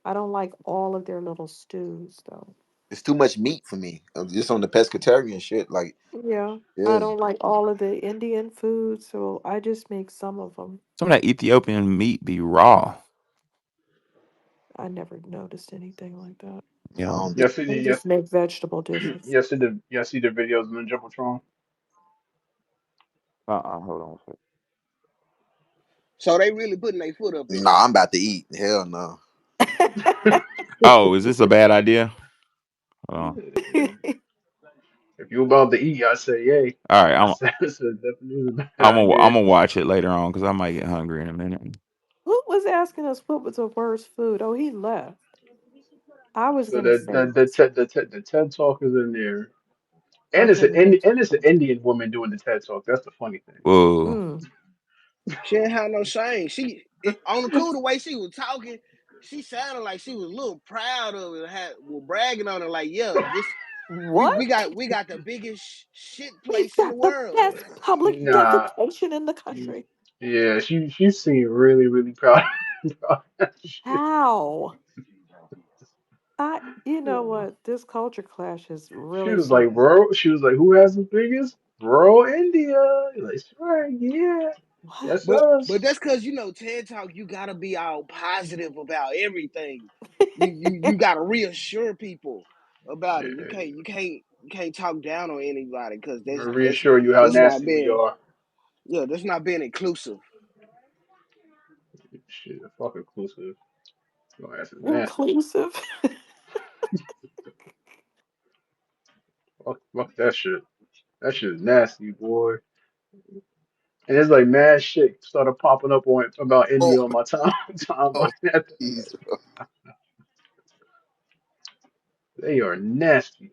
I don't like all of their little stews though. it's too much meat for me. I'm just on the pescatarian shit. Like, Yeah, I yeah, don't like all of the Indian food, so I just make some of them. some of that Ethiopian meat be raw. I never noticed anything like that. You I know. don't do. Y'all see the I y'all, just make vegetable dishes. y'all see the videos in the jumbotron. Hold on. So they really putting their foot up in it. Nah, I'm about to eat. Hell no. Oh, is this a bad idea? Hold on. If you about to eat, I say yay. All right, I said it's definitely a bad I'm idea. gonna watch it later on because I might get hungry in a minute. Who was asking us what was the worst food? Oh, he left. I was So gonna say, the TED Talk is in there, and okay, let me. It's an Indian woman doing the TED Talk. That's the funny Whoa. Mm, She didn't have no shame. On the cool the way she was talking, she sounded like she was a little proud of it. Was bragging on it like, yeah, this we what? got the biggest shit We've place in the got the world. best public thing. Nah, defecation in the country. yeah, she seemed really proud. proud of that shit. How? You know what? This culture clash is She really was like, something. bro. She was like, who has the biggest? Bro, India. Like, right, yeah, that's What? But us. that's cause TED Talk, you gotta be all positive about everything. You gotta reassure people about it. Yeah, You can't talk down on anybody because reassure you how that's not nasty we being are. that's not being inclusive. Shit, fuck inclusive. Your ass is nasty. Inclusive? Fuck that shit. That shit is nasty, boy. And there's like mad shit started popping up on about Oh, India on my oh, timeline. jeez. They are nasty.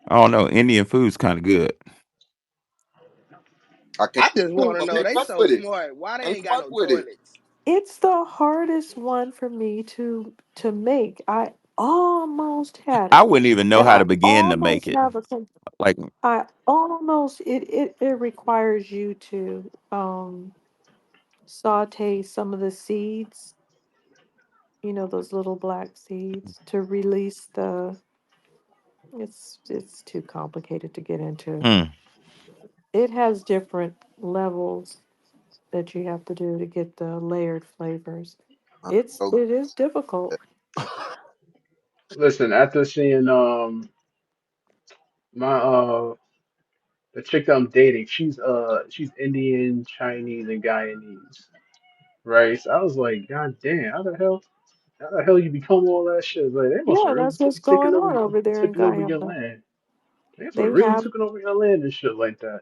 I don't know. Indian food's kind of good. I can't. I just want to I know can't they fuck so with it. smart. Why they Can't ain't got fuck no with it. toilets? It's the hardest one for me to make. I almost had I it, wouldn't even know and how I to begin to make almost it. have a. Like, I almost it requires you to saute some of the seeds, those little black seeds to release the. It's too complicated to get into. hmm, It has different levels that you have to do to get the layered flavors. I'm so It is difficult. Listen, after seeing my the chick I'm dating, she's Indian, Chinese, and Guyanese, right? So I was like, God damn, how the hell you become all that shit? Like they must have Yeah, really that's what's taken going over on over there in your Guyana. land. They must have They really have taken over your land and shit like that.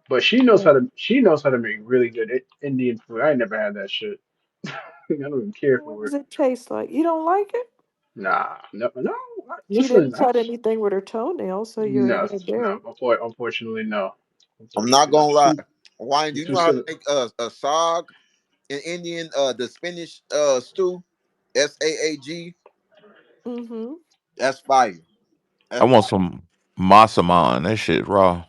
But yeah. she knows how to make really good Indian food. I ain't never had that shit. I don't even care What for does it. it taste like? You don't like it? Nah, no, no. She Listen, didn't cut anything with her toenails, so you're no, ahead no. there. Unfortunately, no. I'm not Unfortunately, no. gonna lie. Why do She's you know too how to silly. make a sog in Indian the spinach stew? SAAG. Mm-hmm. That's fire. I That's want fire. some masaman. That shit raw.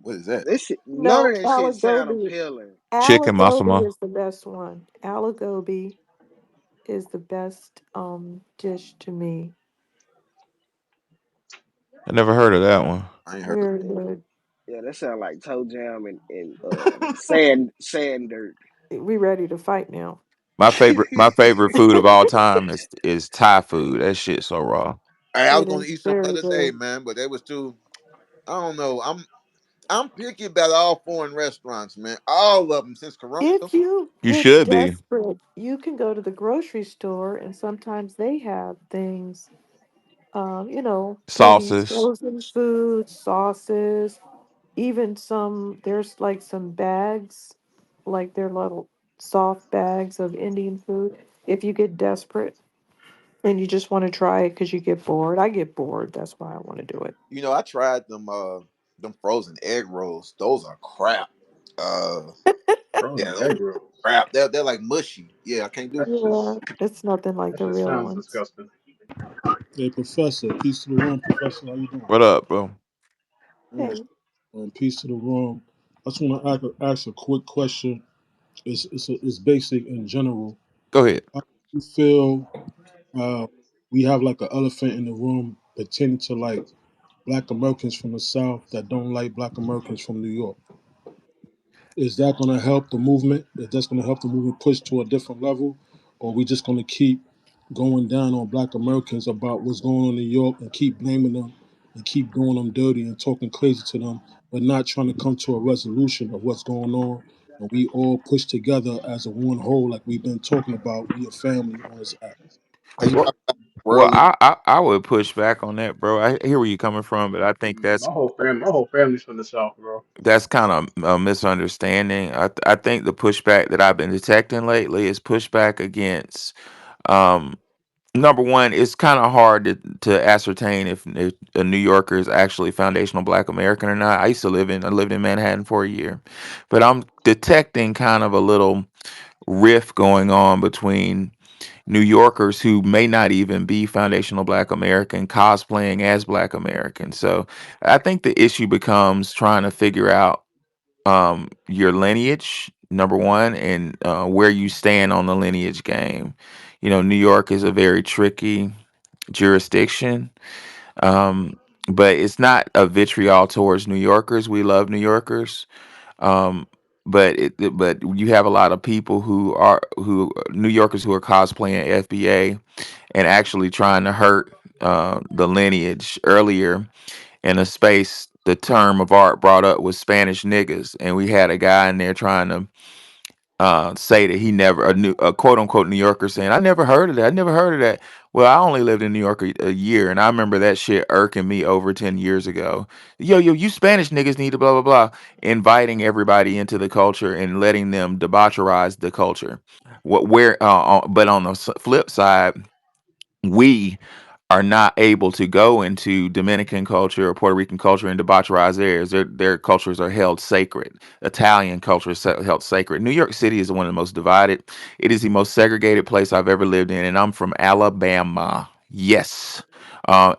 What is that? This shit, none No, of that shit sound aligobi. appealing. Chicken Aligobi masama. is the best one. Aligobi is the best dish to me. I never heard of that one. I ain't heard. Very Yeah, good. yeah, that sound like toe jam and sand dirt. We ready to fight now. My favorite food of all time is Thai food. That shit so raw. Hey, I was It gonna is eat some the very other day, good. man, but they was too. I don't know. I'm picky about all foreign restaurants, man. All of them since Corona. If you You get should be. desperate, you can go to the grocery store and sometimes they have things, maybe Sauces. frozen foods, sauces, even there's like some bags, like they're little soft bags of Indian food. If you get desperate and you just want to try it because you get bored, I get bored. That's why I want to do it. I tried them frozen egg rolls. Those are crap. Uh yeah, Frozen those egg are rolls. crap. They're like mushy. Yeah, I can't do. That Yeah, just it's nothing like that the just real sounds ones. disgusting. Hey, Professor. Peace to the room, Professor. How you doing? What up, bro? Mm. Hey, Peace to the room. I just want to ask a quick question. It's basic in general. Go ahead. How do you feel we have like an elephant in the room pertaining to like Black Americans from the South that don't like Black Americans from New York? Is that going to help the movement? Is that going to help the movement push to a different level? Or are we just going to keep going down on Black Americans about what's going on in New York and keep blaming them and keep doing them dirty and talking crazy to them, but not trying to come to a resolution of what's going on? And we all push together as a one whole, like we've been talking about. We a family on this app. Are you Well, talking about well, world? I would push back on that, bro. I hear where you're coming from, but I think My whole family's from the south, bro. that's kind of a misunderstanding. I think the pushback that I've been detecting lately is pushback against um, number one. It's kind of hard to ascertain if a New Yorker is actually foundational Black American or not. I lived in Manhattan for a year, but I'm detecting kind of a little rift going on between New Yorkers who may not even be foundational Black American cosplaying as Black American. So I think the issue becomes trying to figure out your lineage, number one, and where you stand on the lineage game. New York is a very tricky jurisdiction, um, but it's not a vitriol towards New Yorkers. We love New Yorkers. Um, but you have a lot of people who New Yorkers who are cosplaying FBA and actually trying to hurt the lineage. Earlier in a space, the term of art brought up was Spanish niggas, and we had a guy in there trying to say that he never a quote unquote New Yorker saying, I never heard of that. I never heard of that. Well, I only lived in New York a year, and I remember that shit irking me over 10 years ago. Yo, you Spanish niggas need to blah blah blah, inviting everybody into the culture and letting them debaucherize the culture. But on the flip side, we are not able to go into Dominican culture or Puerto Rican culture and debaucherize theirs. Their cultures are held sacred. Italian culture is held sacred. New York City is one of the most divided. It is the most segregated place I've ever lived in, and I'm from Alabama. Yes.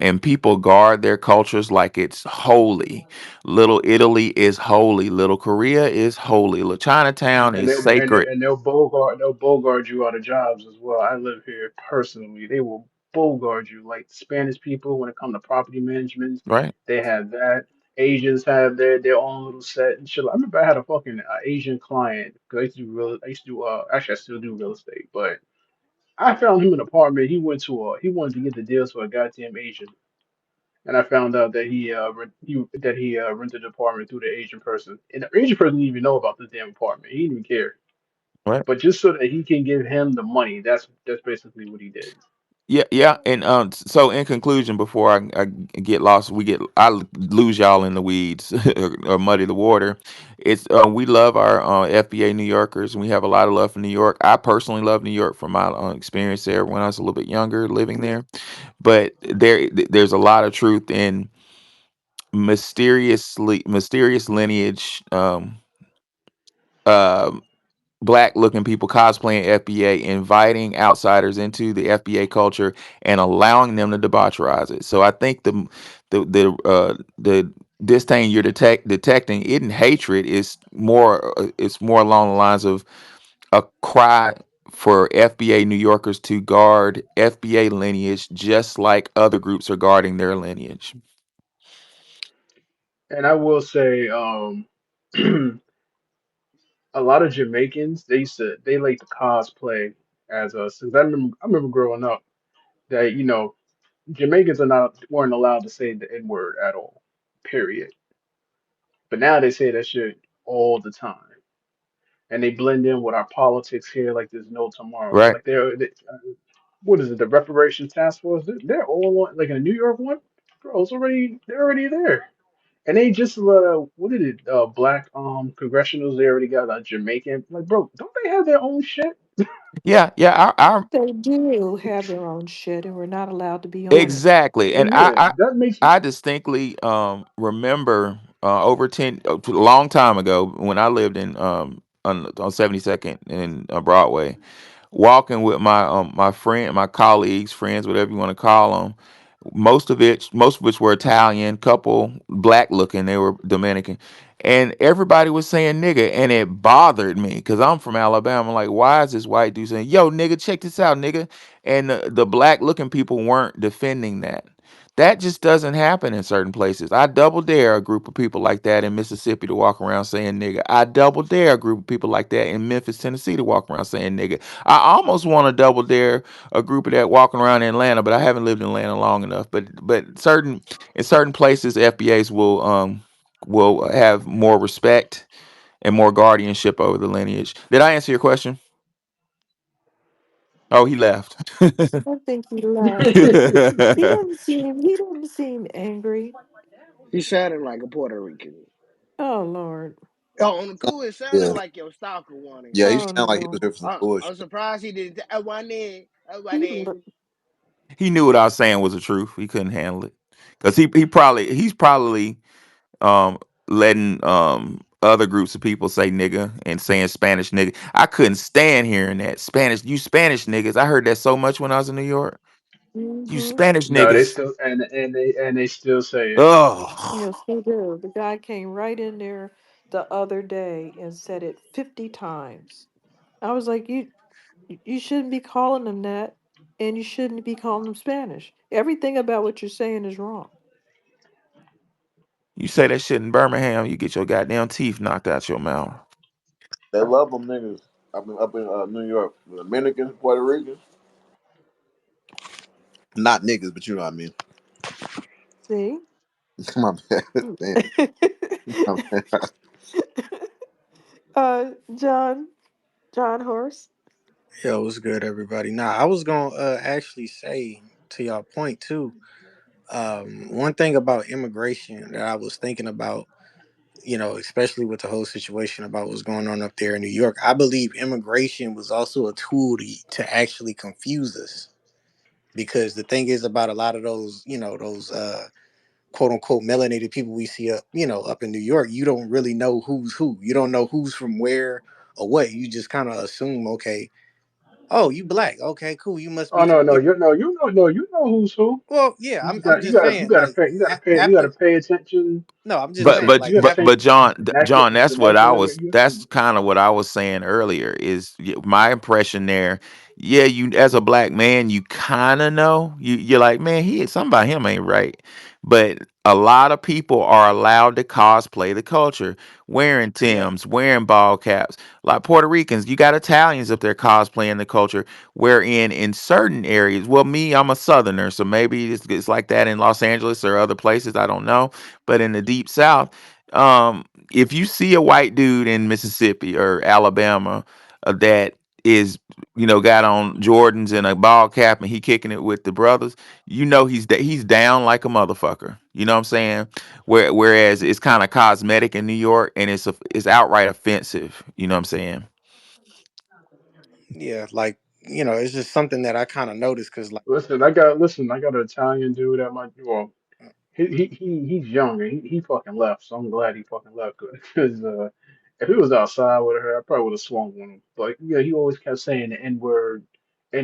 And people guard their cultures like it's holy. Little Italy is holy. Little Korea is holy. Little Chinatown And is they'll sacred. and they'll bogart you out of jobs as well. I live here personally. They will bogart you like Spanish people when it comes to property management. Right? They have that. Asians have their own little set and shit. I remember I had a fucking Asian client because I used to do real. I used to do actually I still do real estate, but I found him an apartment. He wanted to get the deals for a goddamn Asian, and I found out that he rented the apartment through the Asian person, and the Asian person didn't even know about this damn apartment. He didn't even care, Right. but just so that he can give him the money. That's basically what he did. Yeah, yeah, and so in conclusion, before I get lost, lose y'all in the weeds or muddy the water. It's we love our FBA New Yorkers, and we have a lot of love for New York. I personally love New York from my experience there when I was a little bit younger living there. But there's a lot of truth in mysterious lineage. Um, Black looking people cosplaying FBA, inviting outsiders into the FBA culture and allowing them to debaucherize it. So I think the disdain you're detecting in hatred is more it's more along the lines of a cry for FBA New Yorkers to guard FBA lineage just like other groups are guarding their lineage. And I will say, a lot of Jamaicans they like to cosplay as us. Since I remember growing up that Jamaicans weren't allowed to say the N word at all, period. But now they say that shit all the time, and they blend in with our politics here like there's no tomorrow. Right. Like what is it? The reparations task force? They're all on, like in the New York one, bro. They're already there. And they just what did it? Black congressionals. They already got a Jamaican. Like, bro, don't they have their own shit? Yeah, yeah. Our They do have their own shit, and we're not allowed to be on it. Exactly. And Yeah, that makes I distinctly remember over 10 a long time ago when I lived in on 72nd in Broadway, walking with my friend, my colleagues, friends, whatever you want to call them. Most of which were Italian, couple black looking, they were Dominican, and everybody was saying nigga, and it bothered me because I'm from Alabama. Like, why is this white dude saying, "Yo, nigga, check this out, nigga"? And the black looking people weren't defending that. That just doesn't happen in certain places. I double dare a group of people like that in Mississippi to walk around saying nigga. I double dare a group of people like that in Memphis, Tennessee to walk around saying nigga. I almost want to double dare a group of that walking around in Atlanta, but I haven't lived in Atlanta long enough. But in certain places, FBAs will have more respect and more guardianship over the lineage. Did I answer your question? Oh, he left. I think he left. He didn't seem angry. He sounded like a Puerto Rican. Oh Lord. Oh, on the cool, it sounded Yeah, like your stalker wanted. yeah. He Oh sounded like he was no. here for some I'm bullshit. surprised he didn't. I want it. I want He it. He knew what I was saying was the truth. He couldn't handle it because he's probably um letting other groups of people say nigga and saying Spanish nigga. I couldn't stand hearing that Spanish. You Spanish niggas. I heard that so much when I was in New York. You Mm-hmm. Spanish no. They niggas. still and they still say it. Oh, Yes, they do. The guy came right in there the other day and said it 50 times. I was like, you shouldn't be calling them that, and you shouldn't be calling them Spanish. Everything about what you're saying is wrong. you say that shit in Birmingham, you get your goddamn teeth knocked out your mouth. They love them niggas up in New York. The Dominicans, Puerto Ricans, not niggas, but you know what I mean. See? My bad. Mm. Damn. My bad. John Horse. Yo, what's good, everybody? Nah, I was gonna actually say to y'all point too. One thing about immigration that I was thinking about, especially with the whole situation about what's going on up there in New York, I believe immigration was also a tool to actually confuse us. because the thing is about a lot of those, you know, those quote unquote melanated people we see up, you know, up in New York, you don't really know who's who. You don't know who's from where or what. You just kind of assume, okay, oh, you black, okay, cool, you must Oh be from no, no, here. you know who's who. Well, yeah, You just I'm got just saying, like you gotta after, pay attention. no, I'm just You But saying, but like you gotta but pay after, but John, natural John, the that's what I natural was. language. That's kind of what I was saying earlier. Is my impression there? Yeah, you as a black man, you kind of know. You're like, man, he something about him ain't right. But a lot of people are allowed to cosplay the culture, wearing yeah, Tims, wearing ball caps. Like Puerto Ricans, you got Italians up there cosplaying the culture. Wherein in certain areas, well, me, I'm a Southerner, so maybe it's like that in Los Angeles or other places. I don't know, but in the deep South, um, if you see a white dude in Mississippi or Alabama that is, got on Jordans and a ball cap and he kicking it with the brothers, he's down like a motherfucker. You know what I'm saying? Whereas it's kind of cosmetic in New York and it's outright offensive. You know what I'm saying? yeah, like, you know, it's just something that I kind of noticed because, like, Listen, I got an Italian dude at my well, he's young and he fucking left, so I'm glad he fucking left because if he was outside with her, I probably would have swung on him. Like, yeah, he always kept saying the N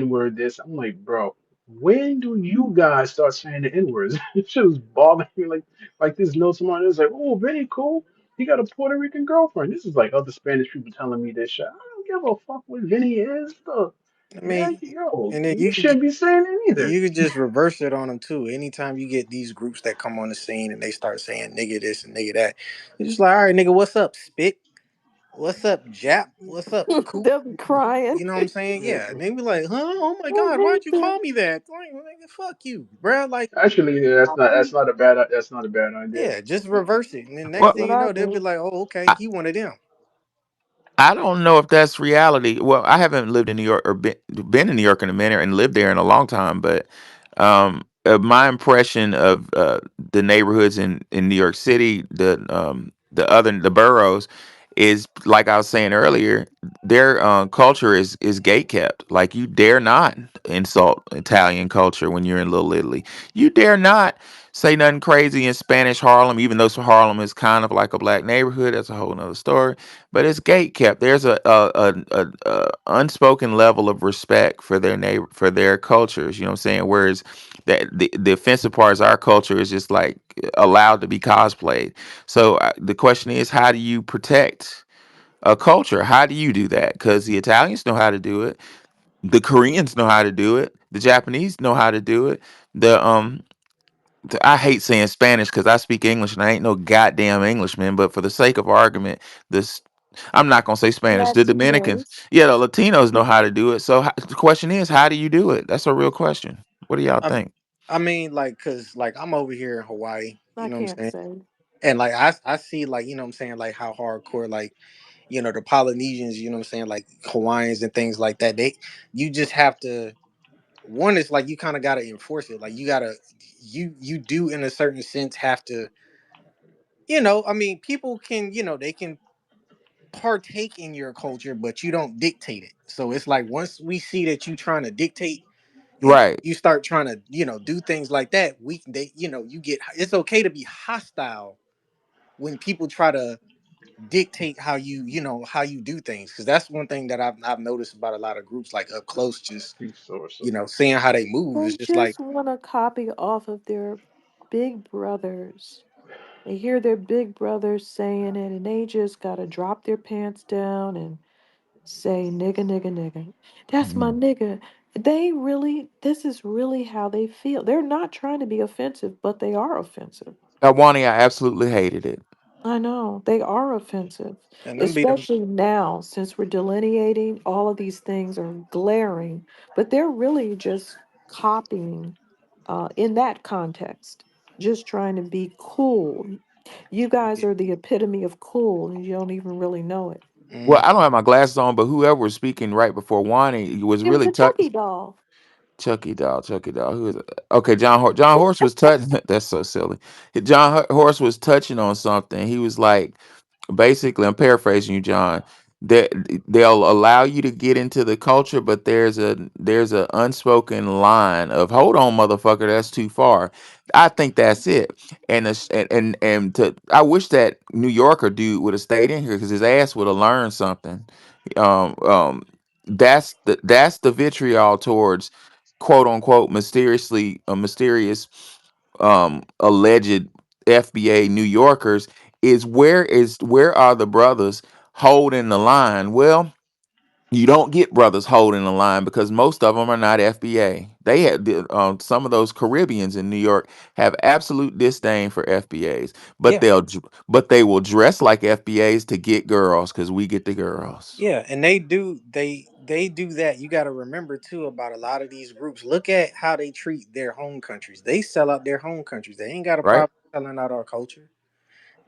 word this. I'm like, bro, when do you guys start saying the N words? It shit was bothering me like this. No, someone is like, oh, Vinny, cool. He got a Puerto Rican girlfriend. This is like other Spanish people telling me this shit. I don't give a fuck what Vinny is. The I man, mean, yo, and then you shouldn't be saying it either. you could just reverse it on them too. Anytime you get these groups that come on the scene and they start saying nigga this and nigga that, it's just like, all right, nigga, what's up, spit? What's up, Jap? What's up, Coop? They'll be crying. You know what I'm saying? Yeah. Yeah. And they be like, huh? Oh my I God, why'd hate you call that. me that? Like, nigga, fuck you, bruh. Like, Actually, yeah, that's not a bad idea. yeah, just reverse it. And then next That's Well, thing what you I know, they'll be do. like, oh, okay, he one of them. I don't know if that's reality. Well, I haven't lived in New York or been in New York in a minute and lived there in a long time, but my impression of the neighborhoods in New York City, the boroughs, is like I was saying earlier. Their culture is gate kept. Like you dare not insult Italian culture when you're in Little Italy. You dare not say nothing crazy in Spanish Harlem, even though Harlem is kind of like a black neighborhood. That's a whole nother story, but it's gate kept. There's a unspoken level of respect for their neighbor, for their cultures. You know what I'm saying? Whereas the offensive part is our culture is just like allowed to be cosplayed. So the question is, how do you protect a culture? How do you do that? Because the Italians know how to do it. The Koreans know how to do it. The Japanese know how to do it. I hate saying Spanish because I speak English and I ain't no goddamn Englishman. But for the sake of argument, this I'm not gonna say Spanish. The Dominicans, Latinos. yeah, the Latinos know how to do it. So the question is, how do you do it? That's a real question. What do y'all I, think? I mean, like, cause like I'm over here in Hawaii, you I know what I'm can't saying? say. And like I see, like, you know what I'm saying, like how hardcore, like, you know, the Polynesians, you know what I'm saying, like Hawaiians and things like that. You just have to, one is like you kind of gotta enforce it. Like you do in a certain sense have to, you know, I mean, people can, you know, they can partake in your culture, but you don't dictate it. So it's like once we see that you trying to dictate and Right. you start trying to, you know, do things like that, you know, you get, it's okay to be hostile when people try to dictate how you know, how you do things. Because that's one thing that I've noticed about a lot of groups, like up close, just, Resource. you know, seeing how they move. They It's just like, just want to copy off of their big brothers. They hear their big brothers saying it, and they just gotta drop their pants down and say nigga, nigga, nigga. That's my Mhm. nigga. They really, this is really how they feel. They're not trying to be offensive, but they are offensive. Wani, I absolutely hated it. I know they are offensive, and them be them. especially now since we're delineating. All of these things are glaring, but they're really just copying in that context, just trying to be cool. You guys are the epitome of cool, and you don't even really know it. Well, Mm. I don't have my glasses on, but whoever was speaking right before Wani was It was really a Chucky doll. Chucky Doll. Who is it? Okay, John Horse was touching. That's so silly. Horse was touching on something. He was like, basically, I'm paraphrasing you, John. that they'll allow you to get into the culture, but there's a unspoken line of hold on, motherfucker, that's too far. I think that's it. And to I wish that New Yorker dude would have stayed in here because his ass would have learned something. Um, um, that's the vitriol towards quote unquote mysterious alleged FBA New Yorkers is where are the brothers holding the line? Well, you don't get brothers holding the line because most of them are not FBA. They had some of those Caribbeans in New York have absolute disdain for FBAs, but Yeah, they will dress like FBAs to get girls because we get the girls, yeah, and they do that. You got to remember too about a lot of these groups. Look at how they treat their home countries. They sell out their home countries. They ain't got a right? problem selling out our culture.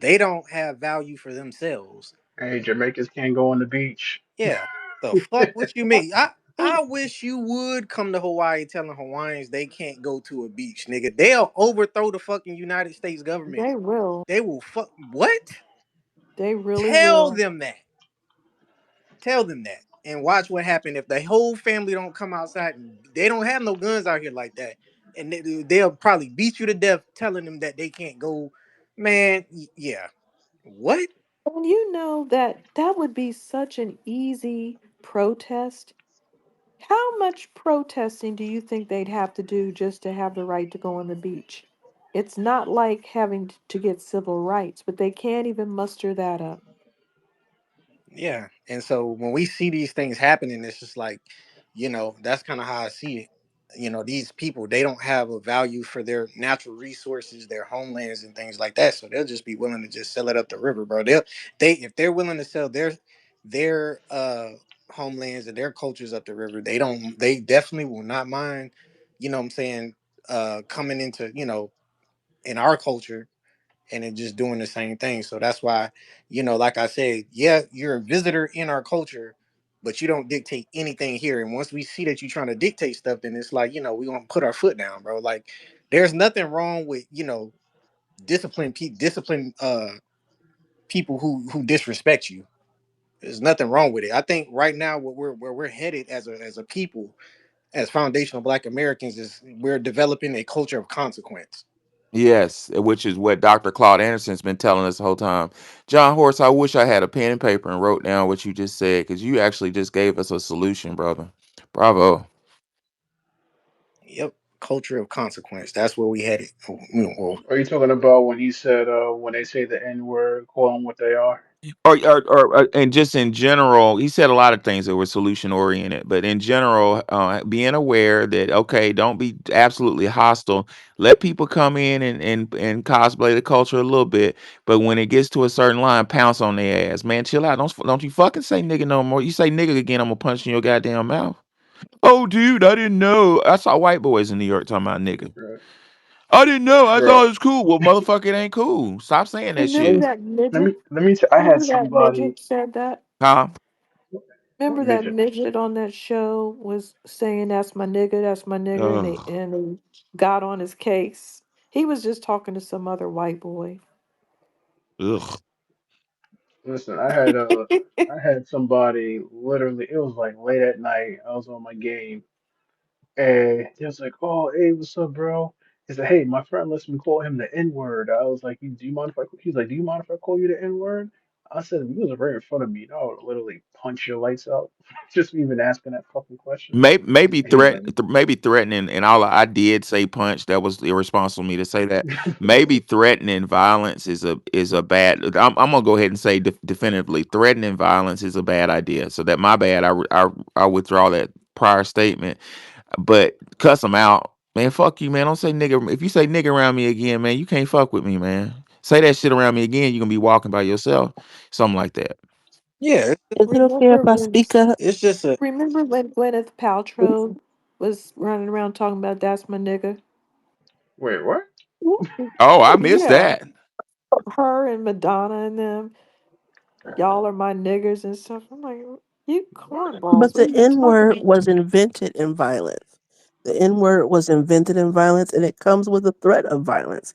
They don't have value for themselves. Hey, Jamaicans can't go on the beach. Yeah, the fuck what you mean? I wish you would come to Hawaii telling Hawaiians they can't go to a beach, nigga. They'll overthrow the fucking United States government. They will. They will fuck what? They really Tell will. them that. Tell them that. And watch what happens if the whole family don't come outside and they don't have no guns out here like that. And they'll probably beat you to death telling them that they can't go. Man, yeah. What? And you know that that would be such an easy protest. How much protesting do you think they'd have to do just to have the right to go on the beach? It's not like having to get civil rights, but they can't even muster that up. Yeah. And so when we see these things happening, it's just like, that's kind of how I see it. These people, they don't have a value for their natural resources, their homelands and things like that. So they'll just be willing to just sell it up the river, bro. They if they're willing to sell their homelands and their cultures up the river, they definitely will not mind, what I'm saying, coming into, in our culture and then just doing the same thing. So that's why, like I said, yeah, you're a visitor in our culture, but you don't dictate anything here. And once we see that you're trying to dictate stuff, then it's like, we gonna put our foot down, bro. Like, there's nothing wrong with discipline people who disrespect you. There's nothing wrong with it. I think right now where we're headed as a people, as foundational Black Americans, is we're developing a culture of consequence. Yes, which is what Dr. Claude Anderson's been telling us the whole time. John Horse, I wish I had a pen and paper and wrote down what you just said because you actually just gave us a solution, brother. Bravo. Yep, culture of consequence. That's where we headed. Well, Are you talking about when he said, when they say the N word, call them what they are? And just in general, he said a lot of things that were solution oriented, but in general, being aware that, okay, don't be absolutely hostile. Let people come in and cosplay the culture a little bit, but when it gets to a certain line, pounce on their ass. Man, chill out. Don't you fucking say nigga no more. You say nigga again, I'm gonna punch you in your goddamn mouth. Oh, dude, I didn't know. I saw white boys in New York talking about nigga. Right. I didn't know. I thought Bro, it was cool. Well, motherfucker, it ain't cool. Stop saying that let Remember me shit. that let midget? me let me. I had Remember that somebody. midget said that? Huh? What Remember that midget? midget on that show was saying that's my nigga, and Ugh. they got on his case. He was just talking to some other white boy. Ugh. Listen, I had somebody literally. It was like late at night. I was on my game, and he was like, "Oh, hey, what's up, bro?" He said, "Hey, my friend lets me call him the N word." I was like, "Do you mind if I?" He's like, "Do you mind if I call you the N word?" I said, "If you was right in front of me, I would literally punch your lights out just for even asking that fucking question." Maybe And he's like, maybe threatening, and all I did say punch. That was irresponsible of me to say that. Maybe threatening violence is a bad. I'm gonna go ahead and say definitively, threatening violence is a bad idea. So that my bad. I withdraw that prior statement. But cuss them out, man. Fuck you, man. Don't say nigga. If you say nigga around me again, man, you can't fuck with me, man. Say that shit around me again, you're gonna be walking by yourself, something like that. yeah, Is it okay if Remember I when? speak up? it's just a Remember when Gwyneth Paltrow was running around talking about that's my nigga? "Wait, what?" Oh, I missed Yeah, that. her and Madonna and them, y'all are my niggers and stuff. I'm like, you What? cornballs. But What are the you N talking word about? was invented in violence. The N word was invented in violence and it comes with a threat of violence.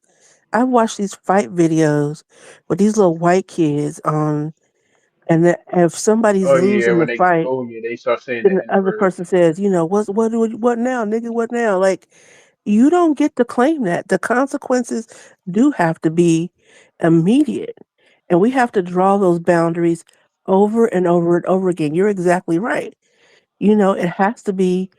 I've watched these fight videos with these little white kids on And that if somebody's Oh yeah, losing when the they fight, oh yeah, they start saying then the the N other word. person says, you know, what now, nigga, what now? Like, you don't get to claim that. The consequences do have to be immediate. And we have to draw those boundaries over and over and over again. You're exactly right. You know, it has to be,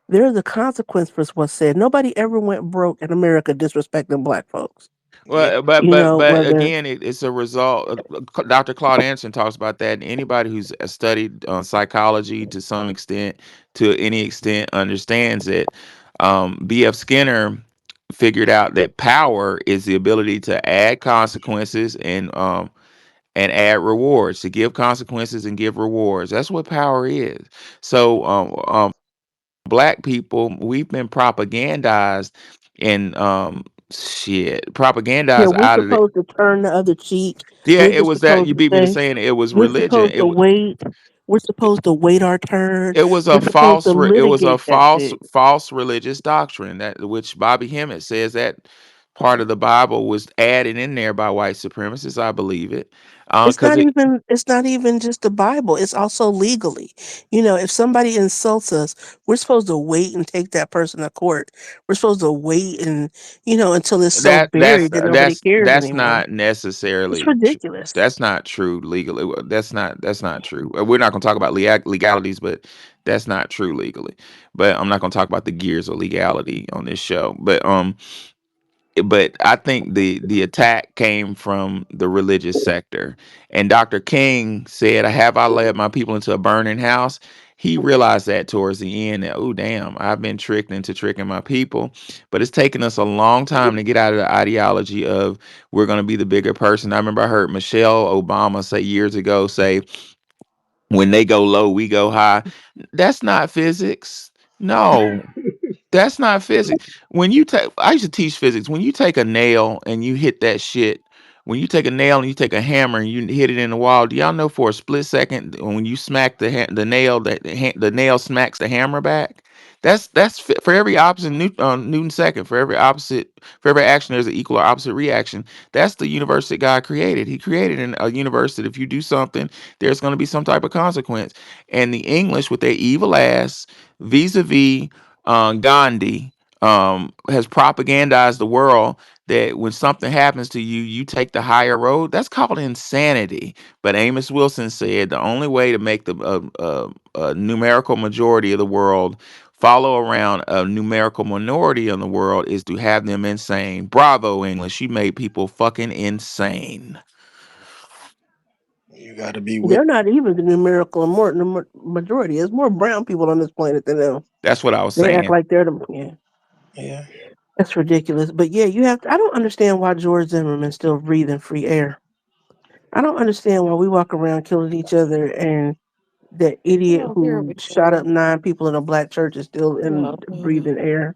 there's a consequence for what's said. Nobody ever went broke in America disrespecting black folks. Yeah. Well, but You but know, but whether again, it's a result. Dr. Claude Anderson talks about that. And anybody who's studied psychology to some extent, to any extent, understands it. B.F. Skinner figured out that power is the ability to add consequences and add rewards, to give consequences and give rewards. That's what power is. So black people, we've been propagandized and yeah, propagandized we're out of the. supposed to turn the other cheek. Yeah, We're it just was that. supposed You to beat me to say, saying it was we're religion. supposed to wait. We're supposed to wait our turn. It was a We're supposed to it was a litigate that shit. false religious doctrine, that which Bobby Hemmett says that part of the Bible was added in there by white supremacists. I believe it, because it It's not even just the Bible. It's also legally. You know, if somebody insults us, we're supposed to wait and take that person to court. We're supposed to wait and, you know, until it's so buried that nobody cares that's anymore. not It's necessarily ridiculous. that's not true legally. That's not true. We're not going to talk about legalities, but that's not true legally. But I'm not going to talk about the gears of legality on this show. But I think the attack came from the religious sector. And Dr. King said, "Have I led my people into a burning house?" He realized that towards the end that, oh damn, I've been tricked into tricking my people. But it's taken us a long time to get out of the ideology of we're going to be the bigger person. I remember I heard Michelle Obama say years ago, say, when they go low, we go high. That's not physics. No, that's not physics. When you take, I used to teach physics. When you take a nail and you hit that shit, when you take a nail and you take a hammer and you hit it in the wall, do y'all know for a split second when you smack the nail, that the nail smacks the hammer back? For every opposite Newton second, for every action, there's an equal or opposite reaction. That's the universe that God created. He created a universe that if you do something, there's going to be some type of consequence. And the English, with their evil ass, vis-a-vis Gandhi, has propagandized the world that when something happens to you, you take the higher road. That's called insanity. But Amos Wilson said the only way to make a numerical majority of the world follow around a numerical minority in the world is to have them insane. Bravo, English. You made people fucking insane. You got to be with. They're not even the numerical majority. There's more brown people on this planet than them. That's what I was They act saying. like they're the, yeah. Yeah. That's ridiculous. But yeah, you have to, I don't understand why George Zimmerman's still breathing free air. I don't understand why we walk around killing each other and that idiot Oh, here who we shot up go. 9 people in a black church is still in Oh, breathing air.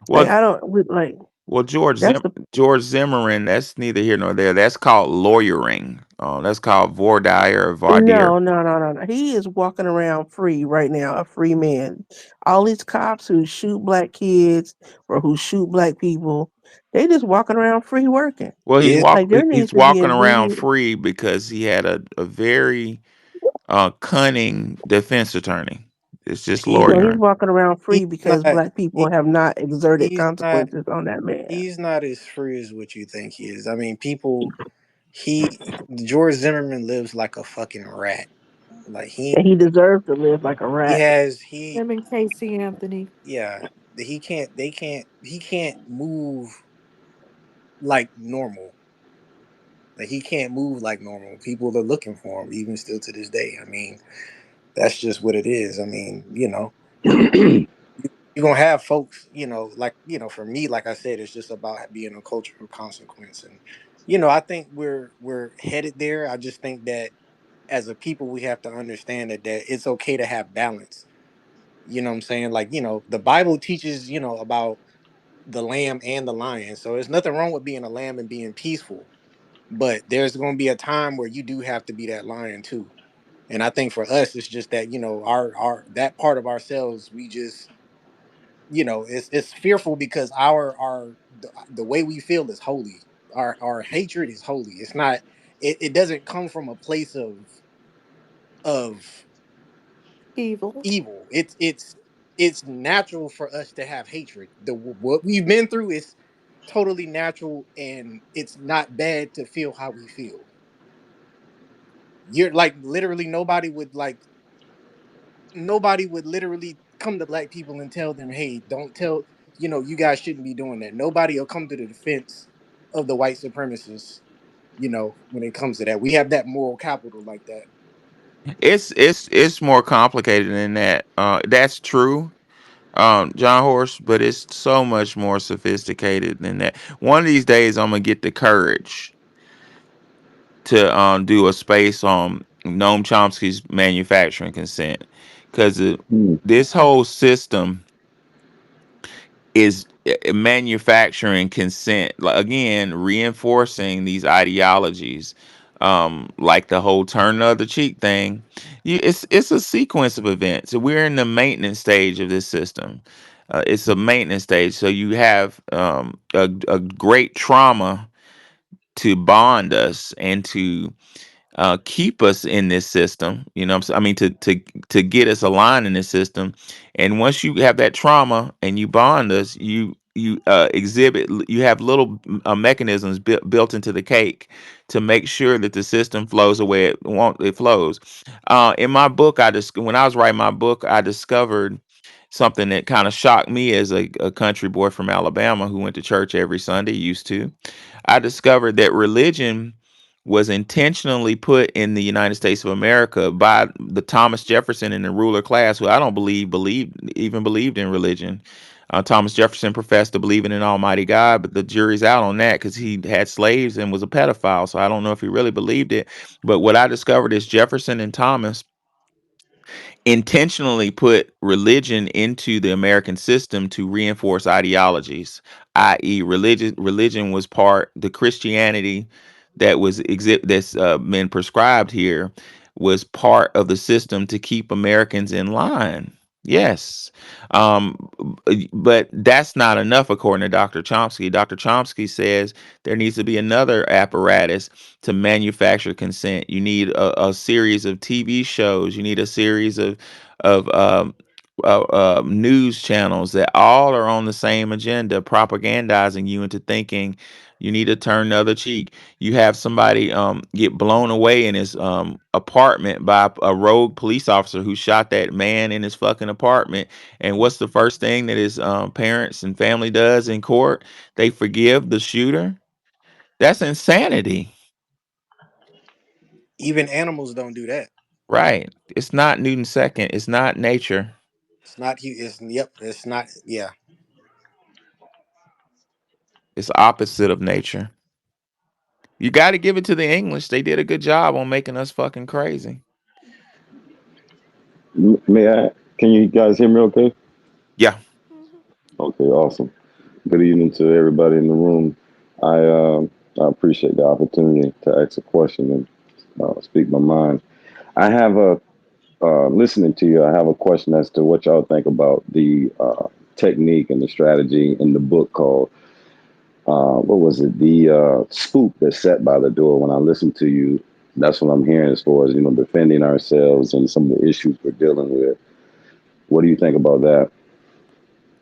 Like Well, I don't like that's the George Zimmerman, that's neither here nor there. That's called lawyering. That's called voir dire or voir dire. no. He is walking around free right now, a free man. All these cops who shoot black kids or who shoot black people, they just walking around free working. Well, Is Like there needs he's to be walking around immediate. free because he had a very cunning defense attorney. It's just he No, he's lawyering. walking around he's free because not black people he, have not exerted he's not consequences on that man. he's not as free as what you think he is. I mean, people he George Zimmerman lives like a fucking rat. Like And he deserves to live like a he rat. has he him and Casey Anthony. yeah, he can't move like normal. Like he can't move like normal. People are looking for him even still to this day. I mean, that's just what it is. I mean, you're gonna have folks, like, for me, like I said, it's just about being a culture of consequence. And, I think we're headed there. I just think that as a people we have to understand that it's okay to have balance. You know what I'm saying? Like, the Bible teaches, about the lamb and the lion. So there's nothing wrong with being a lamb and being peaceful. But there's gonna be a time where you do have to be that lion too. And I think for us, it's just that, our that part of ourselves, we just, it's fearful because the way we feel is holy. Our hatred is holy. It's not. It doesn't come from a place of. of Evil. evil. It's natural for us to have hatred. The what we've been through is totally natural, and it's not bad to feel how we feel. You're like literally nobody would literally come to black people and tell them, hey, don't tell, you guys shouldn't be doing that. Nobody will come to the defense of the white supremacists, when it comes to that. We have that moral capital like that. It's more complicated than that. That's true, John Horse, but it's so much more sophisticated than that. One of these days, I'm gonna get the courage to do a space on Noam Chomsky's manufacturing consent, because Hmm. this whole system is manufacturing consent, like, again, reinforcing these ideologies, like the whole turn the other cheek thing. It's a sequence of events. So we're in the maintenance stage of this system. It's a maintenance stage, so you have a great trauma to bond us and to keep us in this system. You know, I mean, to get us aligned in this system. And once you have that trauma and you bond us, you exhibit. You have little mechanisms built into the cake to make sure that the system flows the way it flows. In my book, when I was writing my book, I discovered something that kind of shocked me as a country boy from Alabama who went to church every Sunday. Used to. I discovered that religion was intentionally put in the United States of America by the Thomas Jefferson and the ruler class, who I don't believed in religion. Thomas Jefferson professed to believe in an almighty God, but the jury's out on that because he had slaves and was a pedophile. So I don't know if he really believed it. But what I discovered is Jefferson and Thomas intentionally put religion into the American system to reinforce ideologies, i.e., religion was part the Christianity that was that's been prescribed here was part of the system to keep Americans in line. Yes. But that's not enough, according to Dr. Chomsky. Dr. Chomsky says there needs to be another apparatus to manufacture consent. You need a series of TV shows. You need a series of news channels that all are on the same agenda, propagandizing you into thinking you need to turn the other cheek. You have somebody get blown away in his apartment by a rogue police officer who shot that man in his fucking apartment. And what's the first thing that his parents and family does in court? They forgive the shooter. That's insanity. Even animals don't do that. Right. It's not Newton's second. It's not nature. It's not it's yep, it's not, yeah. It's opposite of nature. You got to give it to the English. They did a good job on making us fucking crazy. May I? Can you guys hear me okay? Yeah. Mhm. Okay, awesome. Good evening to everybody in the room. I appreciate the opportunity to ask a question and speak my mind. I have a listening to you. I have a question as to what y'all think about the technique and the strategy in the book called what was it? The spook that's set by the door. When I listen to you, that's what I'm hearing as far as defending ourselves and some of the issues we're dealing with. What do you think about that?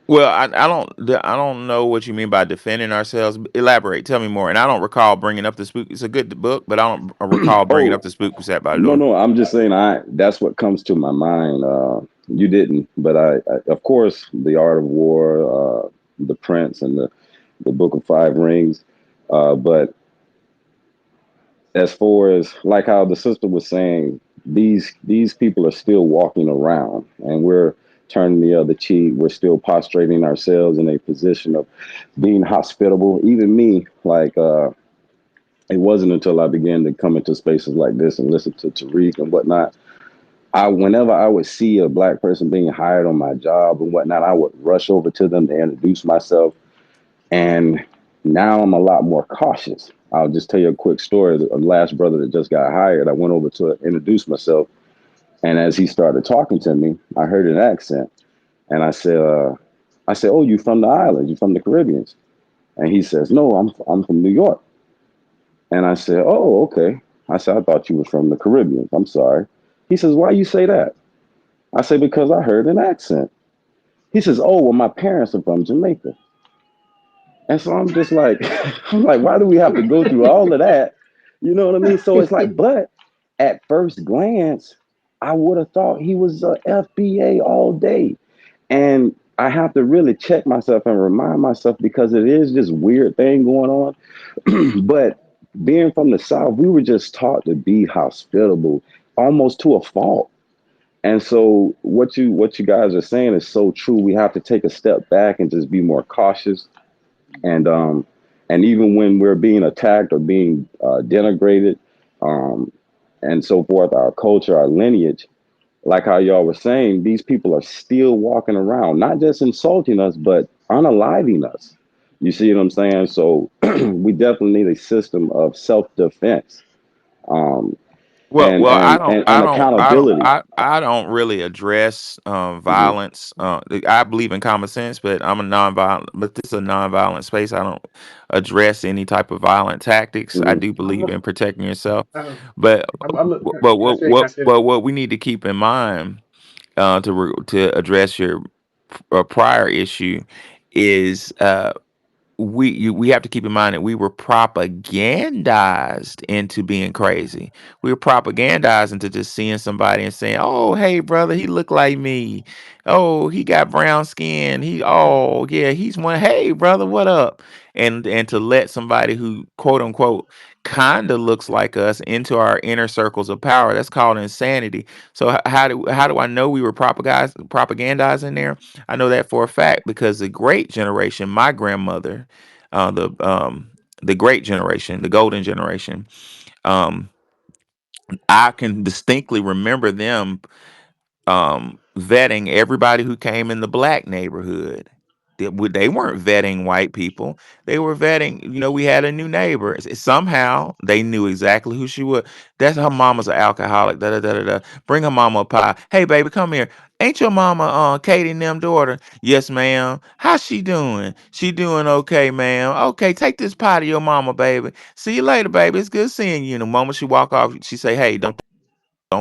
Well, I don't know what you mean by defending ourselves. Elaborate. Tell me more. And I don't recall bringing up the spook. It's a good book, but I don't recall bringing up Oh, the spook set by the no, door. no. I'm just saying. That's what comes to my mind. You didn't, but of course, the Art of War, the Prince, and the Book of Five Rings. But as far as like how the sister was saying, these people are still walking around, and we're turning the other cheek. We're still prostrating ourselves in a position of being hospitable. Even me, like. It wasn't until I began to come into spaces like this and listen to Tariq and whatnot. Whenever I would see a black person being hired on my job and whatnot, I would rush over to them to introduce myself. And now I'm a lot more cautious. I'll just tell you a quick story. The last brother that just got hired, I went over to introduce myself. And as he started talking to me, I heard an accent. And I said, oh, you from the island? You from the Caribbean? And he says, no, I'm from New York. And I said, oh, okay. I said, I thought you was from the Caribbean. I'm sorry. He says, why you say that? I say, because I heard an accent. He says, oh, well, my parents are from Jamaica. And so I'm just like, I'm like, why do we have to go through all of that? You know what I mean? So it's like, but at first glance, I would have thought he was a FBA all day. And I have to really check myself and remind myself because it is this weird thing going on. But being from the South, we were just taught to be hospitable almost to a fault. And so what you guys are saying is so true. We have to take a step back and just be more cautious. And and even when we're being attacked or being denigrated, um, and so forth, our culture, our lineage, like how y'all were saying, these people are still walking around, not just insulting us, but unaliving us. You see what I'm saying? So we definitely need a system of self-defense, um, Well, well, and accountability. I don't really address Hmm. violence. I believe in common sense, but I'm a nonviolent. But this is a nonviolent space. I don't address any type of violent tactics. I Hmm. do believe I'm, in protecting yourself, I'm, but can I say, this? what we need to keep in mind to address your prior issue is we have to keep in mind that we were propagandized into being crazy. We were propagandized into just seeing somebody and saying, "Oh, hey, brother, he looked like me. Oh, he got brown skin. Oh, yeah, he's one. Hey, brother, what up?" And to let somebody who quote unquote kind of looks like us into our inner circles of power. That's called insanity. So how do I know we were propagandizing there? I know that for a fact because the great generation, my grandmother, uh, the um, the great generation, the golden generation, um, I can distinctly remember them vetting everybody who came in the black neighborhood. They weren't vetting white people. They were vetting, we had a new neighbor. Somehow they knew exactly who she was. That's her mama's an alcoholic. Da, da, da, da, da. Bring her mama a pie. Hey, baby, come here. Ain't your mama Katie and them daughter? Yes, ma'am. How's she doing? She doing okay, ma'am. Okay, take this pie to your mama, baby. See you later, baby. It's good seeing you. And the moment she walk off, she say, hey, don't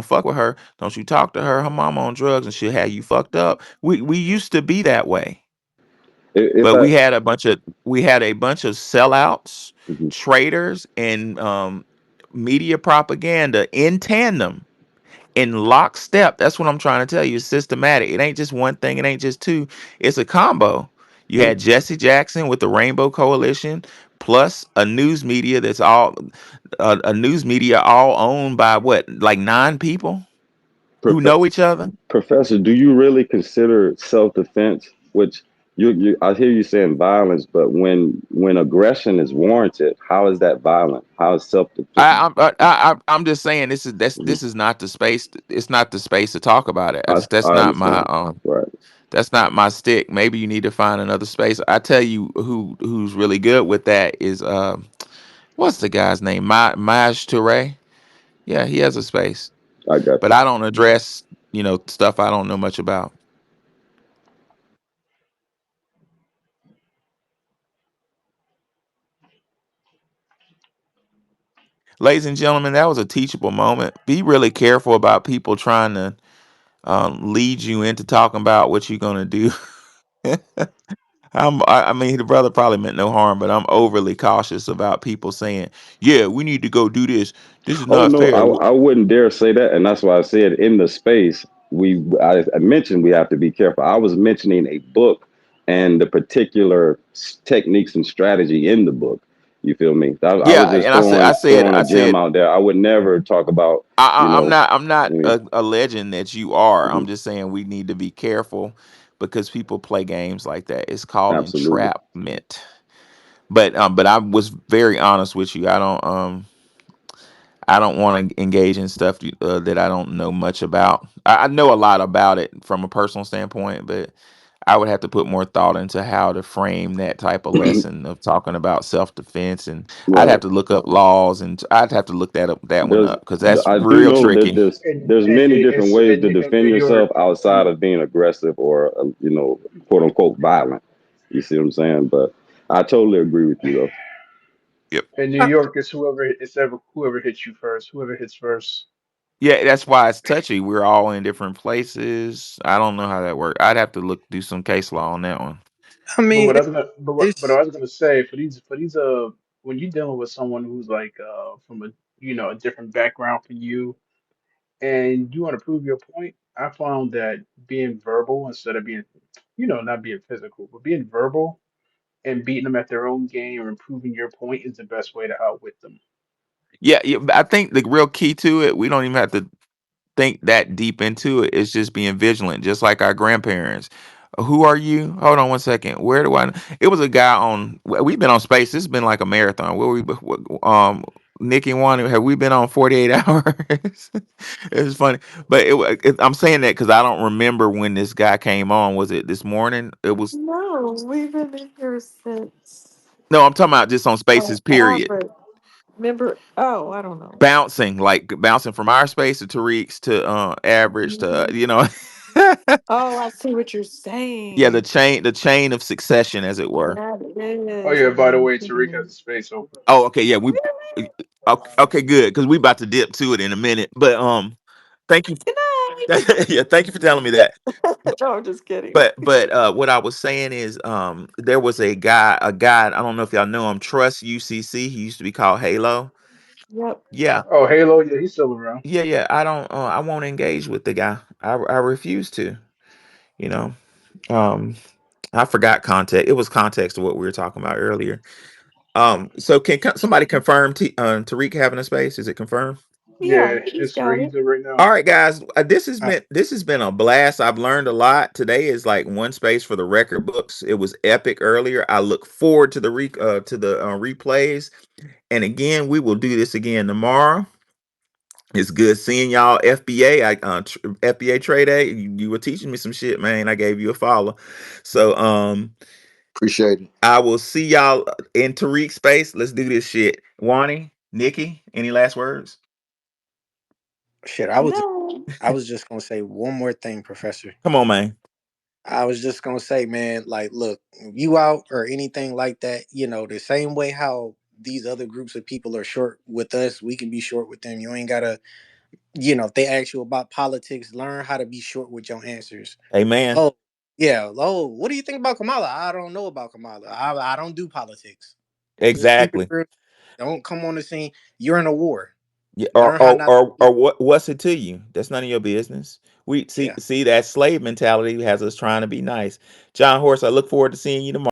fuck with her. Don't you talk to her. Her mama on drugs and she'll have you fucked up. We used to be that way. If But I, we had a bunch of sellouts, mhm. traitors, and media propaganda in tandem, in lockstep. That's what I'm trying to tell you. It's systematic. It ain't just one thing, it ain't just two. It's a combo. You And had Jesse Jackson with the Rainbow Coalition, plus a news media all owned by what, like nine people who prof- know each other. Professor, do you really consider self-defense, which I hear you saying violence, but when aggression is warranted, how is that violent? How is self-defense? I'm just saying this is not the space. It's not the space to talk about it. That's I not my understand. Right. that's not my stick. Maybe you need to find another space. I tell you who's really good with that is what's the guy's name? Maj Toure. Yeah, he has a space, I got but you. I don't address stuff I don't know much about. Ladies and gentlemen, that was a teachable moment. Be really careful about people trying to lead you into talking about what you're gonna do. I mean, the brother probably meant no harm, but I'm overly cautious about people saying, "Yeah, we need to go do this. This is Oh not no, fair." I wouldn't dare say that, and that's why I said in the space I mentioned we have to be careful. I was mentioning a book and the particular techniques and strategy in the book. You feel me? I was Yeah, just and I said, throwing a I gem said, out there. I would never talk about you I'm know. not Any, alleging that you are. I'm mhm, just saying we need to be careful because people play games like that. It's called absolutely. entrapment. But I was very honest with you. I don't want to engage in stuff that I don't know much about. I know a lot about it from a personal standpoint, but I would have to put more thought into how to frame that type of lesson of talking about self defense, and I'd have Right. to look up laws, and I'd have to look that one There's up because that's I do real know that tricky. there's many different ways to In New defend York, yourself outside of being aggressive or quote unquote violent. You see what I'm saying? But I totally agree with you though. Yep. in New Uh, York, it's whoever hits you first. Whoever hits first. Yeah, that's why it's touchy. We're all in different places. I don't know how that works. I'd have to look do some case law on that one. I But mean, what I was gonna, but it's I was gonna say for these when you're dealing with someone who's like from a a different background from you, and you want to prove your point, I found that being verbal instead of being, not being physical, but being verbal and beating them at their own game and proving your point is the best way to outwit them. Yeah, yeah, but I think the real key to it, we don't even have to think that deep into it. It's just being vigilant, just like our grandparents. Who are you? Hold on one second. Where do I? It was a guy on. We've been on space. This has been like a marathon. Where we? Nikki wanted. Have we been on 48 hours? It's funny, but I'm saying that because I don't remember when this guy came on. Was it this morning? It was. No, we've been in here since No, I'm talking about just on spaces. Period. average. Remember? Oh, I don't know. Bouncing, like bouncing from our space to Tariq's to average to Mhm. Oh, I see what you're yeah, saying. the chain of succession, as it were. That Oh is yeah, by the what way, I'm Tariq has thinking. a space open. Oh, okay, yeah, we okay, okay, good, because we about to dip to it in a minute. But thank you. Good night. Yeah, thank you for telling me that. No, I'm just kidding. But what I was saying is there was a guy, I don't know if y'all know him, Trust UCC. He used to be called Halo. Yep. Yeah. Oh, Halo, yeah, he's still around. Yeah, yeah. I don't I won't engage with the guy. I refuse to, you know. Um I forgot context. It was context to what we were talking about earlier. So can somebody confirm Tariq having a space? Is it confirmed? Yeah, Yeah, he's it's free. got He's it. in right now. All right, guys. I, This has been a blast. I've learned a lot. Today is like one space for the record books. It was epic earlier. I look forward to the replays. And again, we will do this again tomorrow. It's good seeing y'all. FBA, FBA trade day. You were teaching me some shit, man. I gave you a follow. So Appreciate it. I will see y'all in Tariq space. Let's do this shit. Wani, Nikki, any last words? shit. No. I was just gonna say one more thing, Professor. Come on, man. I was just gonna say, man, like, look, you out or anything like that, the same way how these other groups of people are short with us, we can be short with them. You ain't gotta, if they ask you about politics, learn how to be short with your answers. Amen. Oh, yeah. Oh, what do you think about Kamala? I don't know about Kamala. I don't do politics. Just keep it Exactly. real. Don't come on the scene. You're in a war. Yeah, Learn how not. or what's it to you? That's none of your business. We Yeah. see that slave mentality has us trying to be nice. John Horse, I look forward to seeing you tomorrow.